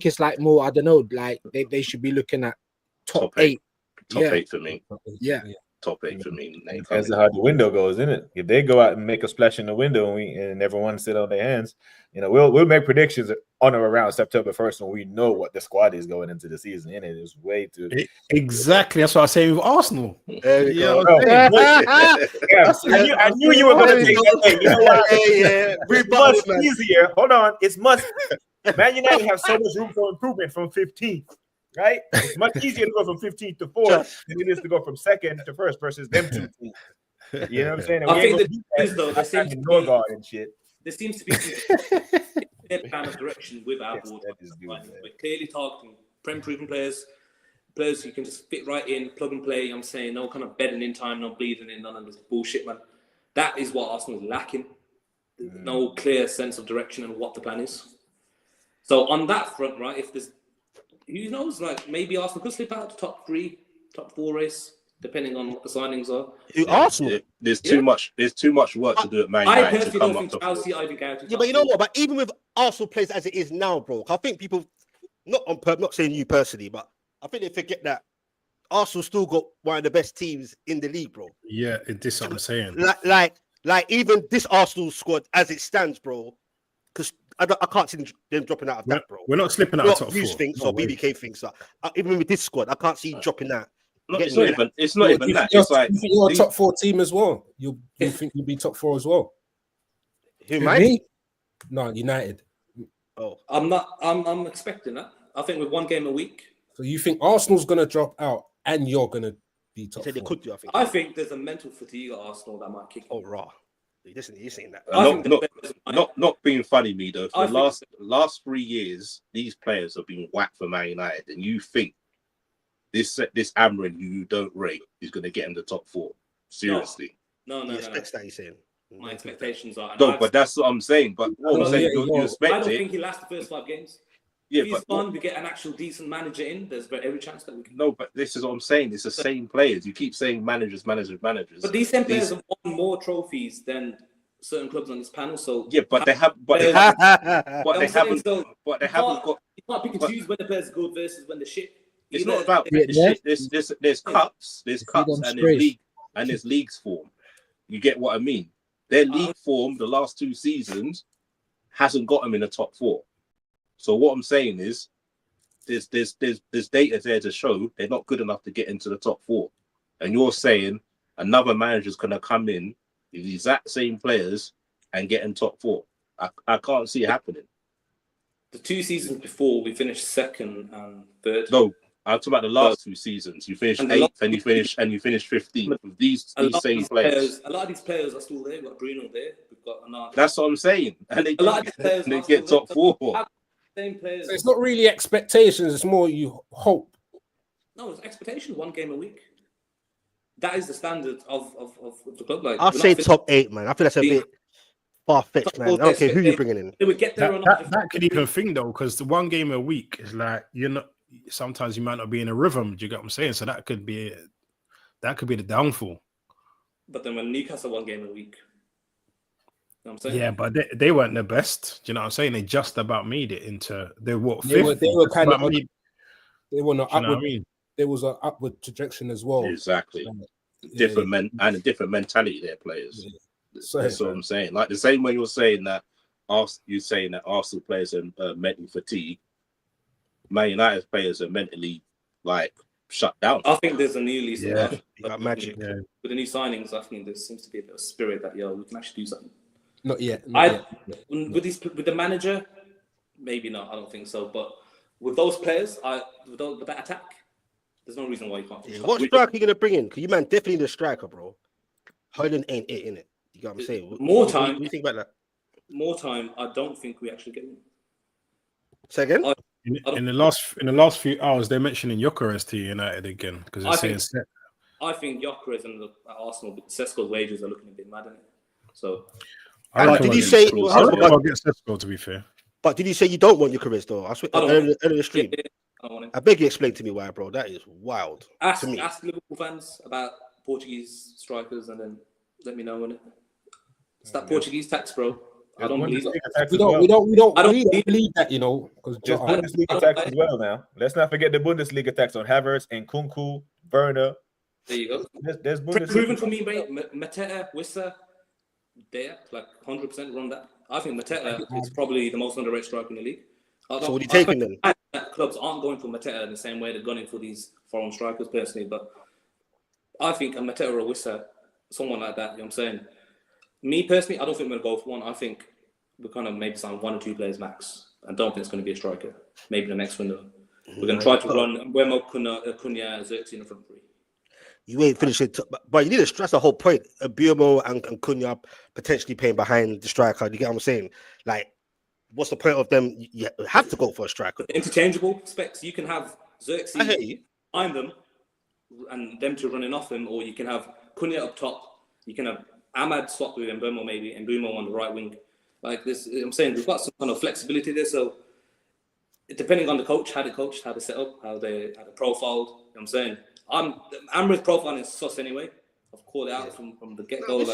[SPEAKER 5] it's like more. I don't know. Like they should be looking at top 8.
[SPEAKER 3] Top 8 for me.
[SPEAKER 5] Yeah.
[SPEAKER 3] Top 8 for me.
[SPEAKER 2] Depends on how the window goes, isn't it? If they go out and make a splash in the window and everyone sit on their hands, we'll make predictions on or around September 1st when we know what the squad is going into the season. And it is way too
[SPEAKER 6] Exactly. That's what I say with Arsenal.
[SPEAKER 1] There we
[SPEAKER 6] Yeah,
[SPEAKER 1] go.
[SPEAKER 2] I knew you were going to take that. Hey, you know what?
[SPEAKER 1] Yeah.
[SPEAKER 2] It's much easier. Hold on. It's much. Man United have so much room for improvement from 15th, right? It's much easier to go from 15th to 4th than it is to go from 2nd to 1st versus them 2 teams. You know what I'm saying? And
[SPEAKER 7] I
[SPEAKER 2] we
[SPEAKER 7] think
[SPEAKER 2] ain't
[SPEAKER 7] the
[SPEAKER 2] gonna
[SPEAKER 7] thing is, though, there seems to be
[SPEAKER 2] NORGAARD and shit.
[SPEAKER 7] there seems to be a plan of direction with our board. We're clearly targeting proven players who can just fit right in, plug and play. I'm saying no kind of bedding in time, no bleeding in, none of this bullshit, man. That is what Arsenal is lacking. No clear sense of direction and what the plan is. So on that front, right, if there's, who knows, like maybe Arsenal could slip out to top 3, top 4 race, depending on what the signings are.
[SPEAKER 1] Arsenal.
[SPEAKER 3] There's too much work to do at Man
[SPEAKER 7] I
[SPEAKER 3] United to
[SPEAKER 7] personally
[SPEAKER 3] come
[SPEAKER 7] don't
[SPEAKER 3] up
[SPEAKER 7] think
[SPEAKER 3] top
[SPEAKER 7] Chelsea are even guaranteed.
[SPEAKER 1] Yeah, but you know what? But even with Arsenal players as it is now, bro, I think people, not saying you personally, but I think they forget that Arsenal still got one of the best teams in the league, bro.
[SPEAKER 6] Yeah, this is what I'm saying.
[SPEAKER 1] Like even this Arsenal squad as it stands, bro, because I can't see them dropping out of that, bro.
[SPEAKER 6] We're not slipping out of top 4.
[SPEAKER 1] Thinks or BBK thinks that. Even with this squad, I can't see dropping that.
[SPEAKER 3] It's not even that.
[SPEAKER 4] You're,
[SPEAKER 3] It's like
[SPEAKER 4] you think you're a top 4 team as well. You think you'll be top 4 as well?
[SPEAKER 1] Who
[SPEAKER 4] Me?
[SPEAKER 1] might?
[SPEAKER 4] No, United.
[SPEAKER 1] Oh,
[SPEAKER 7] I'm expecting that. I think with 1 game a week.
[SPEAKER 4] So you think Arsenal's gonna drop out and you're gonna be top 4?
[SPEAKER 1] they could do.
[SPEAKER 7] I think there's a mental fatigue at Arsenal that might kick.
[SPEAKER 1] Oh, raw. You're saying that.
[SPEAKER 3] not being funny, me though. For the last 3 years, these players have been whacked for Man United, and you think this Amrin, who you don't rate, is going to get in the top 4? Seriously?
[SPEAKER 7] No.
[SPEAKER 1] That's that you're saying.
[SPEAKER 7] My expectations are.
[SPEAKER 3] No, but that's what I'm saying. But what I'm saying, you expect
[SPEAKER 7] I don't
[SPEAKER 3] it.
[SPEAKER 7] think he lasts the first 5 games.
[SPEAKER 3] Yeah,
[SPEAKER 7] if he's gone, we get an actual decent manager in. There's every chance that we can.
[SPEAKER 3] No, but this is what I'm saying. It's the same players. You keep saying managers.
[SPEAKER 7] But these same players have won more trophies than certain clubs on this panel. So
[SPEAKER 3] yeah, but they haven't got.
[SPEAKER 7] You can't pick and choose when the players are good versus when they're shit.
[SPEAKER 3] It's not about shit. There's cups, and there's leagues form. You get what I mean? Their league form the last 2 seasons hasn't got them in the top 4. So what I'm saying is, there's data there to show they're not good enough to get into the top 4. And you're saying another manager's gonna come in with the exact same players and get in top 4. I can't see it happening.
[SPEAKER 7] The 2 seasons before, we finished 2nd and 3rd.
[SPEAKER 3] No, I'm talking about the last 2 seasons. You finished 8th and you finished 15th with these same players.
[SPEAKER 7] A lot of these players are still there. We've got Bruno there. We've got Anand.
[SPEAKER 3] That's what I'm saying. And
[SPEAKER 7] a lot of these players
[SPEAKER 3] they get top 4.
[SPEAKER 7] Same players.
[SPEAKER 4] So it's not really expectations, it's more you hope.
[SPEAKER 7] No, it's expectations, 1 game a week. That is the standard of the club. Like,
[SPEAKER 1] I'll say top 8, man. I feel that's a bit far-fetched, man. I don't care who you're bringing in.
[SPEAKER 7] They would get there
[SPEAKER 6] that could even think though, because the 1 game a week is like sometimes you might not be in a rhythm. Do you get what I'm saying? So that could be the downfall.
[SPEAKER 7] But then when Newcastle 1 game a week, you know what I'm saying?
[SPEAKER 6] Yeah, but they weren't the best. Do you know what I'm saying? They just about made it into they were
[SPEAKER 4] kind of they were not upward.
[SPEAKER 6] I mean?
[SPEAKER 4] There was an upward trajectory as well.
[SPEAKER 3] Exactly. Different mentality there, players.
[SPEAKER 4] Yeah.
[SPEAKER 3] That's what I'm saying. Like the same way you're saying that Arsenal players are mentally fatigued. Man United players are mentally like shut down.
[SPEAKER 7] I think there's a new lease.
[SPEAKER 1] Magic.
[SPEAKER 7] Yeah. With the new signings, I think there seems to be a bit of spirit that we can actually do something.
[SPEAKER 4] Not yet.
[SPEAKER 7] With the manager, maybe not. I don't think so. But with those players, with that attack, there's no reason why you can't.
[SPEAKER 1] Yeah, what striker are you gonna bring in? Because you man definitely the striker, bro. Holland ain't it, innit? You got what I'm saying?
[SPEAKER 7] More time.
[SPEAKER 1] What do you think about that?
[SPEAKER 7] More time. I don't think we actually get him.
[SPEAKER 1] Say again?
[SPEAKER 6] In the last few hours, they're mentioning Gyokeres to United again because it's saying set.
[SPEAKER 7] I think Gyokeres and Arsenal, Sesko's wages are looking a bit mad, isn't it? So.
[SPEAKER 1] Did you say?
[SPEAKER 6] I'll get Sesko, to be fair.
[SPEAKER 1] But did you say you don't want Gyokeres though? I swear, earlier in the stream. I beg you explain to me why, bro. That is wild.
[SPEAKER 7] Ask
[SPEAKER 1] to me.
[SPEAKER 7] Ask Liverpool fans about Portuguese strikers, and then let me know when it's that Portuguese tax, bro. I don't believe that.
[SPEAKER 4] We don't believe that, you know, because
[SPEAKER 2] there's Bundesliga tax as well now. Let's not forget the Bundesliga tax on Havertz and Kunku, Werner.
[SPEAKER 7] There you go.
[SPEAKER 2] There's Bundesliga.
[SPEAKER 7] Proven for me, mate. Mateta, Wissa, there, like 100% run that. I think Mateta is probably the most underrated striker in the league.
[SPEAKER 1] So what are you taking then?
[SPEAKER 7] Clubs aren't going for Mateta in the same way they're gunning for these foreign strikers personally, but I think a Mateta or a Wissa, someone like that, you know what I'm saying? Me personally, I don't think we're going to go for one. I think we're going to maybe sign 1 or 2 players max. I don't think it's going to be a striker. Maybe the next window. We're going to try to run Wemo, Cunha, Xerxes in the front 3.
[SPEAKER 1] You ain't finished it, but you need to stress the whole point. Buemo and Cunha potentially playing behind the striker. You get what I'm saying? Like, what's the point of them? You have to go for a striker.
[SPEAKER 7] Interchangeable specs. You can have Xerxes
[SPEAKER 1] I hear you.
[SPEAKER 7] behind them and them two running off them, or you can have Cunha up top. You can have Ahmad swap with Mbeumo maybe, and Mbeumo on the right wing. Like this, I'm saying we've got some kind of flexibility there. So depending on the coach, how they coach, how they set up, how they profiled. You know what I'm saying? Amra's profile is sus anyway. I've called it out from the get-go.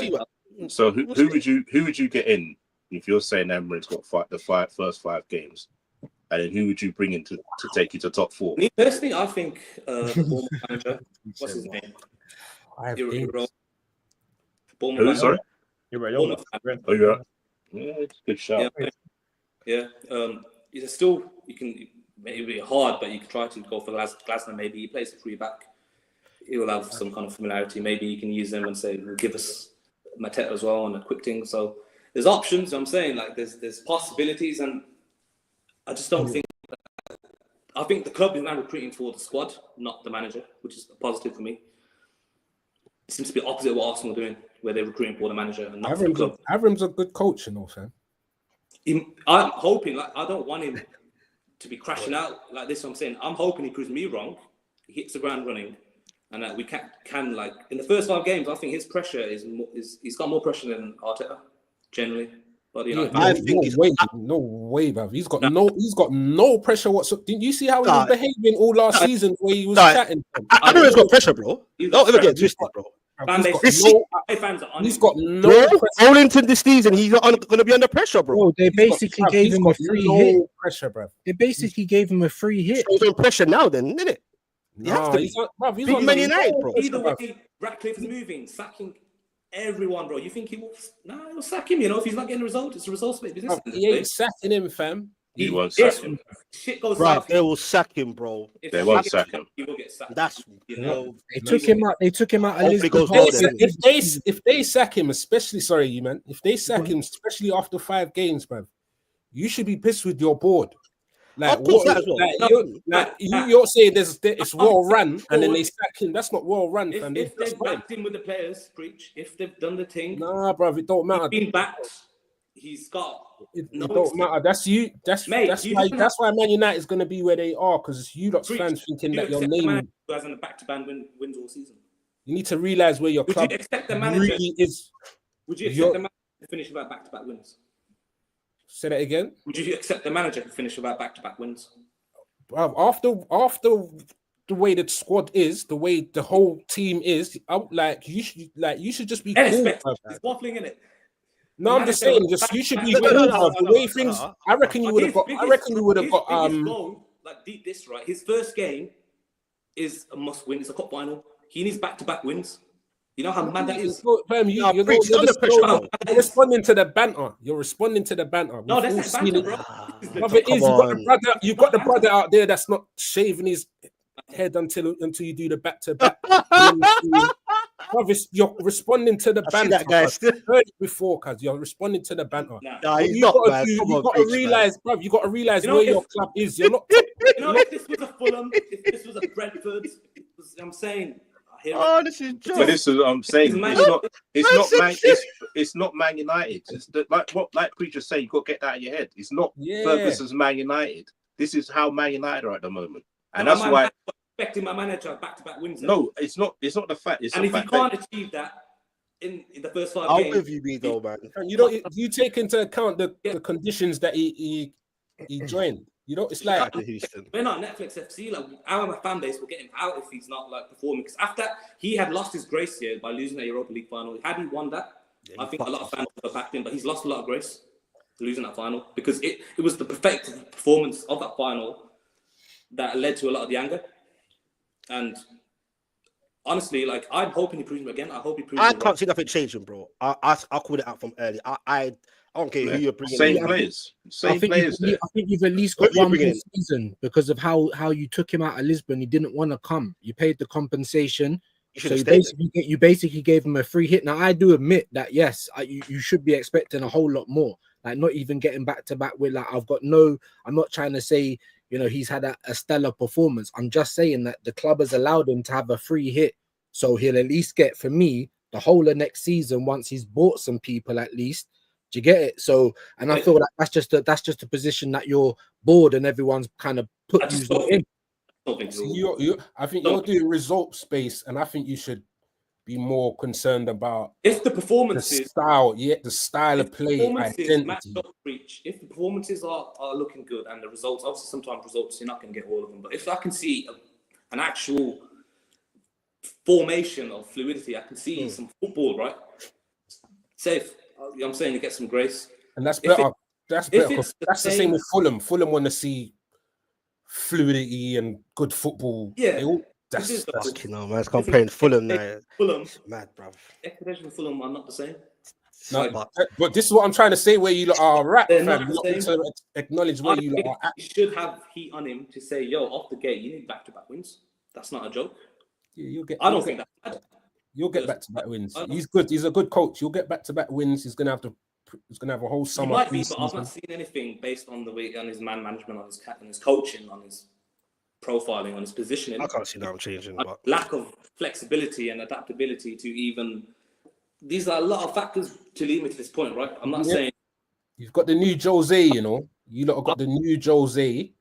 [SPEAKER 3] So who would you get in if you're saying Amra's got the first 5 games, and then who would you bring in to take you to top 4?
[SPEAKER 7] Me personally, I think the Bournemouth manager. What's his name?
[SPEAKER 3] Who? Sorry.
[SPEAKER 2] You're right.
[SPEAKER 3] Oh, you're right. Yeah, it's a good shout.
[SPEAKER 7] Yeah. It's still, you can maybe hard, but you can try to go for Glasner. Maybe he plays a 3 back. He will have some kind of familiarity. Maybe you can use them and say, "We'll give us Mateta as well," and a quick thing. So there's options. I'm saying like there's possibilities, and I just don't think. I think the club is now recruiting for the squad, not the manager, which is a positive for me. It seems to be opposite of what Arsenal are doing, where they're recruiting for the manager and not for the club.
[SPEAKER 4] Avram's a good coach, you know, fam.
[SPEAKER 7] I'm hoping, like, I don't want him to be crashing out like this. I'm saying I'm hoping he proves me wrong. He hits the ground running, and that we can like in the first 5 games. I think his pressure is he's got more pressure than Arteta generally. But you know,
[SPEAKER 1] I think
[SPEAKER 4] no way, bruv. He's got no pressure whatsoever. Didn't you see how he was behaving all last season where he was chatting?
[SPEAKER 1] I know he's got pressure, bro. Don't ever get twisted, bro.
[SPEAKER 7] He's got
[SPEAKER 4] no pressure.
[SPEAKER 1] All into this season, he's not going to be under pressure, bro.
[SPEAKER 5] Bro, they basically gave him a free hit.
[SPEAKER 4] Pressure, bro.
[SPEAKER 5] They basically gave him a free hit.
[SPEAKER 1] He's on pressure now, then, isn't it?
[SPEAKER 4] He's on
[SPEAKER 1] Man United, bro.
[SPEAKER 7] Either way, Ratcliffe is moving, sacking everyone, bro. You think he will? Nah, he'll sack him. You know, if he's not getting results, it's a results-based business.
[SPEAKER 4] He ain't sacking him, fam.
[SPEAKER 3] He won't sack him.
[SPEAKER 7] Shit goes
[SPEAKER 1] Right,
[SPEAKER 7] south.
[SPEAKER 1] they will sack him, bro.
[SPEAKER 3] They won't sack him.
[SPEAKER 7] He will get sacked.
[SPEAKER 1] That's
[SPEAKER 5] They took him out. They took him out.
[SPEAKER 1] Hopefully goes well then.
[SPEAKER 4] If they sack him, especially if they sack him, especially after 5 games, man, you should be pissed with your board. Like, you're saying it's well run, and then they sack him. That's not well run, fam.
[SPEAKER 7] If they've backed him with the players, preach. If they've done the thing,
[SPEAKER 4] nah, bro, it don't matter.
[SPEAKER 7] He's been backed. He's got.
[SPEAKER 4] It don't matter. That's you. That's why Man United is going to be where they are, because you lot fans thinking that your name
[SPEAKER 7] who has on the back-to-back wins all season.
[SPEAKER 4] You need to realize where your club really is.
[SPEAKER 7] Would you accept the manager to finish without back-to-back wins?
[SPEAKER 4] Say that again.
[SPEAKER 7] Would you accept the manager to finish without back-to-back wins?
[SPEAKER 4] After the way the squad is, the way the whole team is, you should just be cool.
[SPEAKER 7] He's waffling in it.
[SPEAKER 4] No, I'm just saying, you should be cool. The way things, I reckon you would have got.
[SPEAKER 7] Like deep this right. His first game is a must-win. It's a cup final. He needs back-to-back wins. You know how mad that is.
[SPEAKER 4] You're responding to the banter. You're responding to the banter.
[SPEAKER 7] No, that's not banter, bro.
[SPEAKER 4] It is. You've got the brother out there that's not shaving his head until you do the back-to-back. You're responding to the banter.
[SPEAKER 1] That guy still
[SPEAKER 4] heard it before, cuz you're responding to the banter.
[SPEAKER 1] You got to realize,
[SPEAKER 4] bro. You got to realize where your club is. You're not.
[SPEAKER 7] If this was a Fulham, if this was a Brentford, I'm saying.
[SPEAKER 1] This is joke.
[SPEAKER 3] But this is what I'm saying. It's not Man United. It's like Preacher say, you got to get that out of your head. It's not Ferguson's Man United. This is how Man United are at the moment, and that's why.
[SPEAKER 7] Expecting my manager back-to-back wins.
[SPEAKER 3] No, it's not. It's not the fact. It's
[SPEAKER 7] and if
[SPEAKER 3] you
[SPEAKER 7] can't achieve that in the first 5 games,
[SPEAKER 1] I'll with you, though, man.
[SPEAKER 4] You take into account the conditions that he joined. It's like
[SPEAKER 7] we're not Netflix FC. Like our fan base will get him out if he's not like performing. Because after he had lost his grace here by losing the Europa League final, had he won that, I think a lot of fans would have backed him. But he's lost a lot of grace losing that final because it was the perfect performance of that final that led to a lot of the anger. And honestly, like I'm hoping he proves him again. I hope he proves
[SPEAKER 1] I
[SPEAKER 7] him
[SPEAKER 1] can't see nothing changing, bro. I called it out from early. I don't care who you're bringing
[SPEAKER 3] Same
[SPEAKER 1] in.
[SPEAKER 3] players.
[SPEAKER 5] I
[SPEAKER 3] Same
[SPEAKER 5] think
[SPEAKER 3] players there.
[SPEAKER 5] I think you've at least
[SPEAKER 1] Who
[SPEAKER 5] got
[SPEAKER 1] are you
[SPEAKER 5] one more
[SPEAKER 1] bringing in?
[SPEAKER 5] season because of how you took him out of Lisbon. He didn't want to come. You paid the compensation,
[SPEAKER 1] You should
[SPEAKER 5] so
[SPEAKER 1] have stayed.
[SPEAKER 5] you basically gave him a free hit. Now I do admit that yes, you should be expecting a whole lot more. Like not even getting back to back with like I'm not trying to say he's had a stellar performance. I'm just saying that the club has allowed him to have a free hit, so he'll at least get for me the whole of next season once he's bought some people at least. Do you get it? So, and I feel like that's just a position that you're bored and everyone's kind of put you in.
[SPEAKER 4] I think you're doing results based, and I think you should be more concerned about
[SPEAKER 7] if the performances,
[SPEAKER 4] the style of play,
[SPEAKER 7] match up reach. If the performances are looking good and the results, obviously sometimes results you're not going to get all of them, but if I can see an actual formation of fluidity, I can see some football, right? Safe. I'm saying you get some grace,
[SPEAKER 4] and that's better. That's better. That's the same with Fulham. Fulham want to see fluidity and good football.
[SPEAKER 7] Yeah,
[SPEAKER 1] that's man's comparing Fulham now.
[SPEAKER 7] Fulham,
[SPEAKER 1] it's mad, bruv.
[SPEAKER 7] Expectations of Fulham are not the same.
[SPEAKER 4] No, but this is what I'm trying to say. Where you are right, fam. You need to acknowledge where you are at.
[SPEAKER 7] You should have heat on him to say, "Yo, off the gate, you need back-to-back wins." That's not a joke.
[SPEAKER 4] Yeah,
[SPEAKER 7] I don't think that's bad.
[SPEAKER 4] You'll get back-to-back wins. He's good. He's a good coach. You'll get back-to-back wins. He's gonna have a whole summer.
[SPEAKER 7] He might be, but I've not seen anything based on the way on his man management, on his coaching, on his profiling, on his positioning.
[SPEAKER 1] I can't see that I'm changing. But
[SPEAKER 7] lack of flexibility and adaptability to even. These are a lot of factors to lead me to this point, right? I'm not saying
[SPEAKER 4] you've got the new Jose. You lot have got the new Jose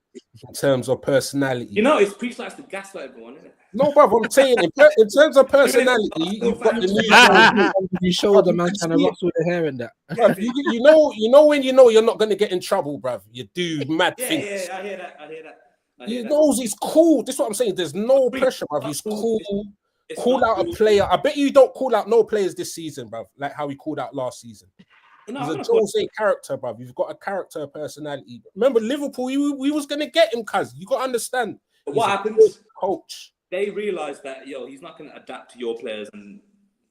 [SPEAKER 4] in terms of personality.
[SPEAKER 7] It's preached like to gaslight everyone, isn't it?
[SPEAKER 4] No, bro, I'm saying in terms of personality, you've got the new
[SPEAKER 5] you show the man trying to rustle the hair and that.
[SPEAKER 4] Bruv, you know when you're not going to get in trouble, bruv. You do mad things.
[SPEAKER 7] Yeah, I hear that.
[SPEAKER 4] He knows he's cool. This is what I'm saying. There's no pressure, bruv. He's cool. Call out a player. I bet you don't call out no players this season, bruv, like how he called out last season. He's a Jose character, bruv. You've got a character, personality. Remember Liverpool, we was going to get him, cuz. You got to understand.
[SPEAKER 7] But what happens?
[SPEAKER 4] Coach.
[SPEAKER 7] They realized that he's not going to adapt to your players, and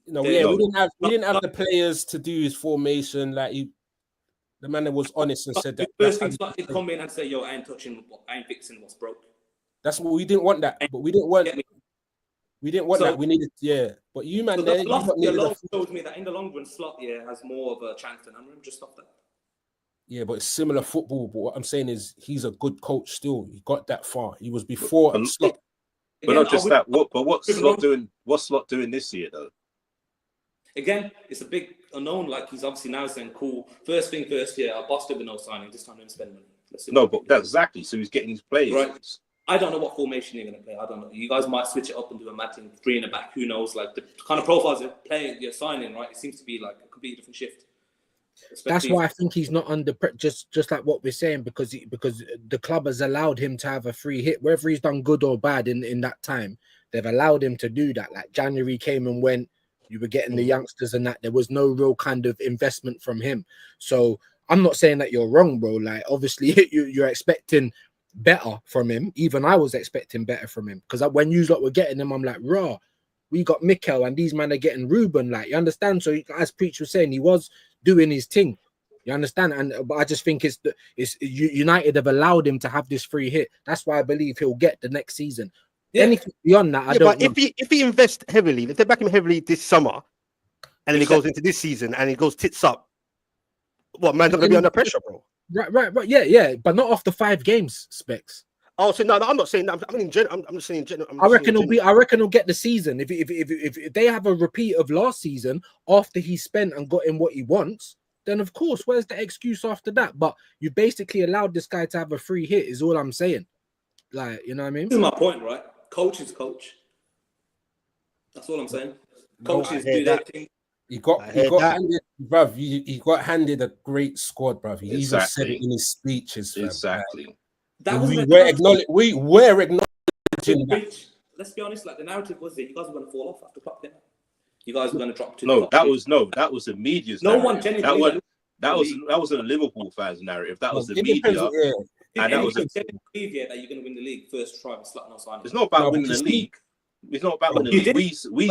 [SPEAKER 4] we didn't have the players to do his formation. Like the man that was honest and said that.
[SPEAKER 7] First thing started to come in and say, "Yo, I ain't fixing what's broke."
[SPEAKER 4] That's what we didn't want that, but we didn't want that. We needed, but you man, there,
[SPEAKER 7] the told me that in the long run, Slot has more of a chance than Amram. Just stop that.
[SPEAKER 4] Yeah, but it's similar football. But what I'm saying is, he's a good coach still. He got that far. He was before Slot.
[SPEAKER 3] But not just that. What's Slot doing? What's Slot doing this year, though?
[SPEAKER 7] Again, it's a big unknown. Like he's obviously now saying, "Cool, first thing first. Yeah, I busted with no signing. This time I didn't spend money."
[SPEAKER 3] No, but that's exactly. So he's getting his players.
[SPEAKER 7] Right. I don't know what formation you're going to play. I don't know. You guys might switch it up and do a mad thing, 3 in the back. Who knows? Like the kind of profiles you're signing, right? It seems to be like a completely different shift.
[SPEAKER 5] That's why I think he's not under just like what we're saying, because the club has allowed him to have a free hit, whether he's done good or bad in that time. They've allowed him to do that. Like January came and went, you were getting the youngsters and that. There was no real kind of investment from him. So I'm not saying that you're wrong, bro. Like obviously you're expecting better from him. Even I was expecting better from him, because when you lot were getting him, I'm like, raw. We got Mikel and these men are getting Ruben. Like, you understand? So as Preach was saying, he was doing his thing. You understand? But I just think it's United have allowed him to have this free hit. That's why I believe he'll get the next season. Yeah. Anything beyond that, I don't know.
[SPEAKER 1] If he invests heavily, if they back him heavily this summer, and then he goes into this season and he goes tits up, what, man's not gonna be under pressure, bro?
[SPEAKER 5] Right. Yeah, but not off the 5 games, Specs.
[SPEAKER 1] Oh, so no, I'm not saying that. I'm just saying in general.
[SPEAKER 5] I reckon he'll get the season. If they have a repeat of last season after he spent and got him what he wants, then of course, where's the excuse after that? But you basically allowed this guy to have a free hit, is all I'm saying. Like, you know what I mean?
[SPEAKER 7] This is my point, right? Coach is coach. That's all I'm saying. Coaches do their thing.
[SPEAKER 4] He got handed, bruv. He got handed a great squad, bruv. He even said it in his speeches.
[SPEAKER 3] Exactly.
[SPEAKER 4] We were acknowledging that.
[SPEAKER 7] Let's be honest. Like the narrative was that you guys were going to fall off after Klopp dinner. You guys were going to drop to.
[SPEAKER 3] That was the media's.
[SPEAKER 7] No
[SPEAKER 3] narrative.
[SPEAKER 7] one genuinely.
[SPEAKER 3] That was a Liverpool fans' narrative. That was the media.
[SPEAKER 7] And that was believe that you're going to win the league first try with Slot no signing.
[SPEAKER 3] It's not about winning the league. It's not about
[SPEAKER 7] You
[SPEAKER 3] winning the
[SPEAKER 7] did-
[SPEAKER 3] league. We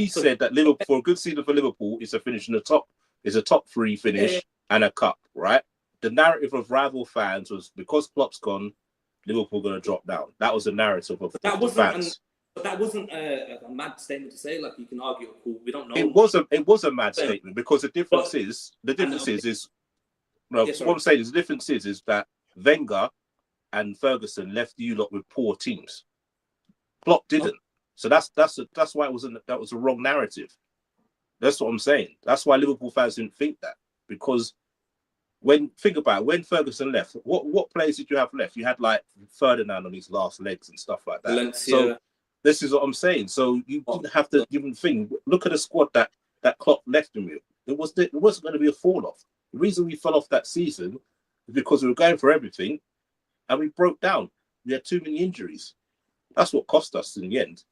[SPEAKER 3] said that Liverpool, for a good season for Liverpool, is to finish in the top. Is a top 3 finish and a cup, right? The narrative of rival fans was because Klopp's gone, Liverpool going to drop down. That was the narrative of
[SPEAKER 7] That
[SPEAKER 3] the
[SPEAKER 7] wasn't,
[SPEAKER 3] fans.
[SPEAKER 7] but that wasn't a mad statement to say. Like, you can argue, cool, we don't know.
[SPEAKER 3] It was a mad statement because the difference is no,
[SPEAKER 7] Yeah, sorry.
[SPEAKER 3] what I'm saying is the difference is that Wenger and Ferguson left you lot with poor teams. Klopp didn't. So that's why that was a wrong narrative. That's what I'm saying. That's why Liverpool fans didn't think that, because think about it, when Ferguson left, what players did you have left? You had like Ferdinand on his last legs and stuff like that.
[SPEAKER 7] Valencia.
[SPEAKER 3] So this is what I'm saying. So you didn't have to even think. Look at the squad that Klopp left him with. It wasn't going to be a fall off. The reason we fell off that season is because we were going for everything and we broke down. We had too many injuries. That's what cost us in the end.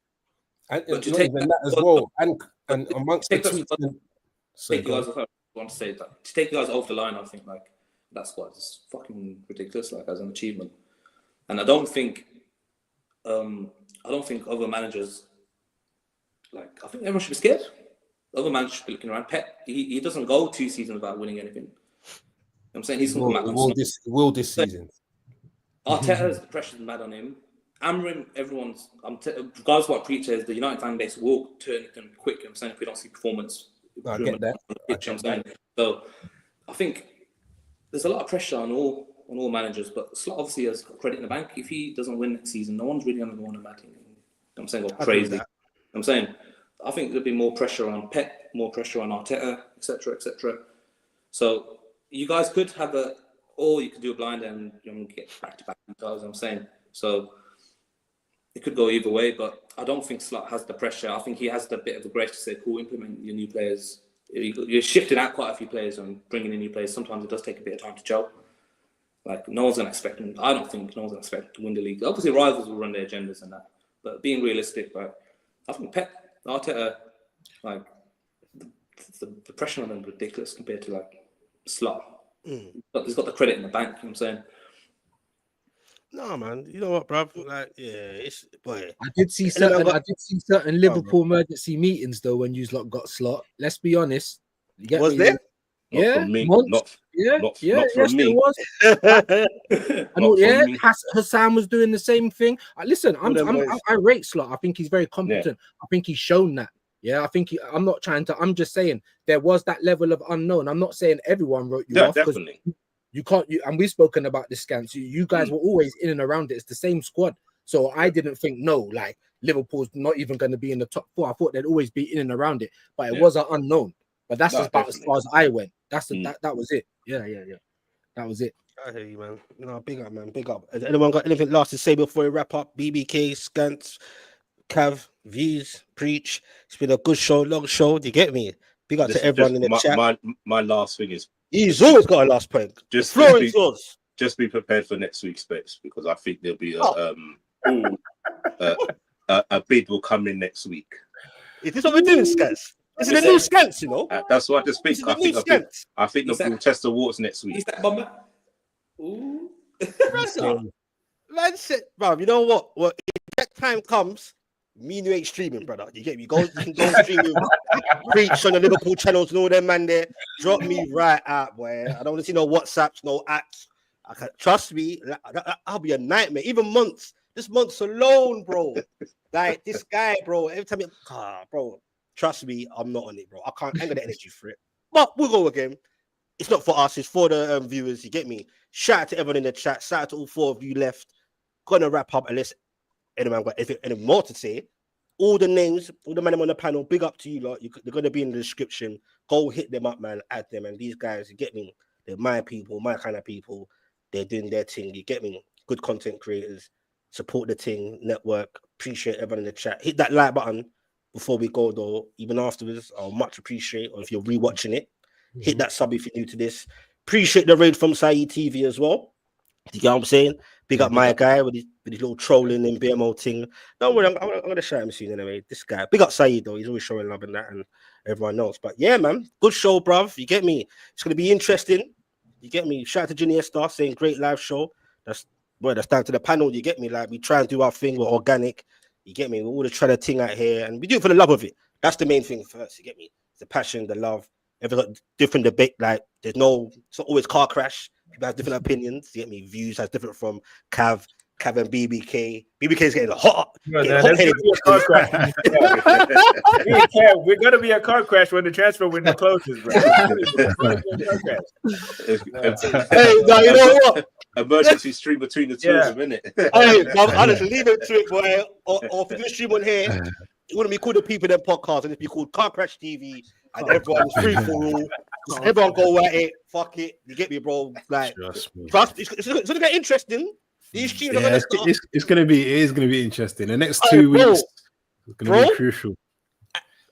[SPEAKER 4] And
[SPEAKER 7] But to
[SPEAKER 4] not
[SPEAKER 7] take
[SPEAKER 4] even
[SPEAKER 7] that-
[SPEAKER 4] that as well. And amongst the
[SPEAKER 7] take
[SPEAKER 4] tweets.
[SPEAKER 7] take you guys, I want to say that to take you guys off the line, I think like that squad is fucking ridiculous, like as an achievement. And I don't think other managers, like, I think everyone should be scared. Other managers should be looking around. Pep, he doesn't go 2 seasons without winning anything. You know what I'm saying he's going to come out.
[SPEAKER 4] Will this season.
[SPEAKER 7] Arteta's the pressure's mad on him. Amrin, regardless of what preacher is, the United fan base will turn them quick. I'm saying if we don't see performance,
[SPEAKER 4] I get that.
[SPEAKER 7] I'm saying. So I think there's a lot of pressure on all managers, but Slot obviously has got credit in the bank. If he doesn't win next season, no one's really going to go on a bad thing. I'm saying go crazy. I'm saying I think there'll be more pressure on Pep, more pressure on Arteta, etc., etc. So you guys could have or you could do a blind and get back to back. As I'm saying, so it could go either way. But I don't think Slot has the pressure. I think he has the bit of the grace to say, "Cool, implement your new players." You're shifting out quite a few players and bringing in new players. Sometimes it does take a bit of time to gel. Like, no one's going to expect him. I don't think no one's going to expect to win the league. Obviously, rivals will run their agendas and that. But being realistic, like, I think Pep, Arteta, like, the pressure on them is ridiculous compared to, like, Slot. But he's got the credit in the bank, you know what I'm saying?
[SPEAKER 1] No, man. You know what, bruv? Like, yeah, it's boy.
[SPEAKER 5] I did see certain Liverpool emergency meetings though when you lot got Slot. Let's be honest. You get
[SPEAKER 1] Was
[SPEAKER 5] me?
[SPEAKER 1] there?
[SPEAKER 3] Not from me.
[SPEAKER 1] Not from me.
[SPEAKER 5] It was.
[SPEAKER 3] From me.
[SPEAKER 5] Hassan was doing the same thing. Listen, I rate Slot. I think he's very competent. I think he's shown that. Yeah, I think I'm just saying there was that level of unknown. I'm not saying everyone wrote you off.
[SPEAKER 3] Definitely.
[SPEAKER 5] You can't, and we've spoken about this scans. You guys were always in and around it. It's the same squad. So I didn't think, no, like Liverpool's not even going to be in the top 4. I thought they'd always be in and around it, but it was an unknown. But that's about as far as I went. That was it. Yeah. That was it.
[SPEAKER 1] I hear you, man. No, big up, man. Big up. Has anyone got anything last to say before we wrap up? BBK, Scants, Cav, V's, Preach. It's been a good show, long show. Do you get me? Big up to everyone in the chat.
[SPEAKER 3] My last thing is,
[SPEAKER 1] he's always got a last point.
[SPEAKER 3] Just
[SPEAKER 1] the floor is yours.
[SPEAKER 3] Just be prepared for next week's bets, because I think there'll be a bid will come in next week.
[SPEAKER 1] Is this what we're doing, Scants? This is the new Scants, you know.
[SPEAKER 3] That's what I just think. I think they'll test the waters next week.
[SPEAKER 7] Is that bomber? Ooh.
[SPEAKER 1] Man said, bro, you know what? Well, if that time comes, me and you ain't streaming, brother. You get me? You can go stream with Preach on the Liverpool channels and all them, man. There, drop me right out, boy. I don't want to see no WhatsApps, no apps. Trust me, I'll be a nightmare. Even months. This month's alone, bro. Like this guy, bro. Every time, bro. Trust me, I'm not on it, bro. I ain't got the energy for it. But we'll go again. It's not for us, it's for the viewers. You get me? Shout out to everyone in the chat. Shout out to all 4 of you left. Gonna wrap up unless anyone got anything more to say. All the names, all the men on the panel, big up to you lot. They're gonna be in the description. Go hit them up, man. Add them. And these guys, you get me? They're my people, my kind of people. They're doing their thing. You get me? Good content creators. Support the thing, network. Appreciate everyone in the chat. Hit that like button before we go, though. Even afterwards, I'll much appreciate. Or if you're rewatching it, hit that sub if you're new to this. Appreciate the raid from Saeed TV as well. You get what I'm saying? Big up my guy with his little trolling and BMO thing. Don't worry, I'm gonna shout him soon anyway. This guy, big up Saeed though. He's always showing love and that, and everyone else. But yeah, man, good show, bruv. You get me? It's gonna be interesting. You get me? Shout out to Junior Star saying great live show. That's down to the panel. You get me? Like we try and do our thing. We're organic. You get me? We all try to ting out here, and we do it for the love of it. That's the main thing first. You get me? The passion, the love. Everyone got different debate. Like it's not always car crash. People have different opinions. You get me? Views has different from Cav and BBK. BBK's getting hot.
[SPEAKER 2] There's gonna be a car crash. We're gonna be a car crash when the transfer window closes, bro.
[SPEAKER 1] Hey, now you know what?
[SPEAKER 3] Emergency stream between the two of them, innit?
[SPEAKER 1] Hey, honestly, leave it to it, boy. Or if you stream on here, it wouldn't be called the People Them podcast, and it'd be called Car Crash TV, and everyone's free for all. Everyone go at it. Fuck it. You get me, bro? Like, trust. It's gonna get interesting. These streams are gonna start.
[SPEAKER 6] It's gonna be interesting. The next 2 weeks is gonna be crucial.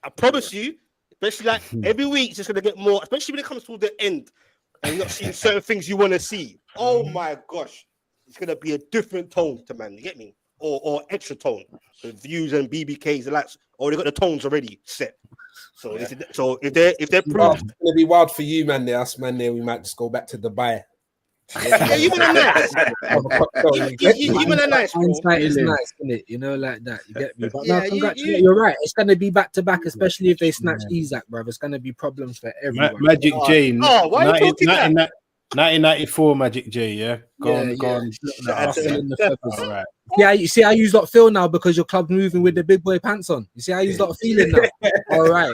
[SPEAKER 1] I promise you, especially like every week, it's just gonna get more, especially when it comes to the end and you're not seeing certain things you want to see. Oh my gosh, it's gonna be a different tone to man. You get me? Or extra tone. The views and BBKs, the likes, they got the tones already set. So if they're
[SPEAKER 4] It's gonna be wild for you, man. Us, man. There, we might just go back to Dubai.
[SPEAKER 1] Yeah, you man are nice. You man are nice, bro.
[SPEAKER 5] Hindsight is nice, isn't it? You know, like that. You get me? But no, congratulations. You're right. It's gonna be back to back, especially if they snatch Isaac, bro. It's gonna be problems for everyone.
[SPEAKER 6] Magic J.
[SPEAKER 1] Why are you talking that?
[SPEAKER 6] 1994 Magic J, yeah. Gone.
[SPEAKER 5] Right. Yeah, you see how you lot feel now because your club's moving with the big boy pants on. You see how you lot feeling now. All right.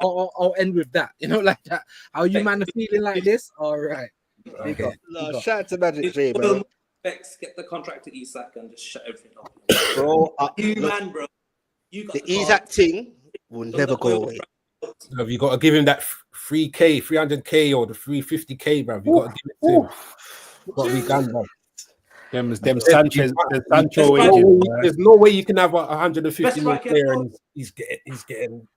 [SPEAKER 5] I'll end with that. You know, like that. How you man are feeling like this? All right.
[SPEAKER 1] Shout out to Magic J, bro.
[SPEAKER 7] Get the contract to Isak and just shut everything up.
[SPEAKER 1] Bro,
[SPEAKER 7] bro. You got
[SPEAKER 1] the Isak thing will never go away.
[SPEAKER 4] Have you got to give him that 3K, 300K, or the 350K, bro? You got to give it to him. What we done, bro? Them Sanchez, Sancho wages. There's no way you can have 150 million there and he's getting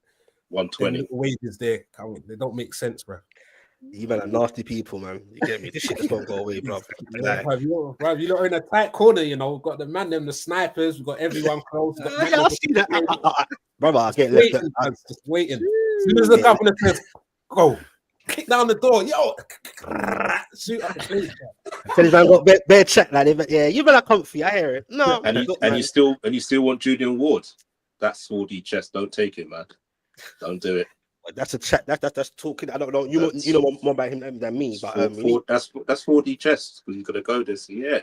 [SPEAKER 3] 120
[SPEAKER 4] wages there. They don't make sense, bro.
[SPEAKER 1] You man are nasty people, man. You get me? This shit just won't go away, bro.
[SPEAKER 4] Bruv, you lot are in a tight corner, you know. We've got the man, them, the snipers. We've got everyone close.
[SPEAKER 1] I see that. Brother, I get
[SPEAKER 4] waiting, just waiting. As soon as the governor says, go, kick down the door, yo, shoot up the place.
[SPEAKER 1] This man got bare chat like that. Yeah, you better comfy. I hear it. No,
[SPEAKER 3] and you still want Julian Ward. That's 4D chess. Don't take it, man. Don't do it.
[SPEAKER 1] That's a chat. That's talking. I don't know. You know more about him than me. But
[SPEAKER 3] that's 4D chess because he's gonna go this. Yeah.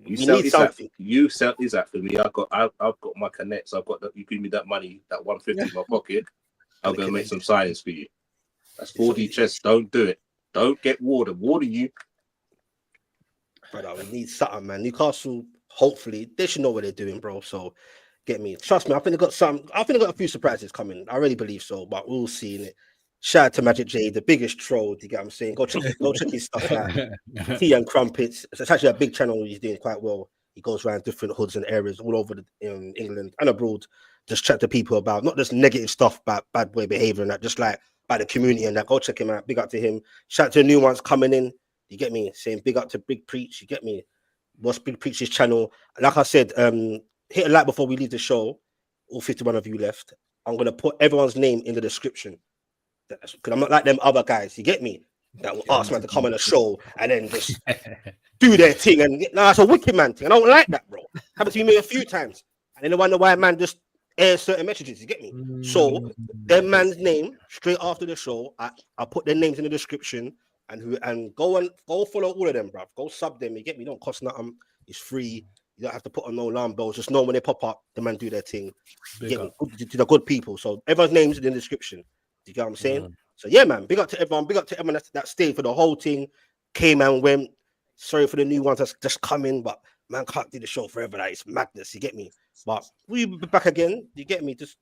[SPEAKER 3] You sell Isaac for me. I've got my connects. I've got that. You give me that money, that 150 in my pocket. I'll go make some science for you. That's 4D chess. Don't do it. Don't get Warder you.
[SPEAKER 1] Brother, we need something, man. Newcastle, hopefully, they should know what they're doing, bro. So get me. Trust me, I think they got a few surprises coming. I really believe so, but we'll see in it. Shout out to Magic J, the biggest troll. You get what I'm saying? Go check his stuff out. Tea and Crumpets. It's actually a big channel. He's doing quite well. He goes around different hoods and areas all over England and abroad. Just chat to people about not just negative stuff about bad boy behavior and that, just like by the community and that. Go check him out. Big up to him. Shout out to the new ones coming in. You get me? Saying big up to Big Preach. You get me? What's Big Preach's channel? Like I said, hit a like before we leave the show. All 51 of you left. I'm gonna put everyone's name in the description. Because I'm not like them other guys, you get me? That will ask man to come on a show and then just do their thing. And that's a wicked man thing. I don't like that, bro. Happened to me a few times. And then I wonder why man just airs certain messages, you get me? So, their man's name, straight after the show, I'll put their names in the description and go follow all of them, bro. Go sub them, you get me? Don't cost nothing. It's free. You don't have to put on no alarm bells. Just know when they pop up, the man do their thing. You get me? To the good people. So, everyone's name's in the description. You get what I'm saying? So yeah, man, big up to everyone. Big up to everyone that stayed for the whole thing. Came and went. Sorry for the new ones that's just coming, but man can't do the show forever. That is madness. You get me? But we'll be back again. You get me? Just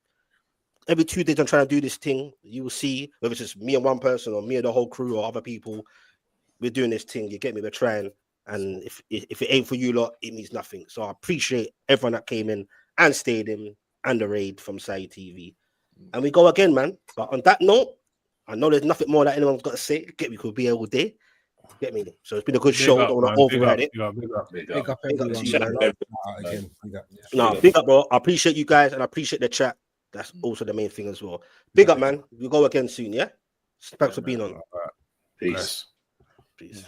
[SPEAKER 1] every 2 days I'm trying to do this thing. You will see whether it's just me and one person or me and the whole crew or other people. We're doing this thing. You get me? We're trying. And if it ain't for you lot, it means nothing. So I appreciate everyone that came in and stayed in and the raid from Sai TV. And we go again, man. But on that note, I know there's nothing more that anyone's got to say. Get me, could be all day. Get me. So it's been a good show. Don't want to override it. Big up, bro. I appreciate you guys and I appreciate the chat. That's also the main thing as well. Big up, man. We'll go again soon, yeah? Thanks for being on.
[SPEAKER 3] Peace.
[SPEAKER 1] Peace.